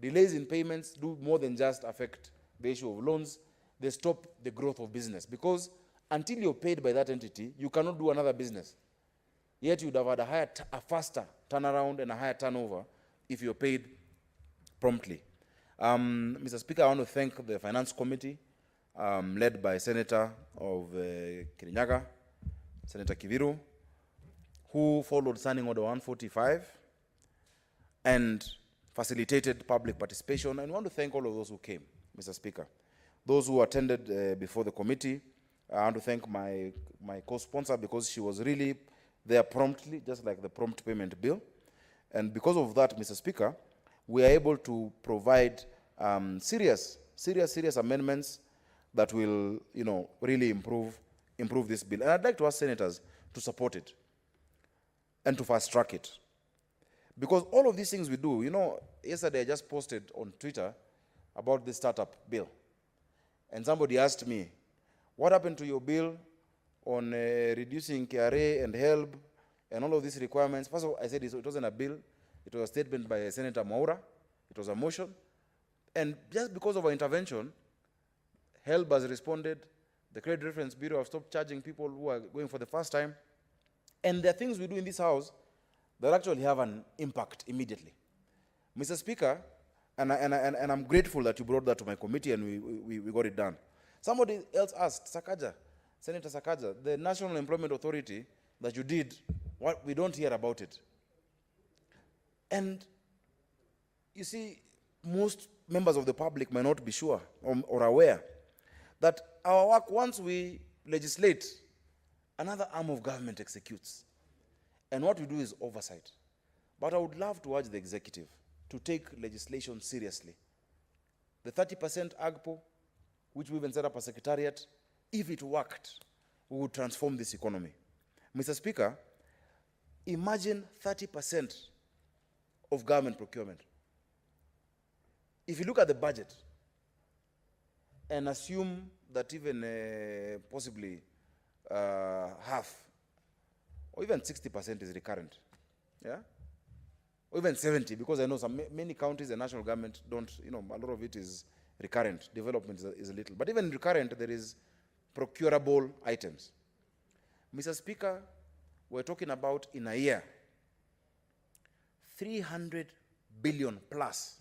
Delays in payments do more than just affect the issue of loans. They stop the growth of business, because until you're paid by that entity, you cannot do another business. Yet you'd have had a faster turnaround and a higher turnover if you're paid promptly. Mr. Speaker, I want to thank the Finance Committee, led by Senator of Kirinyaga, Senator Kiviru, who followed Standing Order 145 and facilitated public participation. And I want to thank all of those who came, Mr. Speaker. Those who attended before the committee, I want to thank my co-sponsor, because she was really there promptly, just like the prompt payment bill. And because of that, Mr. Speaker, we are able to provide serious amendments that will, really improve this bill. And I'd like to ask senators to support it and to fast track it. Because all of these things we do, yesterday I just posted on Twitter about the startup bill. And somebody asked me, what happened to your bill on reducing KRA and HELB and all of these requirements? First of all, I said it wasn't a bill. It was a statement by Senator Maura. It was a motion. And just because of our intervention, HELB has responded. The Credit Reference Bureau have stopped charging people who are going for the first time. And there are things we do in this House that actually have an impact immediately. Mr. Speaker, and I'm grateful that you brought that to my committee and we got it done. Somebody else asked, Senator Sakaja, the National Employment Authority that you did, we don't hear about it. And you see, most members of the public may not be sure or aware that our work, once we legislate, another arm of government executes. And what we do is oversight. But I would love to urge the executive to take legislation seriously. The 30% AGPO, which we even set up a secretariat, if it worked, we would transform this economy. Mr. Speaker, imagine 30% of government procurement. If you look at the budget and assume that even possibly half or even 60% is recurrent, yeah? Or even 70, because I know many counties and national government don't, a lot of it is recurrent. Development is a little. But even recurrent, there is procurable items. Mr. Speaker, we're talking about in a year, 300 billion plus.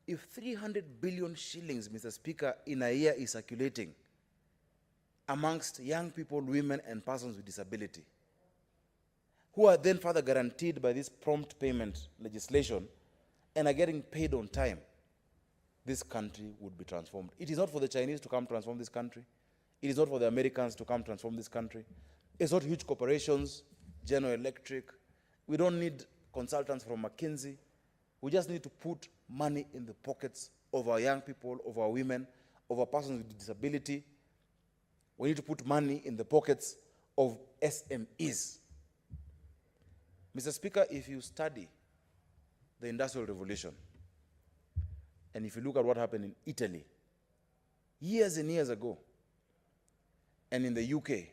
If 300 billion shillings, Mr. Speaker, in a year is circulating amongst young people, women, and persons with disability, who are then further guaranteed by this prompt payment legislation and are getting paid on time, this country would be transformed. It is not for the Chinese to come transform this country. It is not for the Americans to come transform this country. It's not huge corporations, General Electric. We don't need consultants from McKinsey. We just need to put money in the pockets of our young people, of our women, of our persons with disability. We need to put money in the pockets of SMEs. Mr. Speaker, if you study the Industrial Revolution, and if you look at what happened in Italy years and years ago, and in the UK,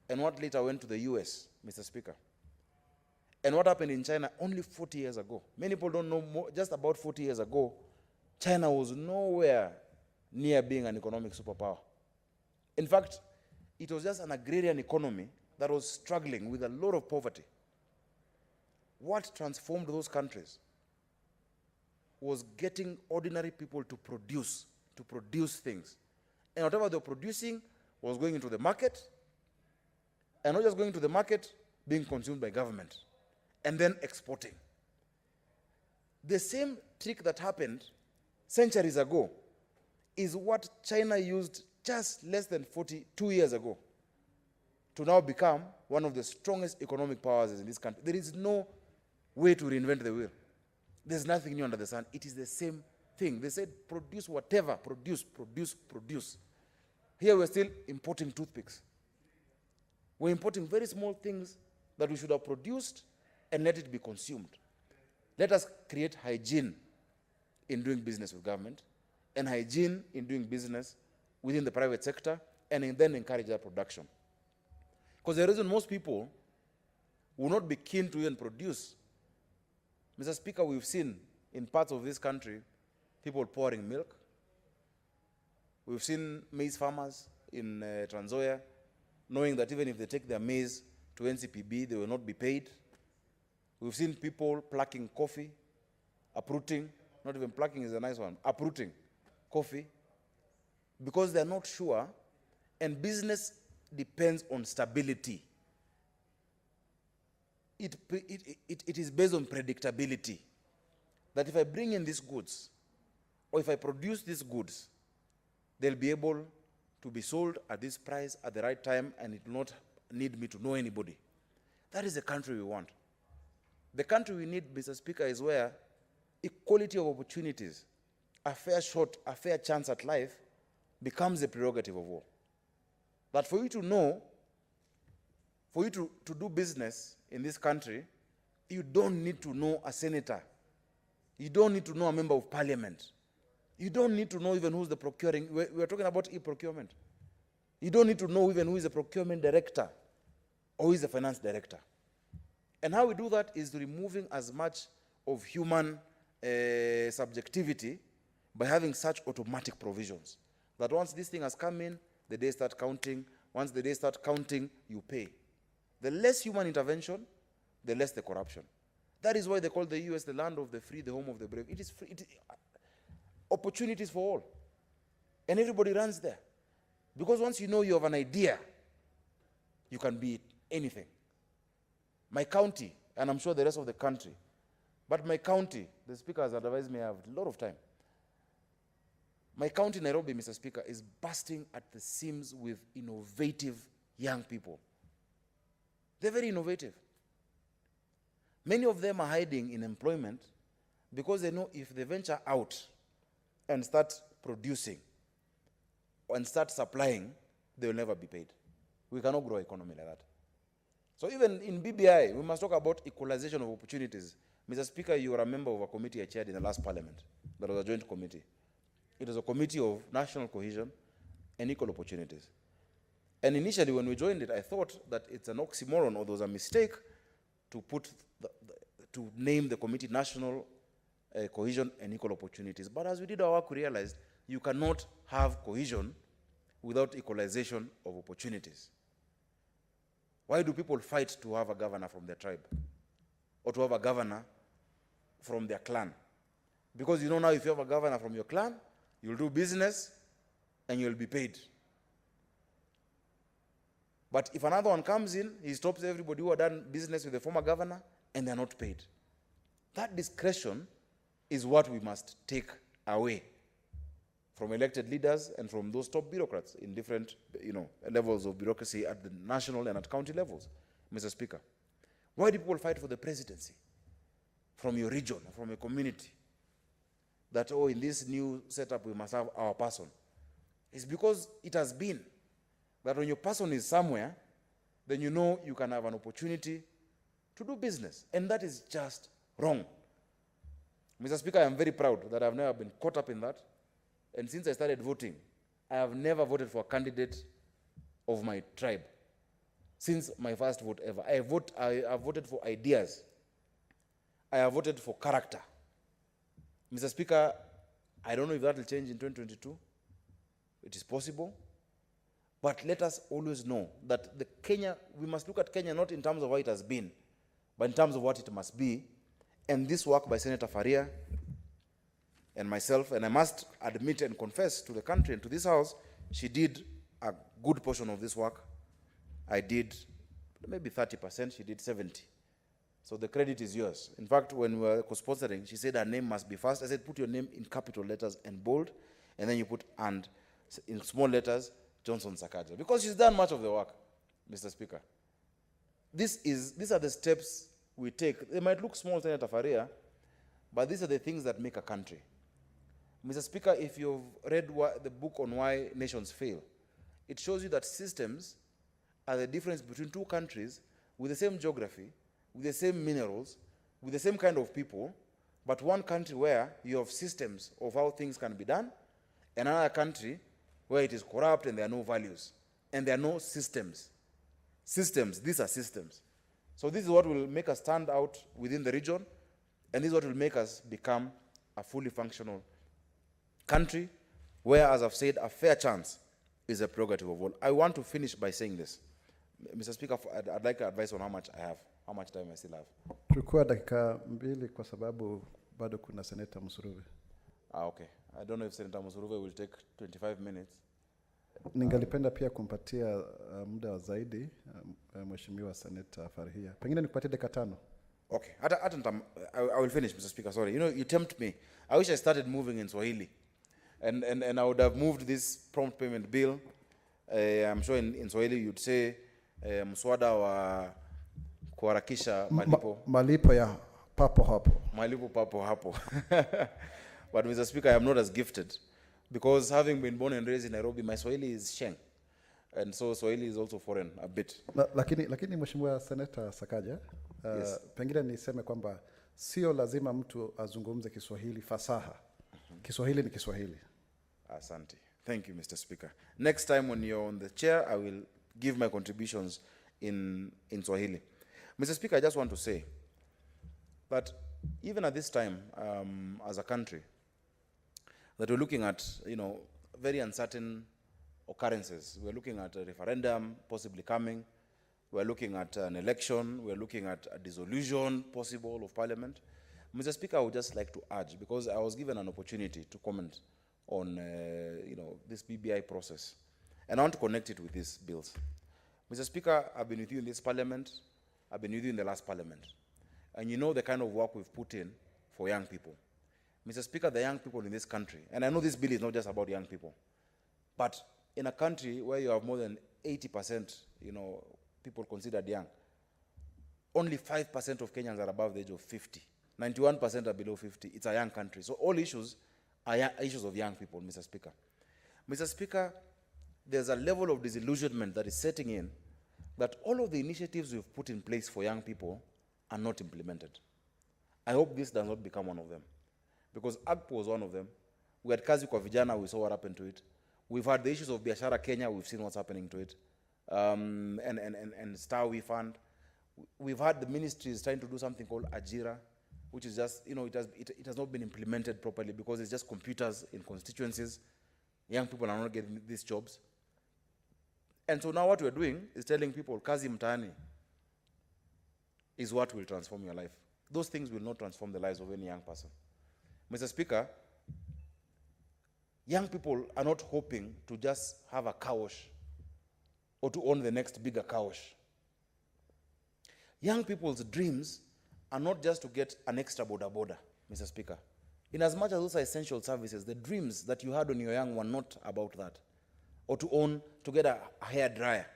and what later went to the US, Mr. Speaker, and what happened in China only 40 years ago. Many people don't know more, just about 40 years ago, China was nowhere near being an economic superpower. In fact, it was just an agrarian economy that was struggling with a lot of poverty. What transformed those countries was getting ordinary people to produce things. And whatever they were producing was going into the market, and not just going to the market, being consumed by government, and then exporting. The same trick that happened centuries ago is what China used just less than 42 years ago to now become one of the strongest economic powers in this country. There is no way to reinvent the wheel. There's nothing new under the sun. It is the same thing. They said produce whatever, produce. Here we're still importing toothpicks. We're importing very small things that we should have produced and let it be consumed. Let us create hygiene in doing business with government and hygiene in doing business within the private sector, and then encourage that production. Because the reason most people will not be keen to even produce, Mr. Speaker, we've seen in parts of this country people pouring milk. We've seen maize farmers in Trans Nzoia knowing that even if they take their maize to NCPB, they will not be paid. We've seen people plucking coffee, uprooting, not even plucking is a nice one, uprooting coffee, because they're not sure, and business depends on stability. It is based on predictability. That if I bring in these goods, or if I produce these goods, they'll be able to be sold at this price at the right time, and it will not need me to know anybody. That is the country we want. The country we need, Mr. Speaker, is where equality of opportunities, a fair shot, a fair chance at life becomes the prerogative of all. That for you to know, for you to do business in this country, you don't need to know a senator. You don't need to know a member of parliament. You don't need to know even who's the procuring. We're talking about e-procurement. You don't need to know even who is the procurement director or who is the finance director. And how we do that is removing as much of human subjectivity by having such automatic provisions. That once this thing has come in, the day start counting. Once the day start counting, you pay. The less human intervention, the less the corruption. That is why they call the US the land of the free, the home of the brave. It is free, opportunities for all. And everybody runs there. Because once you know you have an idea, you can be anything. My county, and I'm sure the rest of the country, but my county, the Speaker has advised me I have a lot of time. My county, Nairobi, Mr. Speaker, is bursting at the seams with innovative young people. They're very innovative. Many of them are hiding in employment because they know if they venture out and start producing and start supplying, they will never be paid. We cannot grow an economy like that. So even in BBI, we must talk about equalization of opportunities. Mr. Speaker, you are a member of a committee I chaired in the last parliament. That was a joint committee. It was a committee of national cohesion and equal opportunities. And initially when we joined it, I thought that it's an oxymoron or there was a mistake to put to name the committee national cohesion and equal opportunities. But as we did our work, we realized you cannot have cohesion without equalization of opportunities. Why do people fight to have a governor from their tribe or to have a governor from their clan? Because you know now if you have a governor from your clan, you'll do business and you'll be paid. But if another one comes in, he stops everybody who had done business with the former governor and they're not paid. That discretion is what we must take away from elected leaders and from those top bureaucrats in different levels of bureaucracy at the national and at county levels, Mr. Speaker. Why do people fight for the presidency from your region, from your community? That, oh, in this new setup we must have our person. It's because it has been that when your person is somewhere, then you know you can have an opportunity to do business. And that is just wrong. Mr. Speaker, I am very proud that I've never been caught up in that. And since I started voting, I have never voted for a candidate of my tribe. Since my first vote ever. I have voted for ideas. I have voted for character. Mr. Speaker, I don't know if that will change in 2022. It is possible. But let us always know that we must look at Kenya not in terms of what it has been, but in terms of what it must be. And this work by Senator Faria and myself, and I must admit and confess to the country and to this House, she did a good portion of this work. I did maybe 30%, she did 70%. So the credit is yours. In fact, when we were co-sponsoring, she said her name must be first. I said, put your name in capital letters and bold, and then you put and in small letters, Johnson Sakaja. Because she's done much of the work, Mr. Speaker. These are the steps we take. They might look small, Senator Faria, but these are the things that make a country. Mr. Speaker, if you've read the book on why nations fail, it shows you that systems are the difference between two countries with the same geography, with the same minerals, with the same kind of people, but one country where you have systems of how things can be done, and another country where it is corrupt and there are no values, and there are no systems. Systems, these are systems. So this is what will make us stand out within the region, and this is what will make us become a fully functional country, where, as I've said, a fair chance is a prerogative of all. I want to finish by saying this. Mr. Speaker, I'd like advice on how much I have, how much time I still have. Chukua dakika mbili kwa sababu bado kuna Senator Musuruve. Okay. I don't know if Senator Musuruve will take 25 minutes. Ningalipenda pia kumpatia muda wa zaidi Mheshimiwa Senator Farhia. Pengine nikupatie dakika 5. Okay. I will finish, Mr. Speaker. Sorry. You tempt me. I wish I started moving in Swahili. And I would have moved this prompt payment bill. I'm sure in Swahili you'd say, mswada wa kuharakisha malipo. Malipo ya papo hapo. Malipo papo hapo. But Mr. Speaker, I am not as gifted because having been born and raised in Nairobi, my Swahili is Sheng. And so Swahili is also foreign a bit. Lakini Mheshimiwa Senator Sakaja, Yes. Pengine niseme kwamba sio lazima mtu azungumze Kiswahili fasaha. Kiswahili ni Kiswahili. Asante. Thank you, Mr. Speaker. Next time when you're on the chair, I will give my contributions in Swahili. Mr. Speaker, I just want to say that even at this time, as a country, that we're looking at, very uncertain occurrences. We're looking at a referendum possibly coming. We're looking at an election. We're looking at a dissolution possible of parliament. Mr. Speaker, I would just like to urge, because I was given an opportunity to comment on, this BBI process, and I want to connect it with these bills. Mr. Speaker, I've been with you in this parliament. I've been with you in the last parliament. And you know the kind of work we've put in for young people. Mr. Speaker, the young people in this country, and I know this bill is not just about young people, but in a country where you have more than 80%, people considered young, only 5% of Kenyans are above the age of 50. 91% are below 50. It's a young country. So all issues are issues of young people, Mr. Speaker. Mr. Speaker, there's a level of disillusionment that is setting in that all of the initiatives we've put in place for young people are not implemented. I hope this does not become one of them. Because AGPO was one of them. We had Kazi kwa Vijana, we saw what happened to it. We've had the issues of Biashara Kenya, we've seen what's happening to it. And Star We Fund. We've had the ministries trying to do something called Ajira, which is just, it has not been implemented properly because it's just computers in constituencies. Young people are not getting these jobs. And so now what we're doing is telling people, Kazi Mtaani is what will transform your life. Those things will not transform the lives of any young person. Mr. Speaker, young people are not hoping to just have a car wash or to own the next bigger car wash. Young people's dreams are not just to get an extra boda, Mr. Speaker. In as much as those are essential services, the dreams that you had when you were young were not about that. Or to get a hair dryer.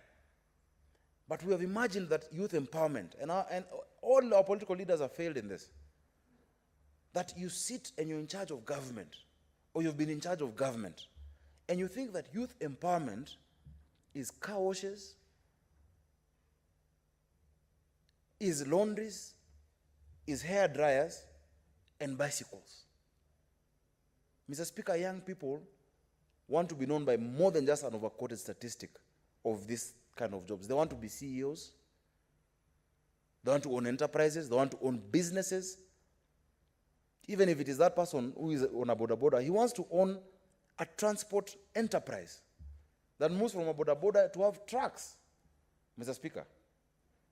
But we have imagined that youth empowerment, and all our political leaders have failed in this. That you sit and you're in charge of government, or you've been in charge of government, and you think that youth empowerment is car washes, is laundries, is hair dryers, and bicycles. Mr. Speaker, young people want to be known by more than just an overquoted statistic of this kind of jobs. They want to be CEOs. They want to own enterprises. They want to own businesses. Even if it is that person who is on a boda, he wants to own a transport enterprise that moves from a boda to have trucks, Mr. Speaker.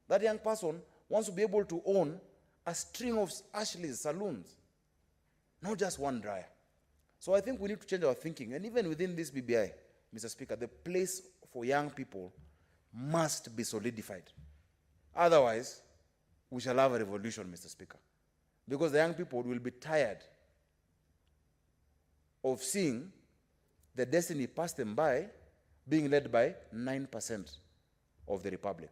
That young person wants to be able to own a string of Ashley's saloons, not just one dryer. So I think we need to change our thinking. And even within this BBI, Mr. Speaker, the place for young people must be solidified. Otherwise, we shall have a revolution, Mr. Speaker. Because the young people will be tired of seeing the destiny pass them by being led by 9% of the republic,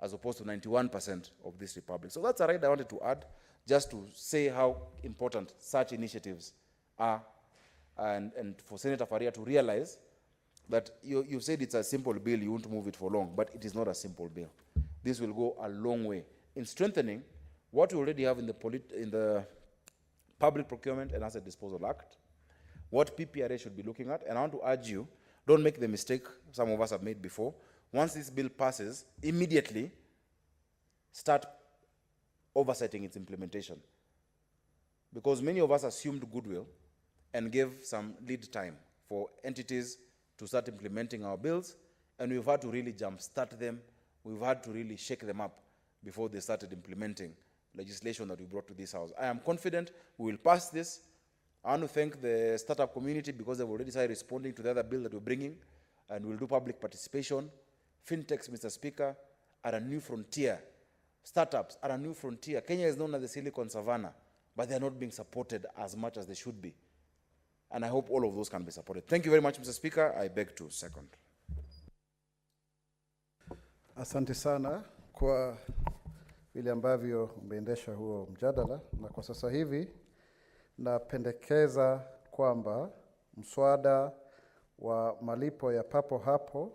as opposed to 91% of this republic. So that's a right I wanted to add, just to say how important such initiatives are, and for Senator Faria to realize that you said it's a simple bill, you won't move it for long, but it is not a simple bill. This will go a long way in strengthening what we already have in the Public Procurement and Asset Disposal Act, what PPRA should be looking at. And I want to urge you, don't make the mistake some of us have made before. Once this bill passes, immediately start oversighting its implementation. Because many of us assumed goodwill and gave some lead time for entities to start implementing our bills, and we've had to really jumpstart them. We've had to really shake them up before they started implementing legislation that we brought to this House. I am confident we will pass this. I want to thank the startup community because they've already started responding to the other bill that we're bringing, and we'll do public participation. Fintechs, Mr. Speaker, are a new frontier. Startups are a new frontier. Kenya is known as the Silicon Savannah, but they're not being supported as much as they should be. And I hope all of those can be supported. Thank you very much, Mr. Speaker. I beg to second. Asante sana kwa vile ambavyo umeendesha huo mjadala, na kwa sasa hivi napendekeza kwamba mswada wa malipo ya papo hapo,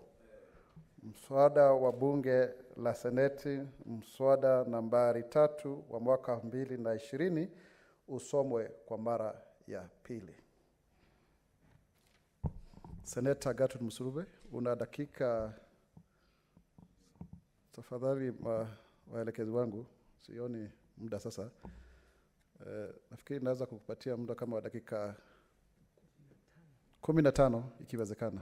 mswada wa bunge la seneti, mswada nambari 3 wa mwaka 2020 usomwe kwa mara ya pili. Seneta Gertrude Musulube, una dakika. Tafadhali waelekezi wangu, sioni muda sasa. Nafikiri naweza kukupatia muda kama wa dakika 15 ikiwezekana.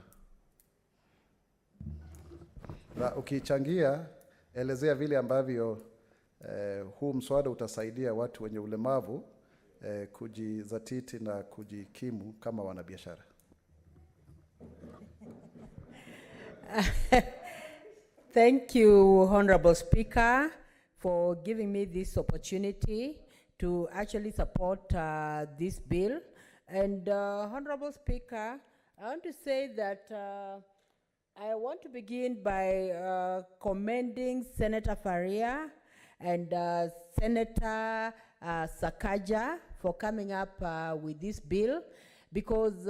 Na ukichangia, elezea vile ambavyo huu mswada utasaidia watu wenye ulemavu kujizatiti na kujikimu kama wanabiashara. Thank you, Honorable Speaker, for giving me this opportunity to actually support this bill. And Honorable Speaker, I want to say that I want to begin by commending Senator Faria and Senator Sakaja for coming up with this bill, because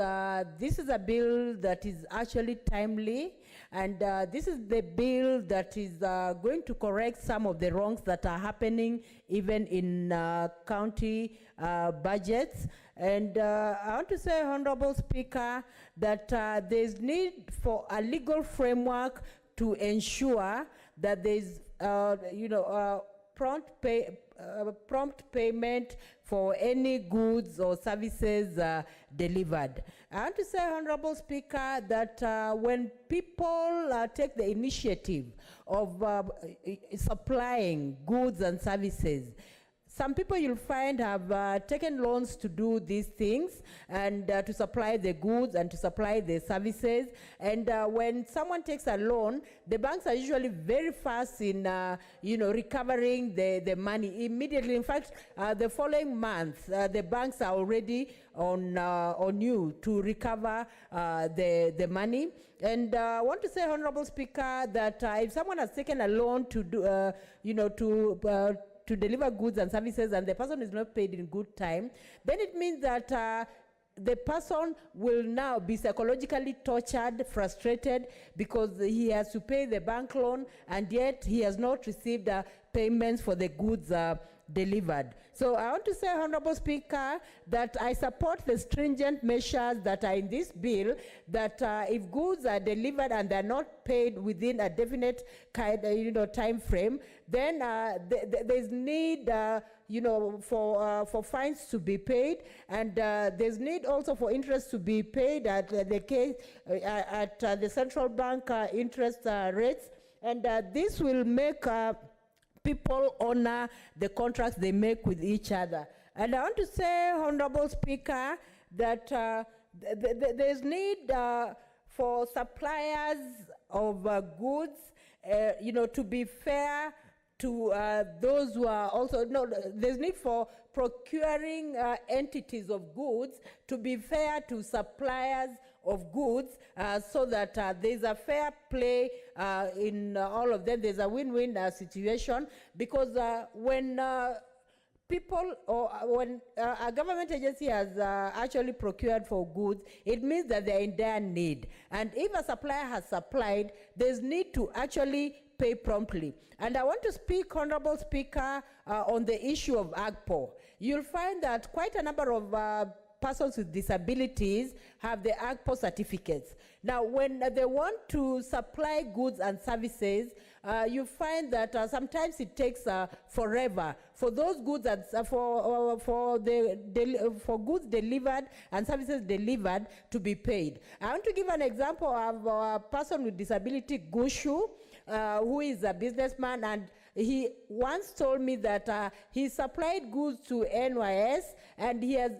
this is a bill that is actually timely, and this is the bill that is going to correct some of the wrongs that are happening even in county budgets. And I want to say, Honorable Speaker, that there's need for a legal framework to ensure that there's, prompt payment for any goods or services delivered. I want to say, Honorable Speaker, that when people take the initiative of supplying goods and services, some people you'll find have taken loans to do these things and to supply the goods and to supply the services. And when someone takes a loan, the banks are usually very fast in, recovering the money immediately. In fact, the following month, the banks are already on you to recover the money. And I want to say, Honorable Speaker, that if someone has taken a loan to do, to deliver goods and services, and the person is not paid in good time, then it means that the person will now be psychologically tortured, frustrated, because he has to pay the bank loan, and yet he has not received payments for the goods delivered. So I want to say, Honorable Speaker, that I support the stringent measures that are in this bill, that if goods are delivered and they're not paid within a definite time frame, then there's need for fines to be paid, and there's need also for interest to be paid at the central bank interest rates, and this will make people honor the contracts they make with each other. And I want to say, Honorable Speaker, that there's need for suppliers of goods, to be fair to those who are also, there's need for procuring entities of goods to be fair to suppliers of goods, so that there's a fair play in all of them. There's a win-win situation, because when people, or when a government agency has actually procured for goods, it means that they're in dire need. And if a supplier has supplied, there's need to actually pay promptly. And I want to speak, Honorable Speaker, on the issue of AGPO. You'll find that quite a number of persons with disabilities have the AGPO certificates. Now, when they want to supply goods and services, you find that sometimes it takes forever for those goods and for goods delivered and services delivered to be paid. I want to give an example of a person with disability, Gushu, who is a businessman, and he once told me that he supplied goods to NYS, and he has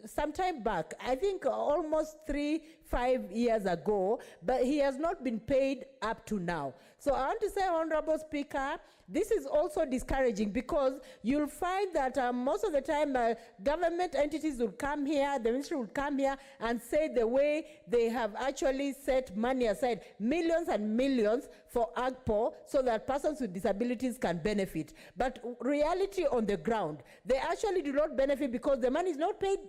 some time back, I think almost 3-5 years ago, but he has not been paid up to now. So I want to say, Honorable Speaker, this is also discouraging because you'll find that most of the time government entities will come here, the ministry will come here and say the way they have actually set money aside, millions and millions for AGPO so that persons with disabilities can benefit. But reality on the ground, they actually do not benefit because the money is not paid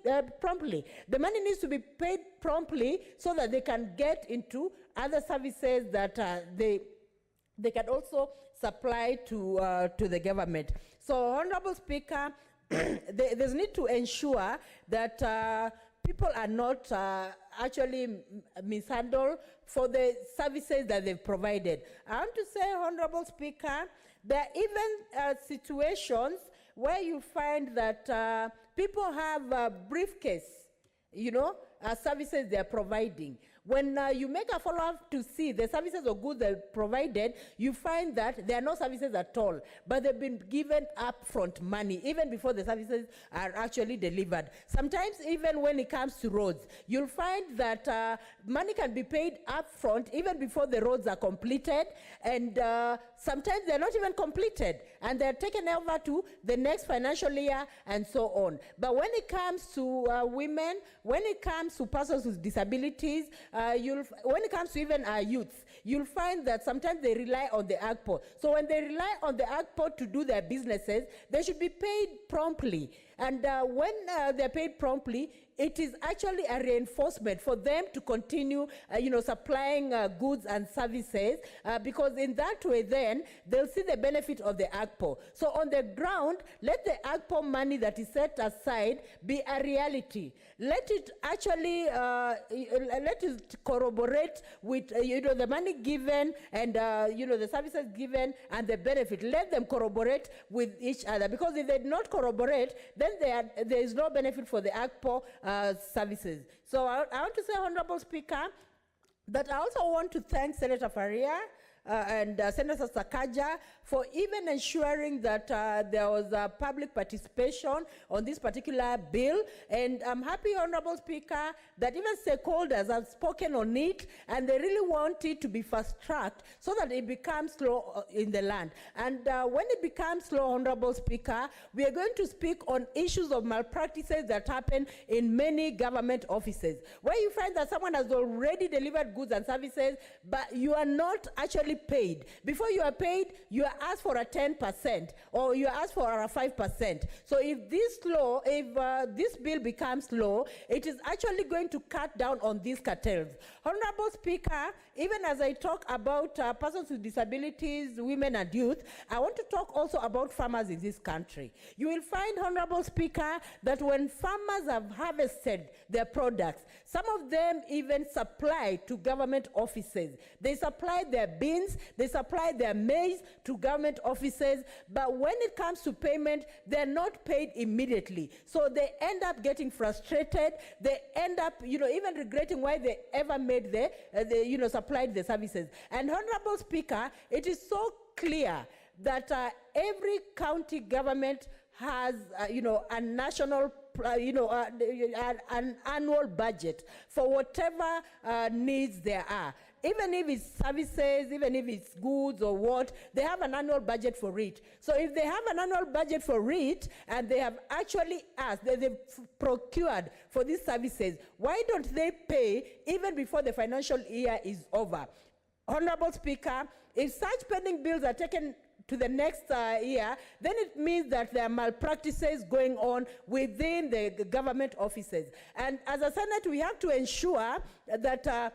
promptly. The money needs to be paid promptly so that they can get into other services that they can also supply to the government. So, Honorable Speaker, there's need to ensure that people are not actually mishandled for the services that they've provided. I want to say, Honorable Speaker, there are even situations where you find that people have a briefcase, services they're providing. When you make a follow-up to see the services or goods they're provided, you find that there are no services at all, but they've been given upfront money, even before the services are actually delivered. Sometimes, even when it comes to roads, you'll find that money can be paid upfront even before the roads are completed, and sometimes they're not even completed, and they're taken over to the next financial year, and so on. But when it comes to women, when it comes to persons with disabilities, when it comes to even our youths, you'll find that sometimes they rely on the AGPO. So when they rely on the AGPO to do their businesses, they should be paid promptly. And when they're paid promptly, it is actually a reinforcement for them to continue, supplying goods and services, because in that way, then they'll see the benefit of the AGPO. So on the ground, let the AGPO money that is set aside be a reality. Let it actually, let it corroborate with, the money given and, the services given and the benefit. Let them corroborate with each other, because if they do not corroborate, then there is no benefit for the AGPO services. So I want to say, Honorable Speaker, that I also want to thank Senator Faria and Senator Sakaja for even ensuring that there was public participation on this particular bill. And I'm happy, Honorable Speaker, that even stakeholders have spoken on it, and they really want it to be fast-tracked so that it becomes law in the land. And when it becomes law, Honorable Speaker, we are going to speak on issues of malpractices that happen in many government offices, where you find that someone has already delivered goods and services, but you are not actually paid. Before you are paid, you are asked for a 10% or you are asked for a 5%. So if this bill becomes law, it is actually going to cut down on these cartels. Honorable Speaker, even as I talk about persons with disabilities, women and youth, I want to talk also about farmers in this country. You will find, Honorable Speaker, that when farmers have harvested their products, some of them even supply to government offices. They supply their beans, they supply their maize to government offices, but when it comes to payment, they're not paid immediately. So they end up getting frustrated. They end up, even regretting why they ever made supplied the services. And Honorable Speaker, it is so clear that every county government has, a national, an annual budget for whatever needs there are. Even if it's services, even if it's goods or what, they have an annual budget for it. So if they have an annual budget for it, and they have actually asked, they've procured for these services, why don't they pay even before the financial year is over? Honorable Speaker, if such pending bills are taken to the next year, then it means that there are malpractices going on within the government offices. And as a Senate, we have to ensure that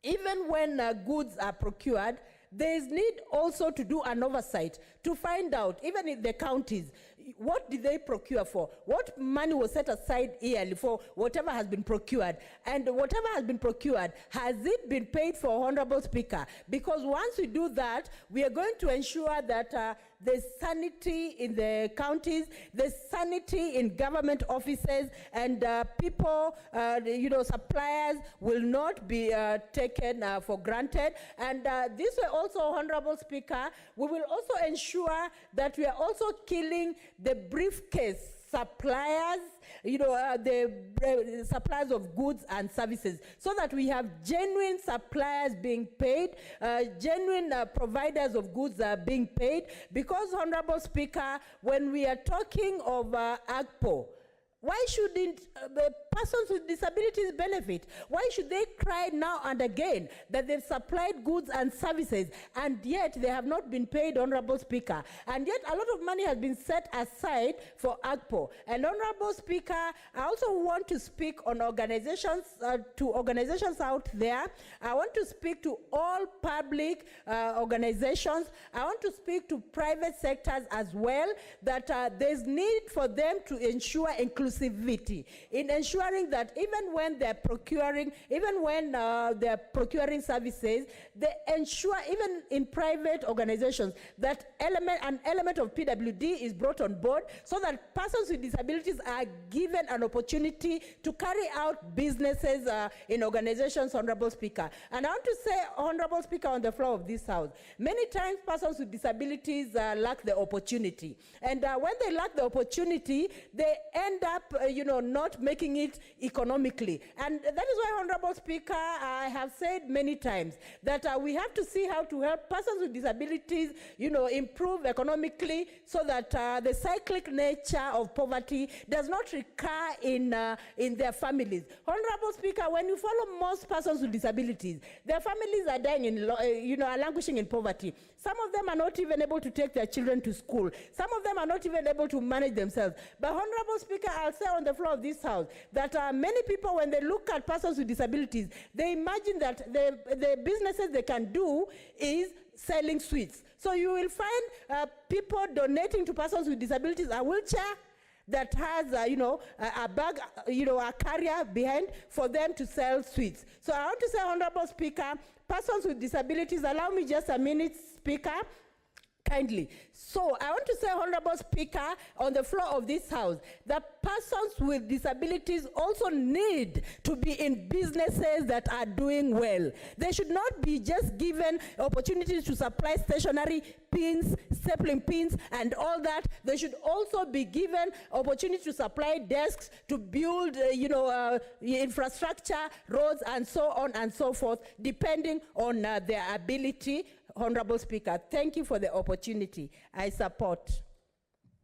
even when goods are procured, there is need also to do an oversight to find out, even in the counties, what did they procure for? What money was set aside yearly for whatever has been procured? And whatever has been procured, has it been paid for, Honorable Speaker? Because once we do that, we are going to ensure that there's sanity in the counties, there's sanity in government offices, and people, suppliers will not be taken for granted. And this way also, Honorable Speaker, we will also ensure that we are also killing the briefcase suppliers, the suppliers of goods and services, so that we have genuine suppliers being paid, genuine providers of goods are being paid. Because, Honorable Speaker, when we are talking of AGPO, why shouldn't persons with disabilities benefit? Why should they cry now and again that they've supplied goods and services and yet they have not been paid, Honorable Speaker? And yet a lot of money has been set aside for AGPO. And Honorable Speaker, I also want to speak on organizations, to organizations out there. I want to speak to all public organizations. I want to speak to private sectors as well, that there's need for them to ensure inclusivity in ensuring that even when they're procuring, services, they ensure, even in private organizations, that an element of PWD is brought on board, so that persons with disabilities are given an opportunity to carry out businesses in organizations, Honorable Speaker. And I want to say, Honorable Speaker, on the floor of this House, many times persons with disabilities lack the opportunity. And when they lack the opportunity, they end up not making it economically. And that is why, Honorable Speaker, I have said many times that we have to see how to help persons with disabilities, improve economically, so that the cyclic nature of poverty does not recur in their families. Honorable Speaker, when you follow most persons with disabilities, their families are dying are languishing in poverty. Some of them are not even able to take their children to school. Some of them are not even able to manage themselves. But, Honorable Speaker, I'll say on the floor of this House that many people, when they look at persons with disabilities, they imagine that the businesses they can do is selling sweets. So you will find people donating to persons with disabilities a wheelchair that has, a bag, a carrier behind for them to sell sweets. So I want to say, Honorable Speaker, persons with disabilities, allow me just a minute, Speaker, kindly. So I want to say, Honorable Speaker, on the floor of this House, that persons with disabilities also need to be in businesses that are doing well. They should not be just given opportunities to supply stationery, pins, stapling pins, and all that. They should also be given opportunity to supply desks, to build, infrastructure, roads, and so on and so forth, depending on their ability. Honorable Speaker, thank you for the opportunity. I support.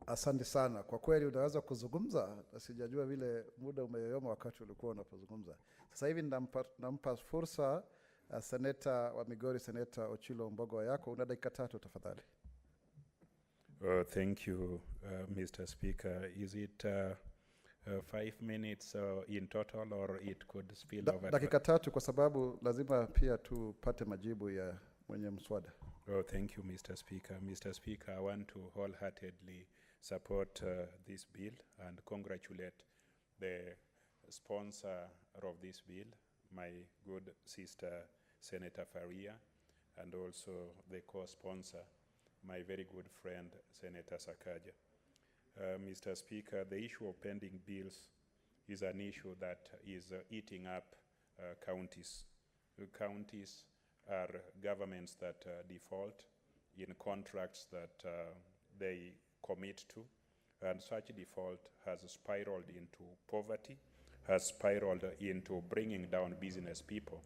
Asante sana. Kwa kweli unaweza kuzungumza, sijajua vile muda umeyoyoma wakati ulikuwa unapozungumza. Sasa hivi nampa fursa Seneta wa Migori, Seneta Ochilo Mbogo yako, una dakika 3 tafadhali. Thank you, Mr. Speaker. Is it 5 minutes in total, or it could spill over? Dakika 3 kwa sababu lazima pia tupate majibu ya mwenye mswada. Thank you, Mr. Speaker. Mr. Speaker, I want to wholeheartedly support this bill and congratulate the sponsor of this bill, my good sister, Senator Faria, and also the co-sponsor, my very good friend, Senator Sakaja. Mr. Speaker, the issue of pending bills is an issue that is eating up counties. Counties are governments that default in contracts that they commit to, and such default has spiraled into poverty, has spiraled into bringing down business people,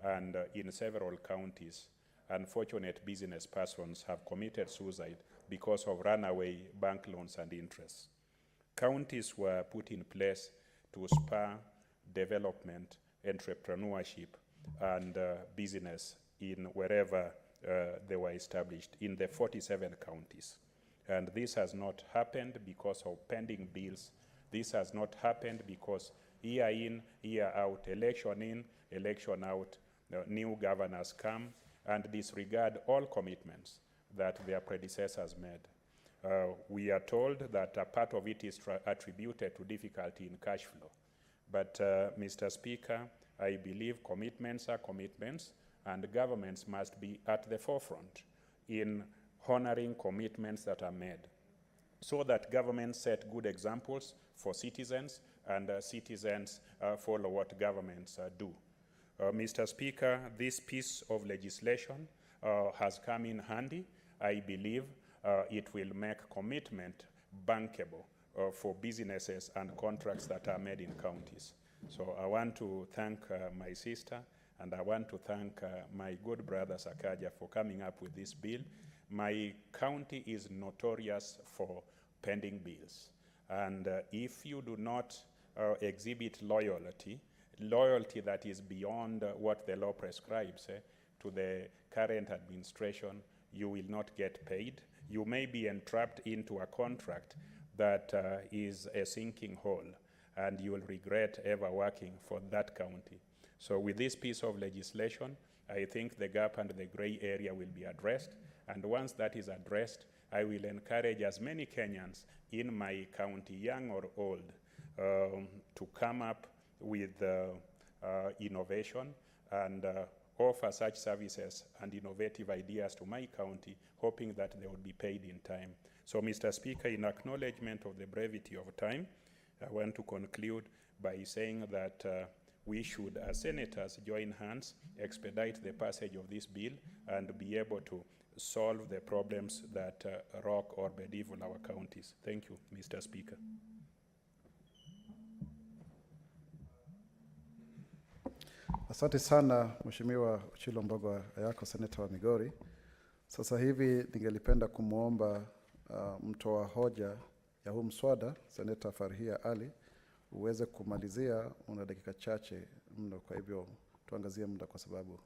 and in several counties, unfortunate business persons have committed suicide because of runaway bank loans and interests. Counties were put in place to spur development, entrepreneurship, and business in wherever they were established in the 47 counties. And this has not happened because of pending bills. This has not happened because year in, year out, election in, election out, new governors come and disregard all commitments that their predecessors made. We are told that a part of it is attributed to difficulty in cash flow. But, Mr. Speaker, I believe commitments are commitments, and governments must be at the forefront in honoring commitments that are made, so that governments set good examples for citizens, and citizens follow what governments do. Mr. Speaker, this piece of legislation has come in handy. I believe it will make commitment bankable for businesses and contracts that are made in counties. So I want to thank my sister, and I want to thank my good brother Sakaja for coming up with this bill. My county is notorious for pending bills. And if you do not exhibit loyalty that is beyond what the law prescribes to the current administration, you will not get paid. You may be entrapped into a contract that is a sinking hole, and you will regret ever working for that county. So with this piece of legislation, I think the gap and the gray area will be addressed. And once that is addressed, I will encourage as many Kenyans in my county, young or old, to come up with innovation and offer such services and innovative ideas to my county, hoping that they will be paid in time. So, Mr. Speaker, in acknowledgement of the brevity of time, I want to conclude by saying that we should, as senators, join hands, expedite the passage of this bill, and be able to solve the problems that rock or bedevil our counties. Thank you, Mr. Speaker. Asante sana Mheshimiwa Ochilo Mbogo Ayako, seneta wa Migori. Sasa hivi ningelipenda kumwomba mtoa hoja ya huu mswada, Seneta Farhia Ali, uweze kumalizia. Una dakika chache mno, kwa hivyo tuangazie muda kwa sababu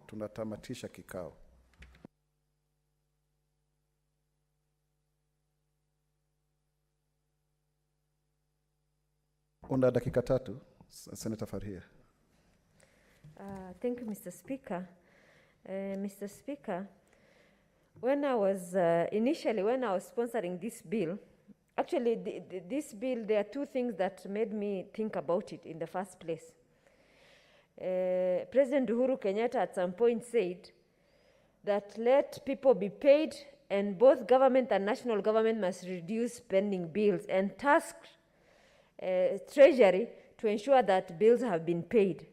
tunatamatisha kikao. Una dakika 3, Senator Farhia. Thank you, Mr. Speaker. Mr. Speaker, when I was initially, when I was sponsoring this bill, actually this bill, there are two things that made me think about it in the first place. President Uhuru Kenyatta at some point said that let people be paid, and both government and national government must reduce pending bills, and tasked Treasury to ensure that bills have been paid.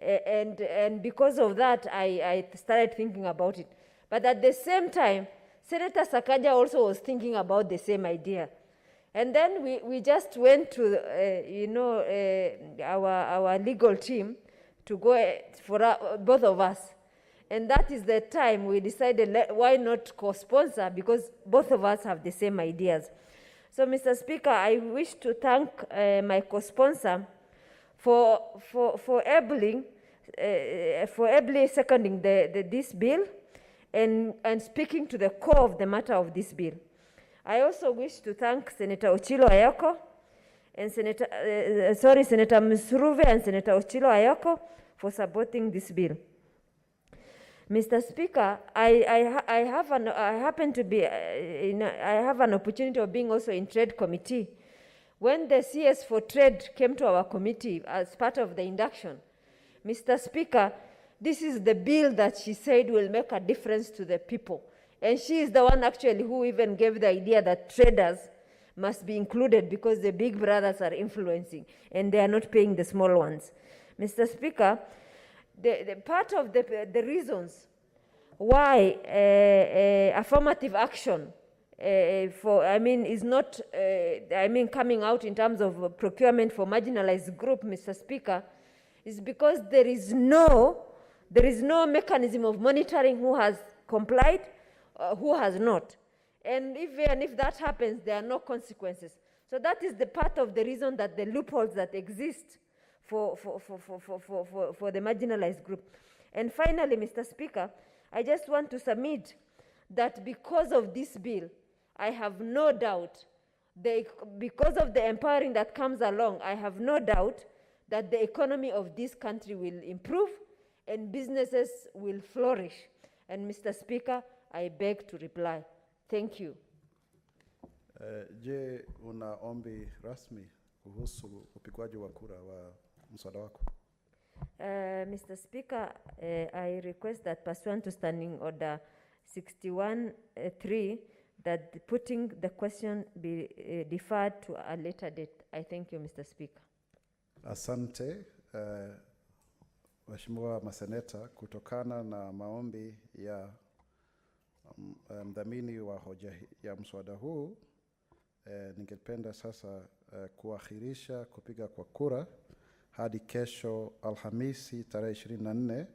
And because of that, I started thinking about it. But at the same time, Senator Sakaja also was thinking about the same idea. And then we just went to, our legal team to go for both of us. And that is the time we decided, why not co-sponsor, because both of us have the same ideas. So, Mr. Speaker, I wish to thank my co-sponsor for ably seconding this bill and speaking to the core of the matter of this bill. I also wish to thank Senator Ochilo Ayako and Senator Msuruve and Senator Ochilo Ayako for supporting this bill. Mr. Speaker, I have an opportunity of being also in Trade Committee. When the CS for Trade came to our committee as part of the induction, Mr. Speaker, this is the bill that she said will make a difference to the people. And she is the one actually who even gave the idea that traders must be included because the big brothers are influencing and they are not paying the small ones. Mr. Speaker, the part of the reasons why affirmative action is not, coming out in terms of procurement for marginalized group, Mr. Speaker, is because there is no mechanism of monitoring who has complied, who has not. And even if that happens, there are no consequences. So that is the part of the reason that the loopholes that exist for the marginalized group. And finally, Mr. Speaker, I just want to submit that because of this bill, I have no doubt, because of the empowering that comes along, I have no doubt that the economy of this country will improve and businesses will flourish. And Mr. Speaker, I beg to reply. Thank you. Je, una ombi rasmi kuhusu upigwaji wa kura wa mswada wako? Mr. Speaker, I request that pursuant to Standing Order 61(3), that putting the question be deferred to a later date. I thank you, Mr. Speaker. Asante, Mheshimiwa maseneta, kutokana na maombi ya mdhamini wa hoja ya mswada huu, Ningependa sasa kuakhirisha kupiga kwa kura hadi kesho Alhamisi tarehe 24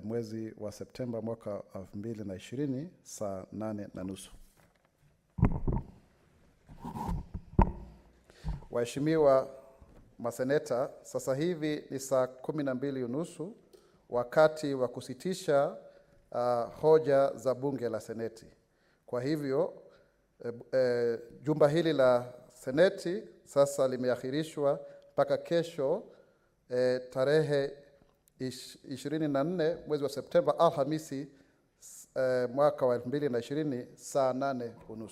mwezi wa Septemba mwaka 2020 saa 8:30. Waheshimiwa maseneta, sasa hivi ni saa 12:30 wakati wa kusitisha hoja za bunge la Seneti. Kwa hivyo jumba hili la Seneti sasa limeahirishwa mpaka kesho tarehe 24 mwezi wa Septemba, Alhamisi mwaka wa 2020 saa 8:30.